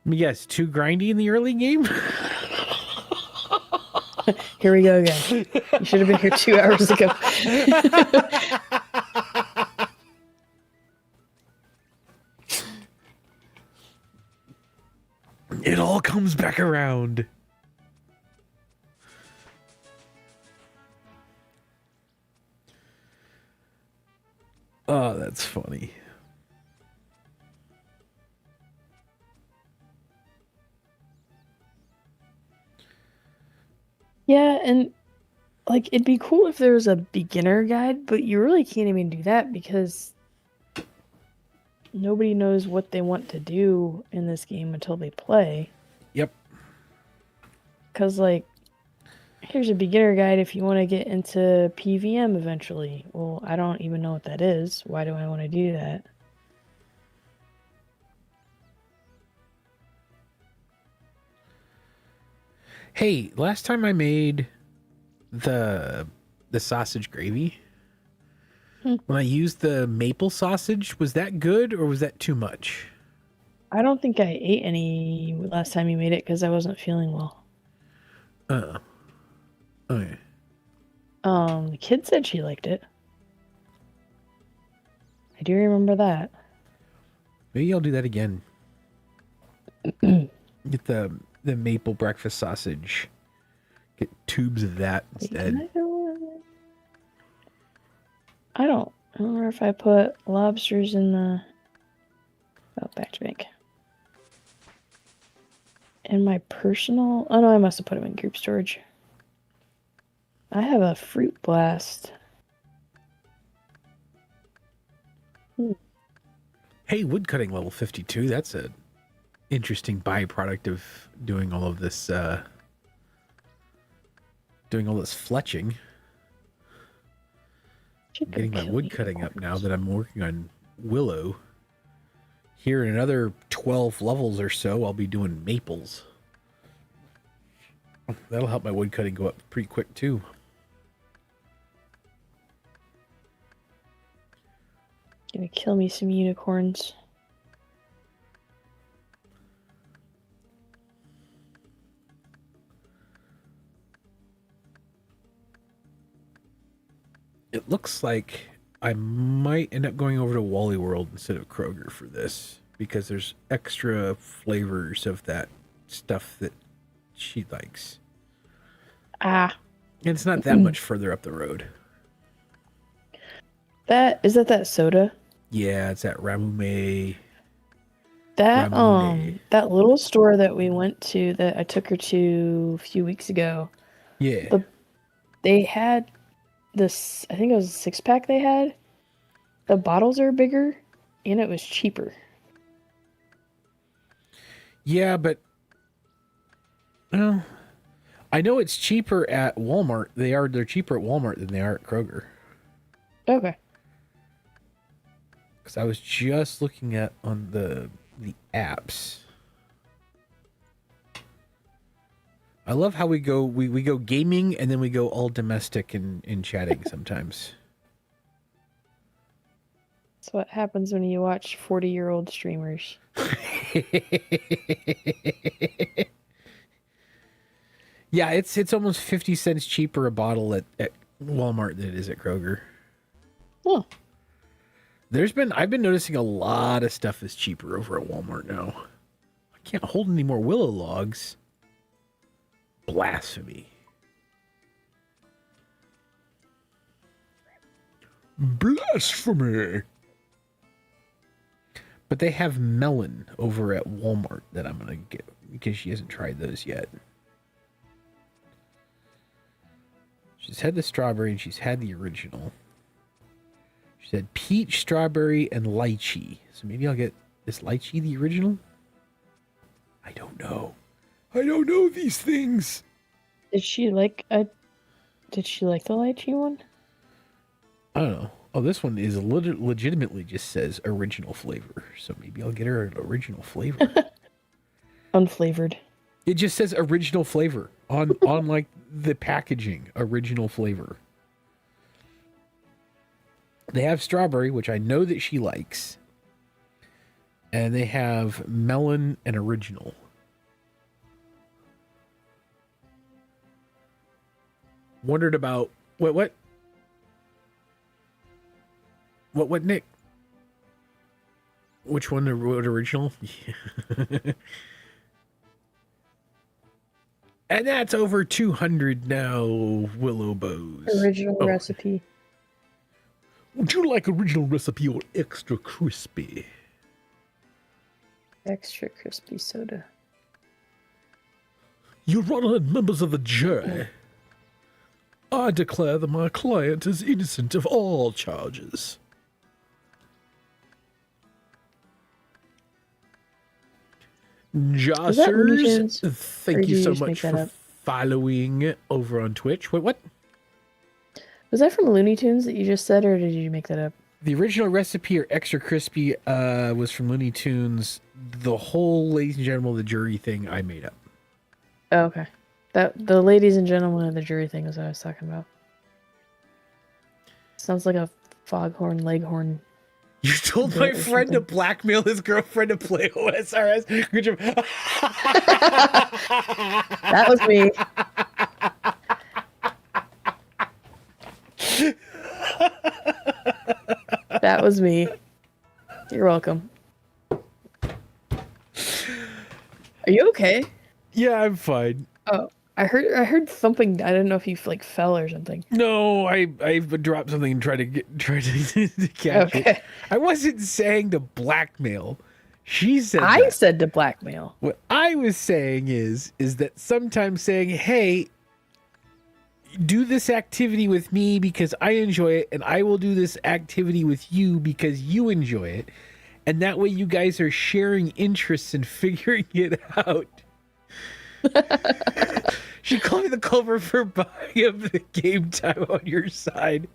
Let me guess, too grindy in the early game? Here we go again. You should have been here 2 hours ago. It all comes back around. Oh, that's funny. Yeah, and like it'd be cool if there was a beginner guide, but you really can't even do that because nobody knows what they want to do in this game until they play. Yep. Because, like, here's a beginner guide if you want to get into PVM eventually. Well, I don't even know what that is. Why do I want to do that? Hey, last time I made the sausage gravy, when I used the maple sausage, was that good or was that too much? I don't think I ate any last time you made it because I wasn't feeling well. Okay. The kid said she liked it. I do remember that. Maybe I'll do that again. Get the maple breakfast sausage. Get tubes of that instead. I don't remember if I put lobsters in the back to bank. In my personal... Oh no, I must have put them in group storage. I have a fruit blast. Hey, woodcutting level 52. That's a interesting byproduct of doing all of this fletching. I'm getting my woodcutting up now that I'm working on willow. Here in another 12 levels or so, I'll be doing maples. That'll help my woodcutting go up pretty quick too. Gonna kill me some unicorns. It looks like I might end up going over to Wally World instead of Kroger for this because there's extra flavors of that stuff that she likes. Ah. And it's not that much further up the road. That soda? Yeah, it's at Ramume. That Ramume. that little store that we went to that I took her to a few weeks ago. Yeah. They had this, I think it was a 6-pack they had. The bottles are bigger and it was cheaper. Yeah, but well, I know it's cheaper at Walmart. They're cheaper at Walmart than they are at Kroger. Okay. Because I was just looking at on the apps. I love how we go gaming and then we go all domestic in chatting sometimes. That's what happens when you watch 40-year-old streamers. Yeah, it's almost 50 cents cheaper a bottle at Walmart than it is at Kroger. Oh. I've been noticing a lot of stuff is cheaper over at Walmart now. I can't hold any more willow logs. Blasphemy. Blasphemy. But they have melon over at Walmart that I'm going to get because she hasn't tried those yet. She's had the strawberry and she's had the original. She said peach, strawberry, and lychee. So maybe I'll get this lychee, the original? I don't know. I don't know these things. Did she like the lychee one? I don't know. Oh, this one is legitimately just says original flavor. So maybe I'll get her an original flavor. Unflavored. It just says original flavor on like the packaging, original flavor. They have strawberry, which I know that she likes. And they have melon and original. Wondered about what, Nick? Which one? What original? And that's over 200 now, Willow Bows. Original recipe. Would you like original recipe or extra crispy? Extra crispy soda. Your Honor and members of the jury, I declare that my client is innocent of all charges. Jossers, thank you so much for following over on Twitch. Wait, what? Was that from Looney Tunes that you just said, or did you make that up? The original recipe or extra crispy was from Looney Tunes. The whole ladies and gentlemen of the jury thing I made up. Oh, okay. The ladies and gentlemen of the jury thing is what I was talking about. Sounds like a foghorn leghorn. You told my friend to blackmail his girlfriend to play OSRS. Good job. That was me. That was me. You're welcome. Are you okay? Yeah, I'm fine. Oh, I heard thumping. I didn't know if you fell or something. No, I dropped something and tried to catch it. I wasn't saying to blackmail. She said I said to blackmail. What I was saying is that sometimes saying, "Hey, do this activity with me because I enjoy it, and I will do this activity with you because you enjoy it." And that way you guys are sharing interests and figuring it out. She called me the culprit for buying up the game time on your side.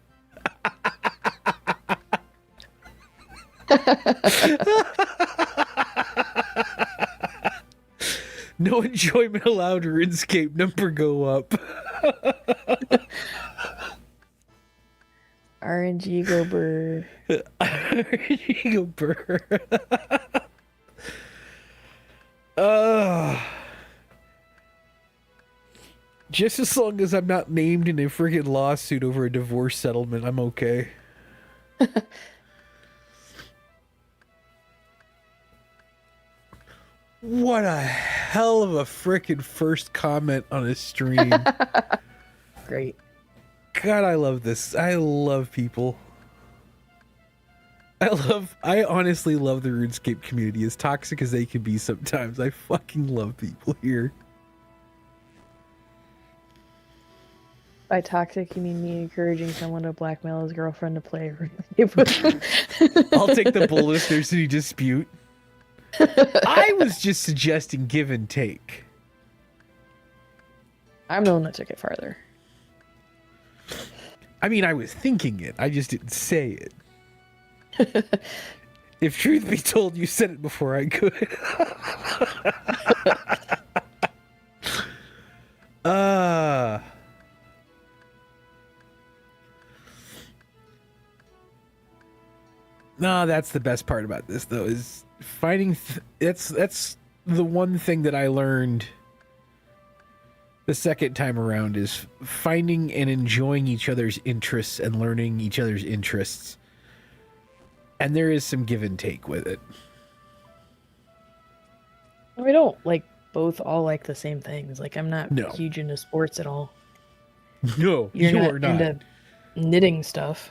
No enjoyment allowed. RuneScape number go up. RNG go burr. RNG go burr. Just as long as I'm not named in a freaking lawsuit over a divorce settlement, I'm okay. What a hell of a frickin' first comment on a stream. Great. God, I love this. I love people. I honestly love the RuneScape community, as toxic as they can be sometimes. I fucking love people here. By toxic, you mean me encouraging someone to blackmail his girlfriend to play RuneScape with him? I'll take the bull if there's any dispute. I was just suggesting give and take. I'm the one that took it farther. I mean, I was thinking it. I just didn't say it. If truth be told, you said it before I could. No, that's the best part about this, though, is finding. That's the one thing that I learned the second time around, is finding and enjoying each other's interests and learning each other's interests. And there is some give and take with it. We don't both all like the same things. Like, I'm not No. huge into sports at all. No, You're you're not. into knitting stuff.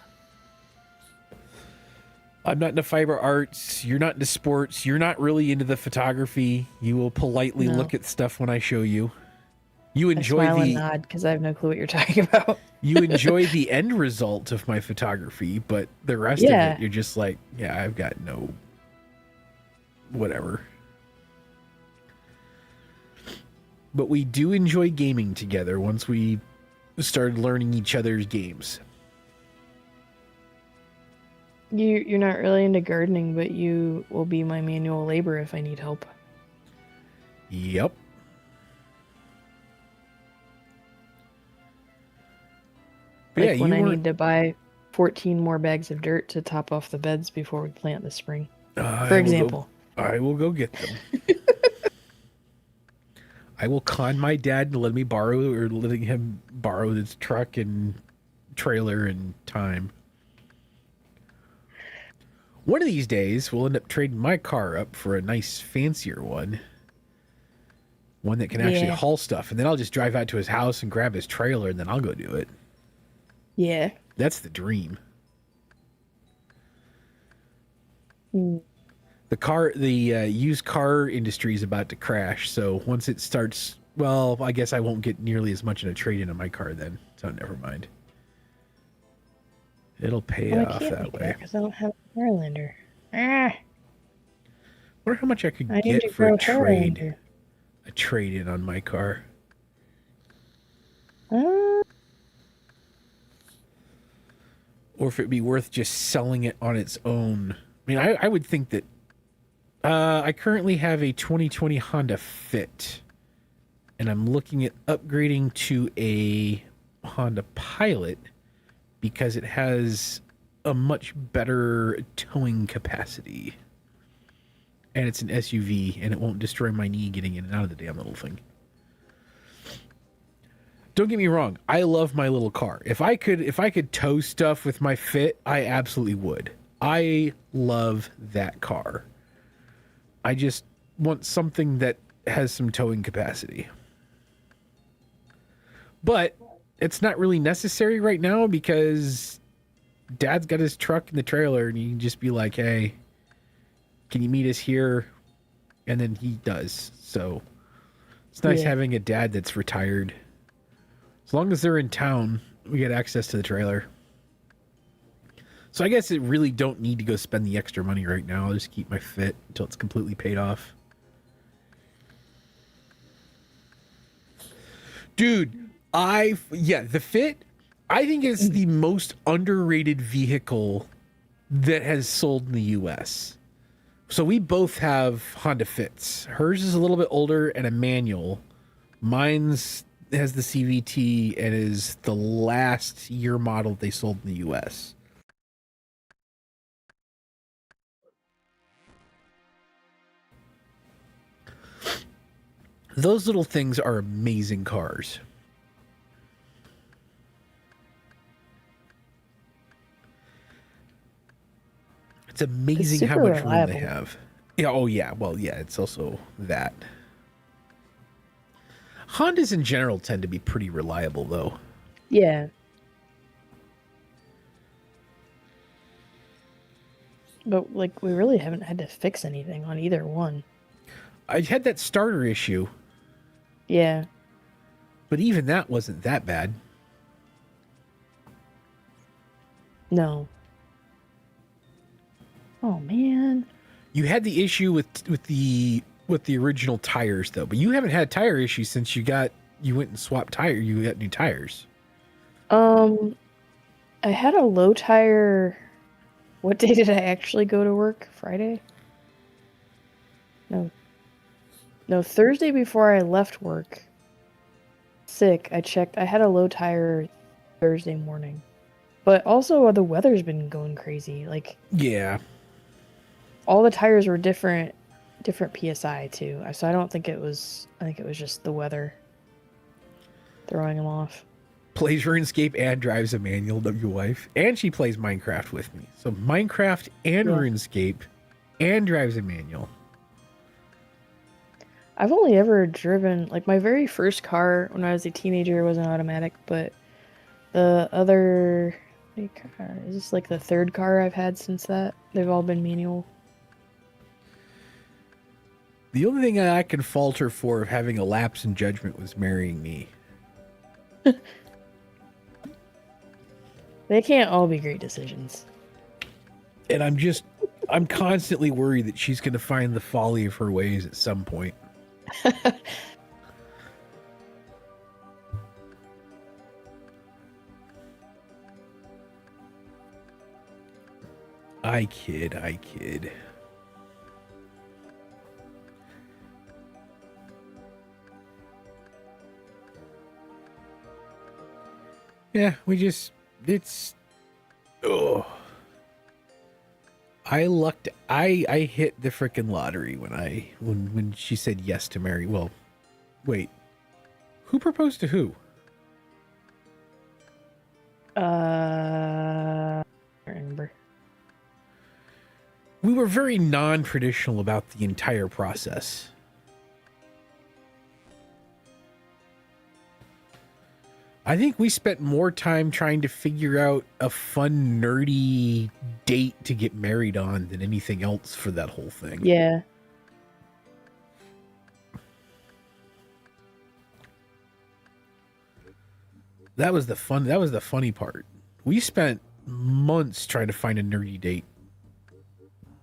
I'm not into fiber arts. You're not into sports. You're not really into the photography. You will politely look at stuff when I show you. You enjoy I smile and nod because I have no clue what you're talking about. You enjoy the end result of my photography, but the rest of it, you're just like, yeah, I've got no whatever. But we do enjoy gaming together once we started learning each other's games. You're not really into gardening, but you will be my manual labor if I need help. Yep. Like when I need to buy 14 more bags of dirt to top off the beds before we plant this spring. For example. I will go get them. I will con my dad to letting him borrow his truck and trailer and time. One of these days, we'll end up trading my car up for a nice, fancier one. One that can actually haul stuff. And then I'll just drive out to his house and grab his trailer, and then I'll go do it. Yeah. That's the dream. Mm. The used car industry is about to crash, so once it starts, well, I guess I won't get nearly as much in a trade-in on my car then, so never mind. It'll pay off that way. Because I don't have a Farlander. I wonder how much I could get for a trade-in on my car. Or if it'd be worth just selling it on its own. I mean, I would think that I currently have a 2020 Honda Fit, and I'm looking at upgrading to a Honda Pilot because it has a much better towing capacity. And it's an SUV, and it won't destroy my knee getting in and out of the damn little thing. Don't get me wrong, I love my little car. If I could tow stuff with my Fit, I absolutely would. I love that car. I just want something that has some towing capacity. But it's not really necessary right now because Dad's got his truck in the trailer, and you can just be like, hey, can you meet us here? And then he does. So it's nice having a dad that's retired. As long as they're in town, we get access to the trailer. So I guess it really don't need to go spend the extra money right now. I'll just keep my Fit until it's completely paid off. Dude, the Fit, I think it's the most underrated vehicle that has sold in the US. So we both have Honda Fits. Hers is a little bit older and a manual. Mine's has the CVT and is the last year model they sold in the US. Those little things are amazing cars. It's amazing how much room they have. Yeah. Oh yeah. Well, yeah. It's also that. Hondas in general tend to be pretty reliable, though. Yeah. But like, we really haven't had to fix anything on either one. I had that starter issue. Yeah. But even that wasn't that bad. No. Oh man. You had the issue with the original tires though, but you haven't had a tire issue since you went and swapped tire. You got new tires. I had a low tire. What day did I actually go to work? Friday? No, Thursday before I left work. Sick. I checked. I had a low tire Thursday morning. But also the weather's been going crazy. Like, yeah. All the tires were different PSI too. So I don't think it was, I think it was just the weather throwing them off. Plays RuneScape and drives a manual, wife. And she plays Minecraft with me. So Minecraft and RuneScape and drives a manual. I've only ever driven, like, my very first car when I was a teenager was an automatic, but the other, is this like the third car I've had since that? They've all been manual. The only thing I can fault her for of having a lapse in judgment was marrying me. They can't all be great decisions. And I'm constantly worried that she's going to find the folly of her ways at some point. I kid. Yeah, I hit the frickin' lottery when she said yes to marry. Well, wait. Who proposed to who? I don't remember. We were very non-traditional about the entire process. I think we spent more time trying to figure out a fun, nerdy date to get married on than anything else for that whole thing. Yeah. That was the funny part. We spent months trying to find a nerdy date.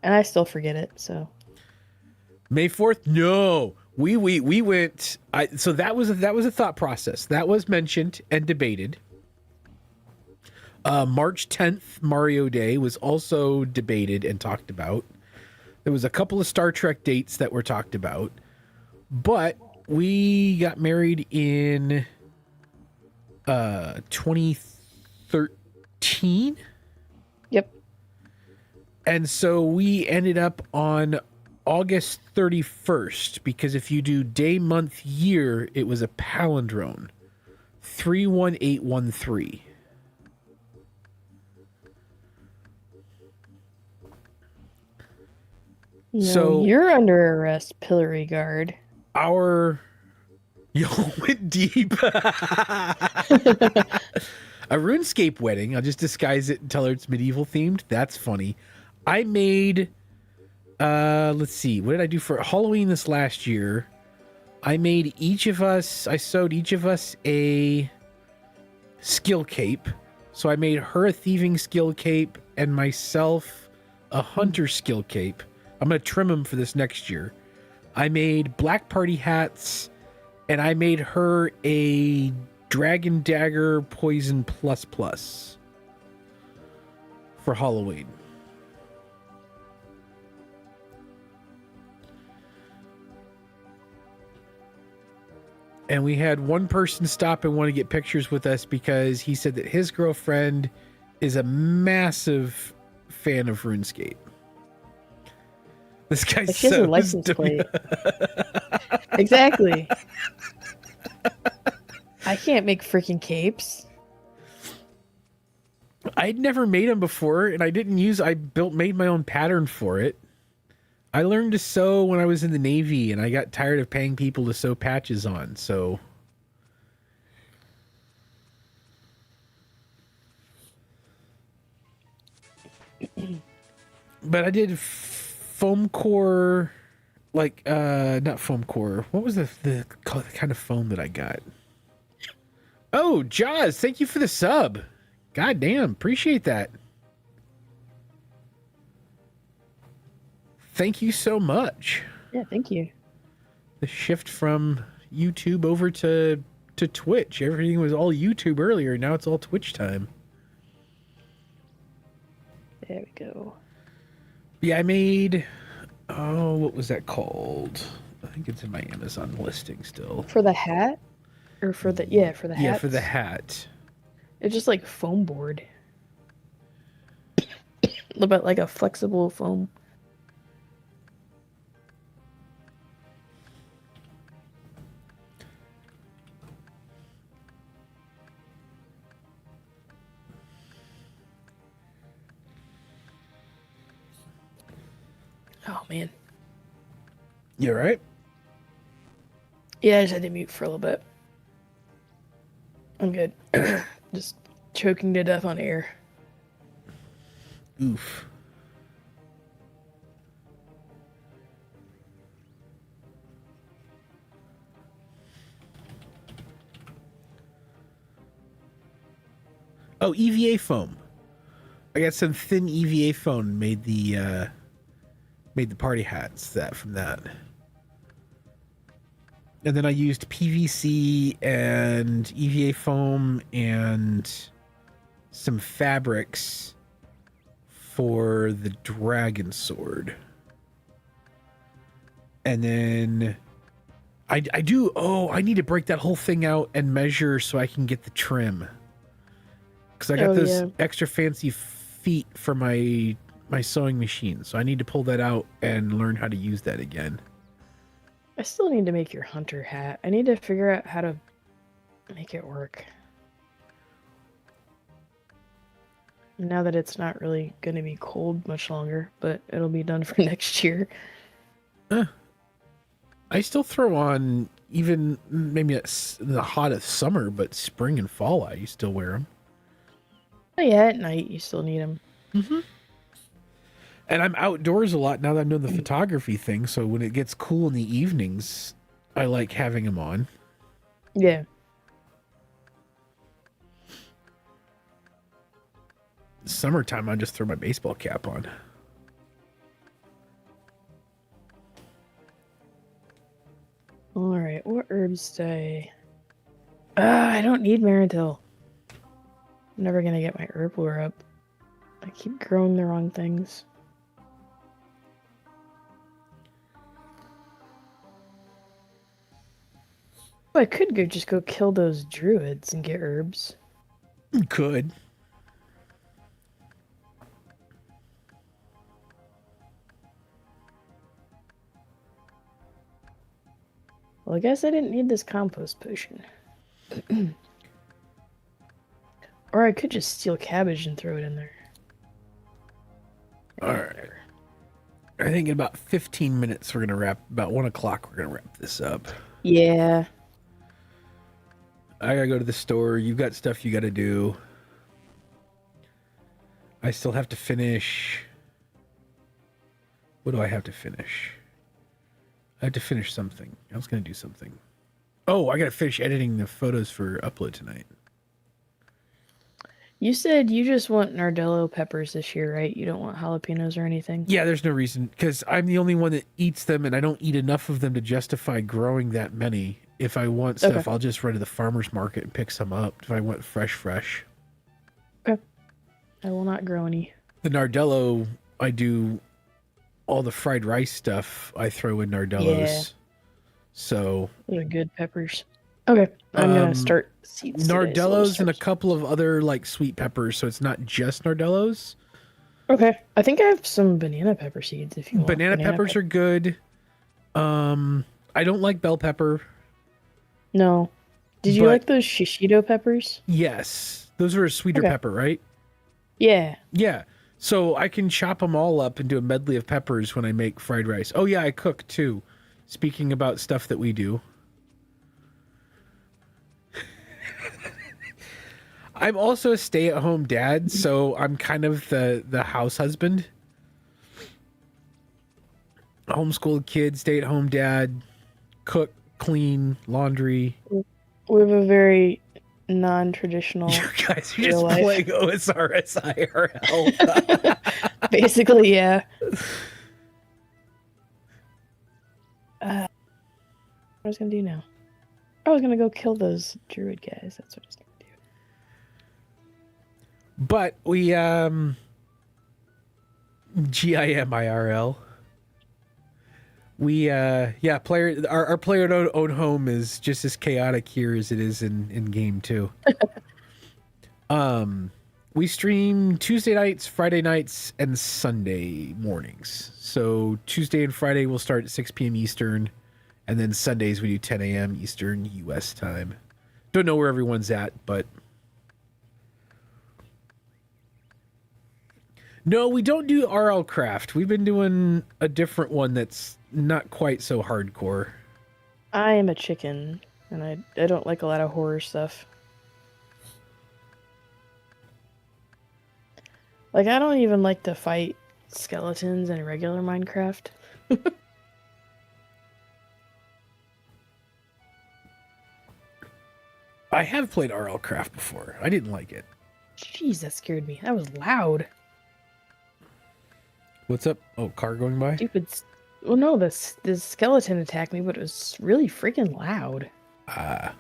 And I still forget it, so. May 4th? No. We went. So that was a thought process that was mentioned and debated. March 10th, Mario Day, was also debated and talked about. There was a couple of Star Trek dates that were talked about, but we got married in 2013. Yep. And so we ended up on August 31st, because if you do day, month, year, it was a palindrome. 31813. No, so you're under arrest, Pillory Guard. Yo went deep. A RuneScape wedding. I'll just disguise it and tell her it's medieval themed. That's funny. I made let's see, what did I do for Halloween this last year? I sewed each of us a skill cape. So I made her a thieving skill cape and myself a hunter skill cape. I'm going to trim them for this next year. I made black party hats, and I made her a dragon dagger poison plus for Halloween. And we had one person stop and want to get pictures with us because he said that his girlfriend is a massive fan of RuneScape. This guy's she has a license plate. Exactly. I can't make freaking capes. I'd never made them before, and I made my own pattern for it. I learned to sew when I was in the Navy, and I got tired of paying people to sew patches on, so. But I did foam core, like, not foam core. What was the kind of foam that I got? Oh, Jaws, thank you for the sub. God damn, appreciate that. Thank you so much. Yeah, thank you. The shift from YouTube over to Twitch. Everything was all YouTube earlier. Now it's all Twitch time. There we go. Yeah, I made... Oh, what was that called? I think it's in my Amazon listing still. For the hat? Or for the... Yeah, for the hat. Yeah, for the hat. It's just like foam board. A little bit like a flexible foam. Oh, man. You all right? Yeah, I just had to mute for a little bit. I'm good. Just choking to death on air. Oof. Oh, EVA foam. I got some thin EVA foam. Made the party hats from that. And then I used PVC and EVA foam and some fabrics for the dragon sword. And then I need to break that whole thing out and measure so I can get the trim. Because I got those extra fancy feet for my sewing machine. So I need to pull that out and learn how to use that again. I still need to make your hunter hat. I need to figure out how to make it work. Now that it's not really going to be cold much longer, but it'll be done for next year. I still throw on even maybe in the hottest summer, but spring and fall, I still wear them. Oh yeah, at night you still need them. Mm-hmm. And I'm outdoors a lot now that I'm doing the photography thing, so when it gets cool in the evenings, I like having them on. Yeah. Summertime, I just throw my baseball cap on. Alright, what herbs do I don't need Marantil. I'm never gonna get my herb lore up. I keep growing the wrong things. Oh, I could just go kill those druids and get herbs. You could. Well, I guess I didn't need this compost potion. Or I could just steal cabbage and throw it in there. Alright. I think in about 15 minutes we're going to wrap, about 1 o'clock we're going to wrap this up. Yeah. I got to go to the store. You've got stuff you got to do. I still have to finish. What do I have to finish? I have to finish something. I was going to do something. Oh, I got to finish editing the photos for upload tonight. You said you just want Nardello peppers this year, right? You don't want jalapenos or anything? Yeah, there's no reason, because I'm the only one that eats them, and I don't eat enough of them to justify growing that many. If I want stuff, okay, I'll just run to the farmer's market and pick some up if I want fresh. Okay. I will not grow any. The Nardello, I do all the fried rice stuff I throw in Nardellos. Yeah. So... Those are good peppers. Okay, I'm going to start seeds Nardellos and a couple of other, like, sweet peppers, so it's not just Nardellos. Okay, I think I have some banana pepper seeds if you want. Banana peppers are good. I don't like bell pepper. No. Did you like those shishito peppers? Yes. Those are a sweeter pepper, right? Yeah. Yeah. So I can chop them all up into a medley of peppers when I make fried rice. Oh yeah, I cook too. Speaking about stuff that we do. I'm also a stay-at-home dad, so I'm kind of the house husband. Homeschooled kid, stay-at-home dad, cook, clean, laundry. We have a very non-traditional. You guys are just playing OSRS IRL. Basically, yeah. What I was gonna do now? I was gonna go kill those druid guys. That's what I was gonna do. But we GIM IRL. We player our player own home is just as chaotic here as it is in game too. We stream Tuesday nights, Friday nights, and Sunday mornings. So Tuesday and Friday we'll start at 6 p.m. Eastern, and then Sundays we do 10 a.m. Eastern US time. Don't know where everyone's at, but no, we don't do RL Craft. We've been doing a different one that's not quite so hardcore. I am a chicken, and I don't like a lot of horror stuff. Like, I don't even like to fight skeletons in regular Minecraft. I have played RL Craft before. I didn't like it. Jeez, that scared me. That was loud. What's up? Oh, car going by? Stupid. Well, no, this skeleton attacked me, but it was really freaking loud. Oh,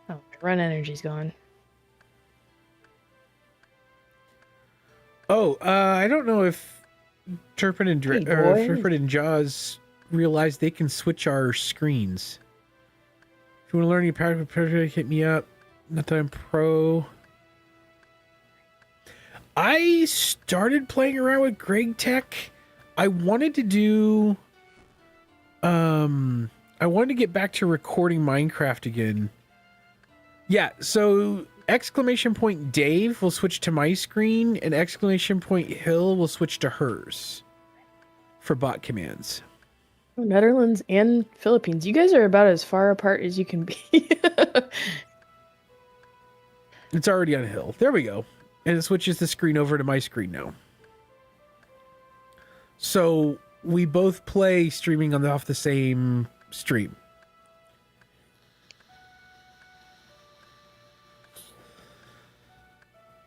my run energy's gone. Oh, I don't know if Turpin and Jaws realize they can switch our screens. If you want to learn any power, hit me up. Not that I'm pro. I started playing around with Greg Tech. I wanted to do I wanted to get back to recording Minecraft again. Yeah, so exclamation point Dave will switch to my screen and exclamation point Hill will switch to hers for bot commands. Netherlands and Philippines. You guys are about as far apart as you can be. It's already on Hill. There we go. And it switches the screen over to my screen now. So we both play streaming off the same stream.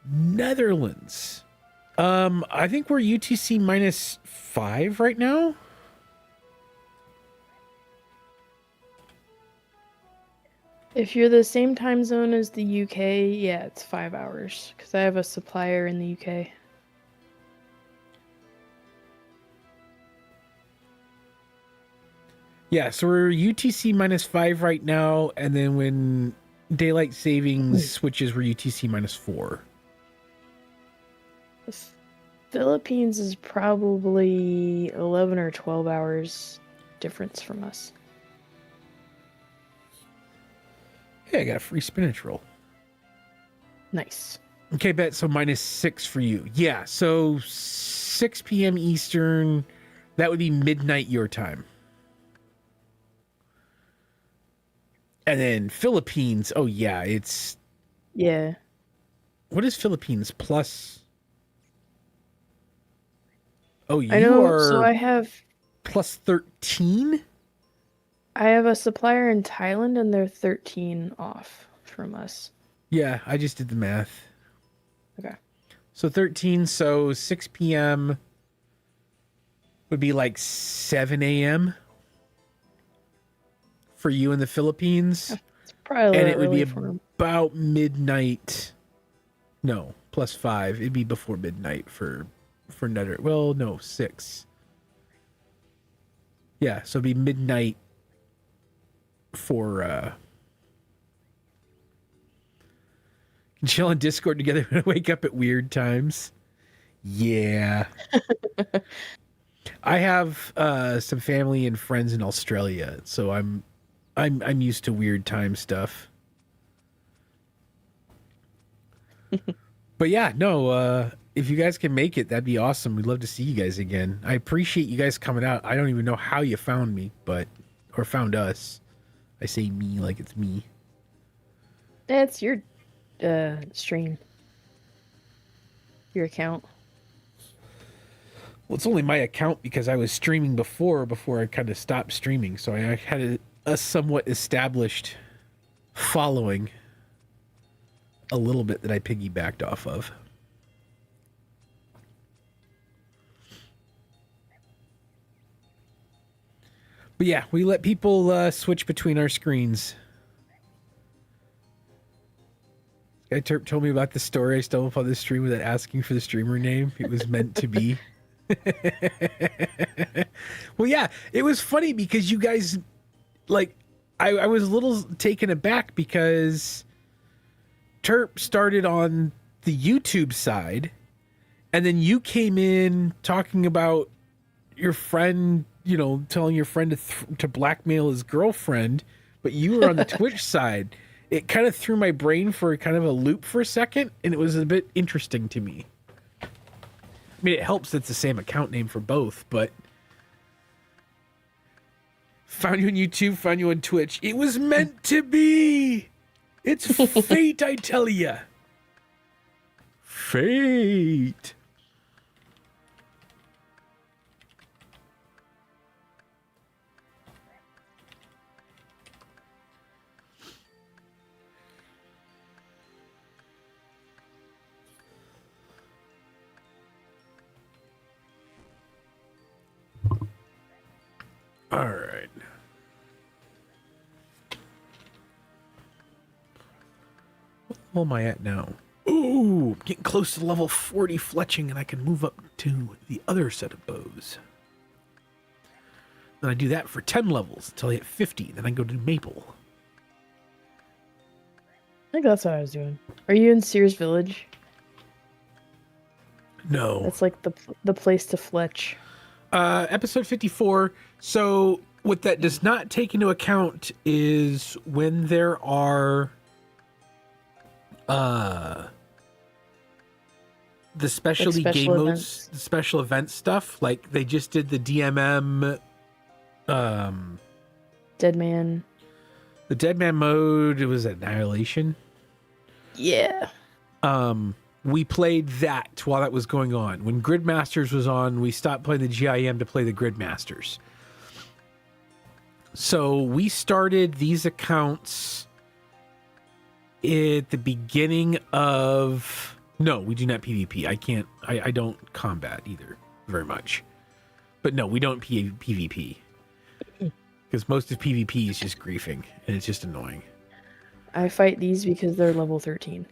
Netherlands. I think we're UTC -5 right now. If you're the same time zone as the UK, yeah, it's 5 hours. Because I have a supplier in the UK. Yeah, so we're UTC -5 right now, and then when daylight savings switches, we're UTC -4. The Philippines is probably 11 or 12 hours difference from us. Hey, I got a free spinach roll. Nice. Okay, bet. So -6 for you. Yeah, so 6 p.m. Eastern. That would be midnight your time. And then Philippines. Oh, yeah, it's... Yeah. What is Philippines plus? Oh, you I know, are so I have... plus 13? I have a supplier in Thailand, and they're 13 off from us. Yeah, I just did the math. Okay. So 13, so 6 p.m. would be like 7 a.m. for you in the Philippines. It's probably and it would be for about midnight. No, +5. It'd be before midnight for Nether. Well, no, 6. Yeah, so it'd be midnight for can chill on Discord together and wake up at weird times. Yeah. I have some family and friends in Australia, so I'm used to weird time stuff. But yeah, no, if you guys can make it, that'd be awesome. We'd love to see you guys again. I appreciate you guys coming out. I don't even know how you found me, or found us. I say me like it's me. It's your stream. Your account. Well, it's only my account because I was streaming before I kind of stopped streaming. So I had a somewhat established following a little bit that I piggybacked off of. But yeah, we let people switch between our screens. Guy Terp told me about the story. I stumbled upon this stream without asking for the streamer name. It was meant to be. Well, yeah, it was funny because you guys, like, I was a little taken aback because Terp started on the YouTube side, and then you came in talking about your friend, you know, telling your friend to blackmail his girlfriend, but you were on the Twitch side. It kind of threw my brain for kind of a loop for a second, and it was a bit interesting to me. I mean, it helps that it's the same account name for both, but found you on YouTube, found you on Twitch. It was meant to be. It's fate, I tell ya. Fate. All right. What level am I at now? Ooh, I'm getting close to level 40 fletching, and I can move up to the other set of bows. Then I do that for 10 levels until I hit 50. Then I go to Maple. I think that's what I was doing. Are you in Sears Village? No. That's like the place to fletch. Episode 54. So what that does not take into account is when there are the specialty like game events. modes, the special event stuff. Like they just did the DMM, Deadman. the Deadman mode. It was Annihilation. Yeah. We played that while that was going on. When Gridmasters was on, we stopped playing the GIM to play the Gridmasters. So we started these accounts at the beginning of... No, we do not PvP. I don't combat either very much. But no, we don't PvP. Because most of PvP is just griefing, and it's just annoying. I fight these because they're level 13.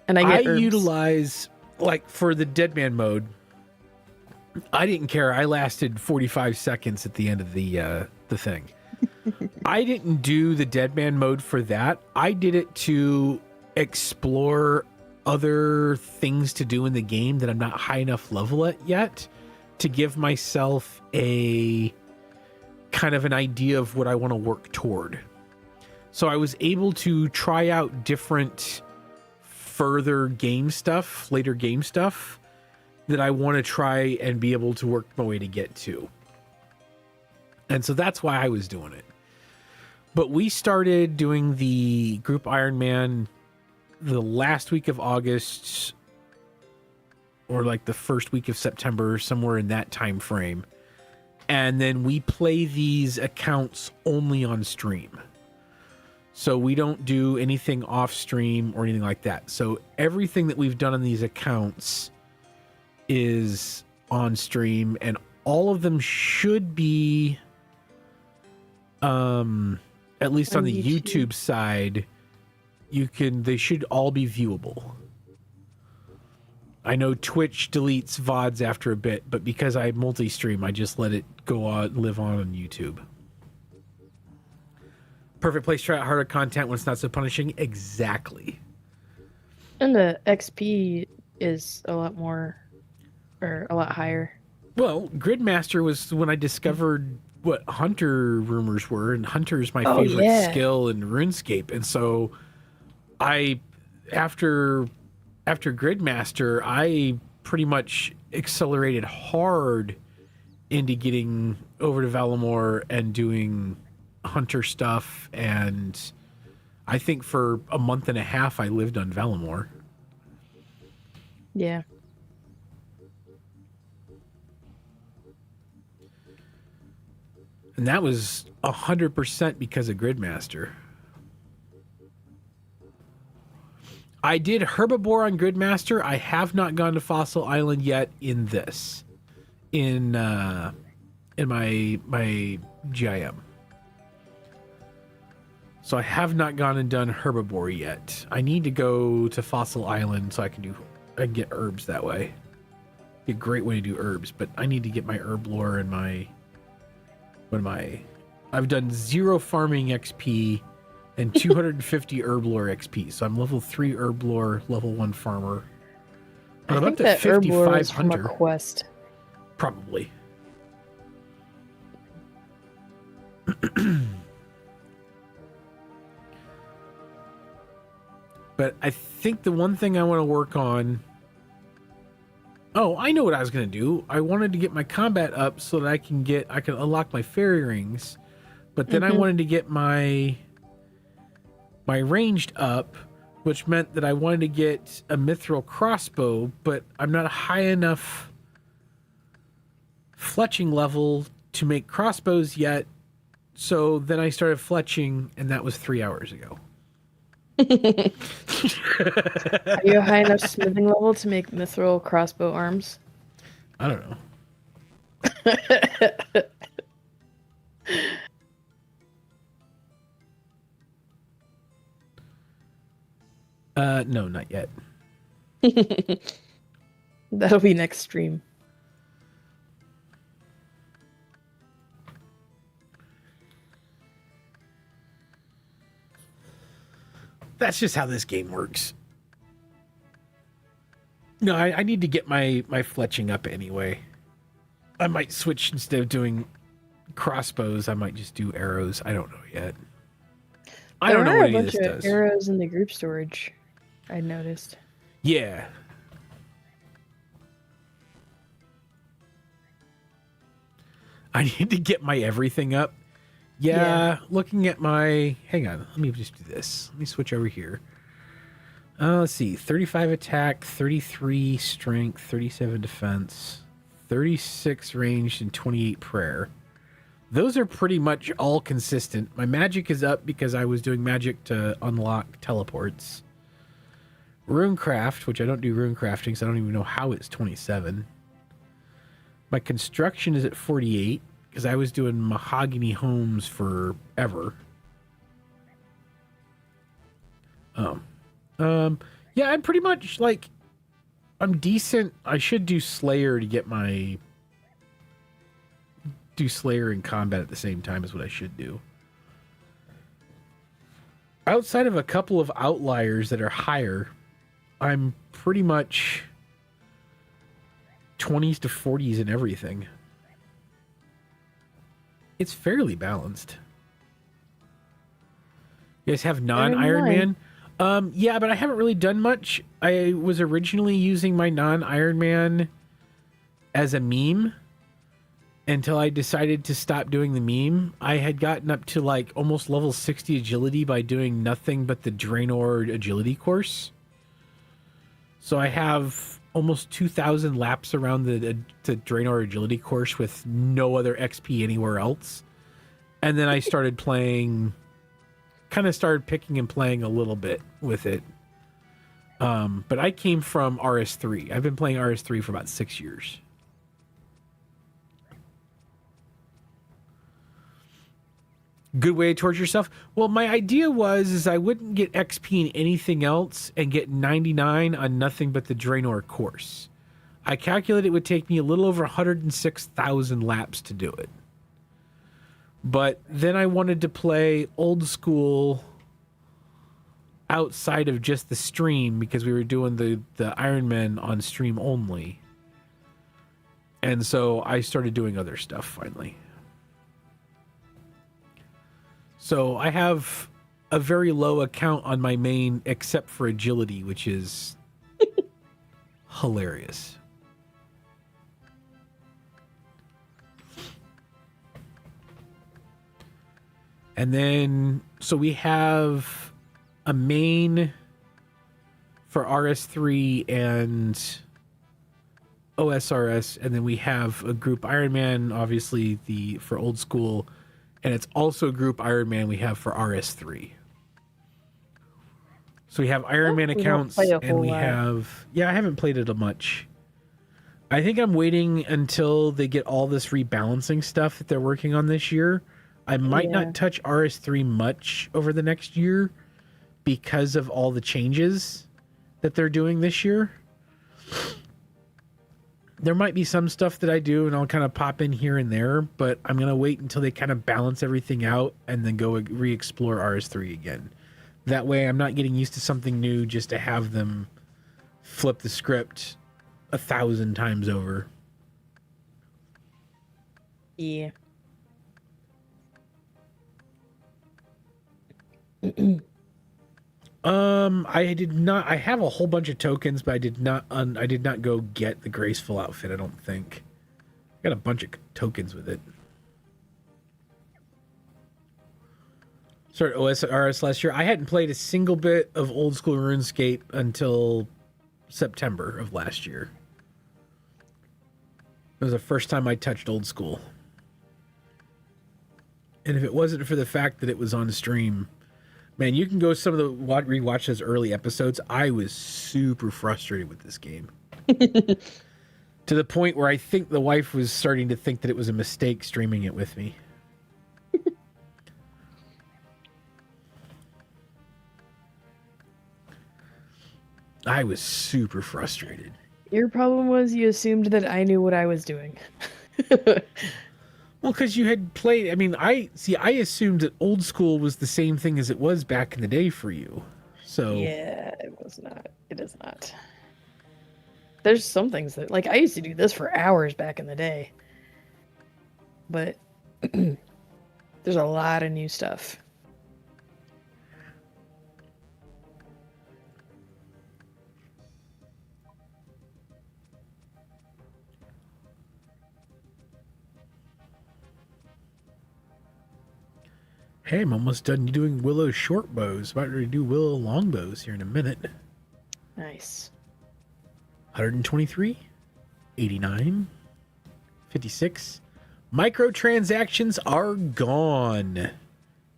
And I get herbs. Utilize, like, for the Deadman mode, I didn't care. I lasted 45 seconds at the end of the thing. I didn't do the Deadman mode for that. I did it to explore other things to do in the game that I'm not high enough level at yet to give myself a kind of an idea of what I want to work toward. So I was able to try out different further game stuff, later game stuff that I want to try and be able to work my way to get to. And so that's why I was doing it. But we started doing the group Ironman the last week of August or like the first week of September, somewhere in that time frame. And then we play these accounts only on stream. So we don't do anything off stream or anything like that. So everything that we've done on these accounts is on stream, and all of them should be, at least on the YouTube side, they should all be viewable. I know Twitch deletes VODs after a bit, but because I multi-stream, I just let it go on, live on YouTube. Perfect place to try out harder content when it's not so punishing. Exactly. And the XP is a lot more, or a lot higher. Well, Gridmaster was when I discovered what Hunter rumors were, and Hunter is my favorite skill in RuneScape. And so after after Gridmaster, I pretty much accelerated hard into getting over to Valimor and doing hunter stuff, and I think for a month and a half I lived on Valimor. Yeah. And that was 100% because of Gridmaster. I did Herbivore on Gridmaster. I have not gone to Fossil Island yet in this. In my GIM. So I have not gone and done Herbivore yet. I need to go to Fossil Island so I can get herbs that way. Be a great way to do herbs, but I need to get my herb lore and I've done 0 farming XP and 250 herb lore XP. So I'm level 3 herb lore, level 1 farmer. And I'm up to 55 hunter. From a quest. Probably. But I think the one thing I want to work on... Oh, I know what I was going to do. I wanted to get my combat up so that I can unlock my fairy rings. But then I wanted to get my ranged up, which meant that I wanted to get a mithril crossbow, but I'm not high enough fletching level to make crossbows yet. So then I started fletching, and that was 3 hours ago. Are you a high enough smithing level to make mithril crossbow arms? I don't know. No, not yet. That'll be next stream. That's just how this game works. No, I need to get my fletching up anyway. I might switch, instead of doing crossbows, I might just do arrows. I don't know yet. I don't know what any of this does. There are a bunch of arrows in the group storage, I noticed. Yeah. I need to get my everything up. Yeah, looking at my... Hang on, let me just do this. Let me switch over here. Let's see. 35 attack, 33 strength, 37 defense, 36 ranged, and 28 prayer. Those are pretty much all consistent. My magic is up because I was doing magic to unlock teleports. Runecraft, which I don't do runecrafting, so I don't even know how it's 27. My construction is at 48. Because I was doing mahogany homes forever. Yeah, I'm pretty much like, I'm decent. I should do Slayer to get do Slayer in combat at the same time is what I should do. Outside of a couple of outliers that are higher, I'm pretty much 20s to 40s in everything. It's fairly balanced. You guys have non-Ironman? Yeah, but I haven't really done much. I was originally using my non-Ironman as a meme until I decided to stop doing the meme. I had gotten up to like almost level 60 agility by doing nothing but the Draenor agility course. So I have almost 2,000 laps around the Draenor agility course with no other XP anywhere else. And then I started playing, kind of started picking and playing a little bit with it. But I came from RS3. I've been playing RS3 for about 6 years. Good way to torture yourself? Well, my idea is I wouldn't get XP in anything else and get 99 on nothing but the Draenor course. I calculated it would take me a little over 106,000 laps to do it. But then I wanted to play old school outside of just the stream because we were doing the Ironman on stream only. And so I started doing other stuff finally. So I have a very low account on my main except for agility, which is hilarious. And then, so we have a main for RS3 and OSRS, and then we have a group Ironman, obviously for old school, and it's also group Ironman we have for RS3. So we have Ironman accounts, and we have, I haven't played it much. I think I'm waiting until they get all this rebalancing stuff that they're working on this year. I might not touch RS3 much over the next year because of all the changes that they're doing this year. There might be some stuff that I do and I'll kind of pop in here and there, but I'm going to wait until they kind of balance everything out and then go re-explore RS3 again. That way I'm not getting used to something new just to have them flip the script 1,000 times over. Yeah. I have a whole bunch of tokens, but I did not go get the graceful outfit, I don't think. I got a bunch of tokens with it. Started OSRS last year. I hadn't played a single bit of old school RuneScape until September of last year. It was the first time I touched old school. And if it wasn't for the fact that it was on stream, man, you can go some of the rewatch those early episodes. I was super frustrated with this game. To the point where I think the wife was starting to think that it was a mistake streaming it with me. I was super frustrated. Your problem was you assumed that I knew what I was doing. Well, because you had played, I mean, I assumed that old school was the same thing as it was back in the day for you. So yeah, it was not. It is not. There's some things that, like, I used to do this for hours back in the day. But there's a lot of new stuff. Hey, I'm almost done doing Willow short bows. About to do Willow long bows here in a minute. Nice. 123, 89, 56. Microtransactions are gone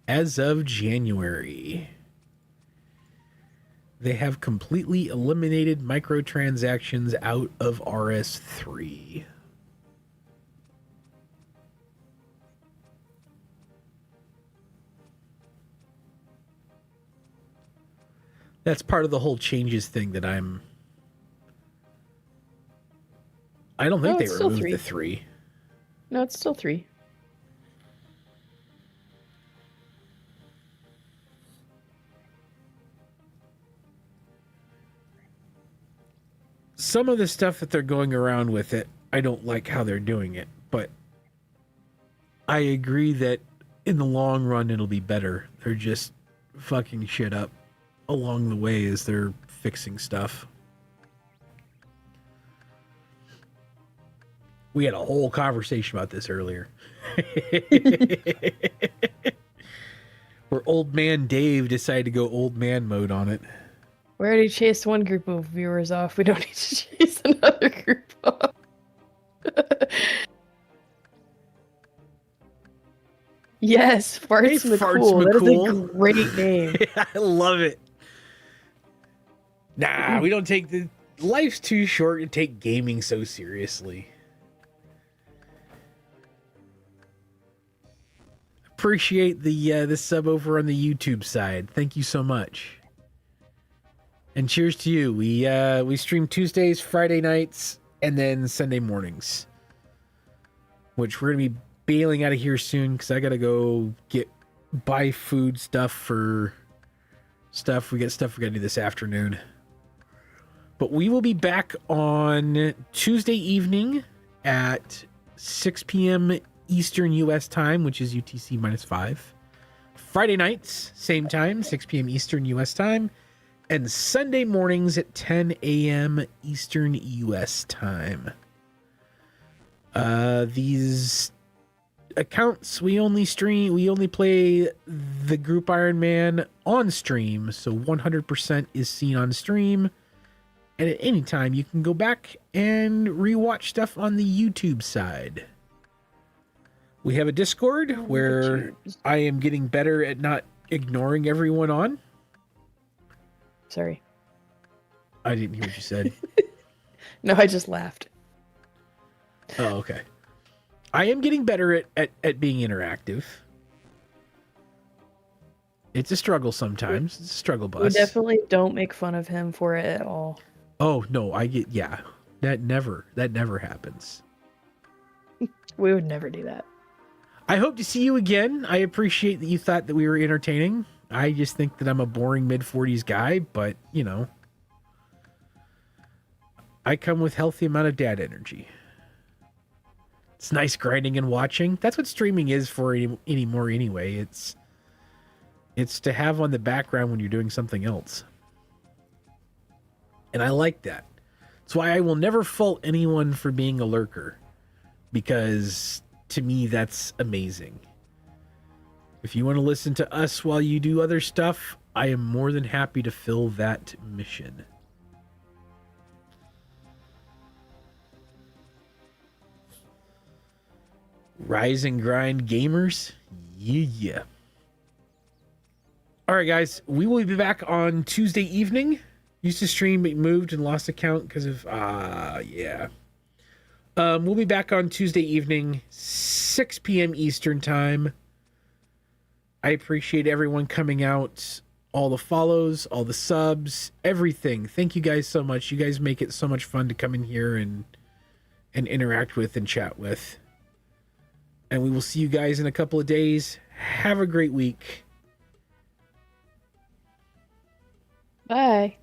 as of January. They have completely eliminated microtransactions out of RS3. That's part of the whole changes thing that I don't think they removed the 3. No, it's still 3. Some of the stuff that they're going around with it, I don't like how they're doing it, but I agree that in the long run it'll be better. They're just fucking shit up along the way as they're fixing stuff. We had a whole conversation about this earlier. Where old man Dave decided to go old man mode on it. We already chased one group of viewers off. We don't need to chase another group off. Yes, Farts McCool. That is a great name. I love it. Nah, we don't take life's too short to take gaming so seriously. Appreciate the sub over on the YouTube side. Thank you so much. And cheers to you. We stream Tuesdays, Friday nights, and then Sunday mornings. Which we're gonna be bailing out of here soon because I gotta go buy food stuff for stuff. We got stuff we gotta do this afternoon. But we will be back on Tuesday evening at 6 p.m. Eastern U.S. time, which is UTC -5. Friday nights, same time, 6 p.m. Eastern U.S. time. and Sunday mornings at 10 a.m. Eastern U.S. time. These accounts, we only play the group Ironman on stream, so 100% is seen on stream. And at any time, you can go back and rewatch stuff on the YouTube side. We have a Discord where I am getting better at not ignoring everyone on. Sorry. I didn't hear what you said. No, I just laughed. Oh, okay. I am getting better at being interactive. It's a struggle sometimes. It's a struggle bus. We definitely don't make fun of him for it at all. Oh, no, That never happens. We would never do that. I hope to see you again. I appreciate that you thought that we were entertaining. I just think that I'm a boring mid-40s guy, but, you know, I come with healthy amount of dad energy. It's nice grinding and watching. That's what streaming is for anymore anyway. It's to have on the background when you're doing something else. And I like that. That's why I will never fault anyone for being a lurker, because to me, that's amazing. If you want to listen to us while you do other stuff, I am more than happy to fill that mission. Rise and grind gamers. Yeah. All right, guys. We will be back on Tuesday evening. Used to stream, but moved and lost account because of... yeah. We'll be back on Tuesday evening, 6 p.m. Eastern time. I appreciate everyone coming out, all the follows, all the subs, everything. Thank you guys so much. You guys make it so much fun to come in here and interact with and chat with. And we will see you guys in a couple of days. Have a great week. Bye.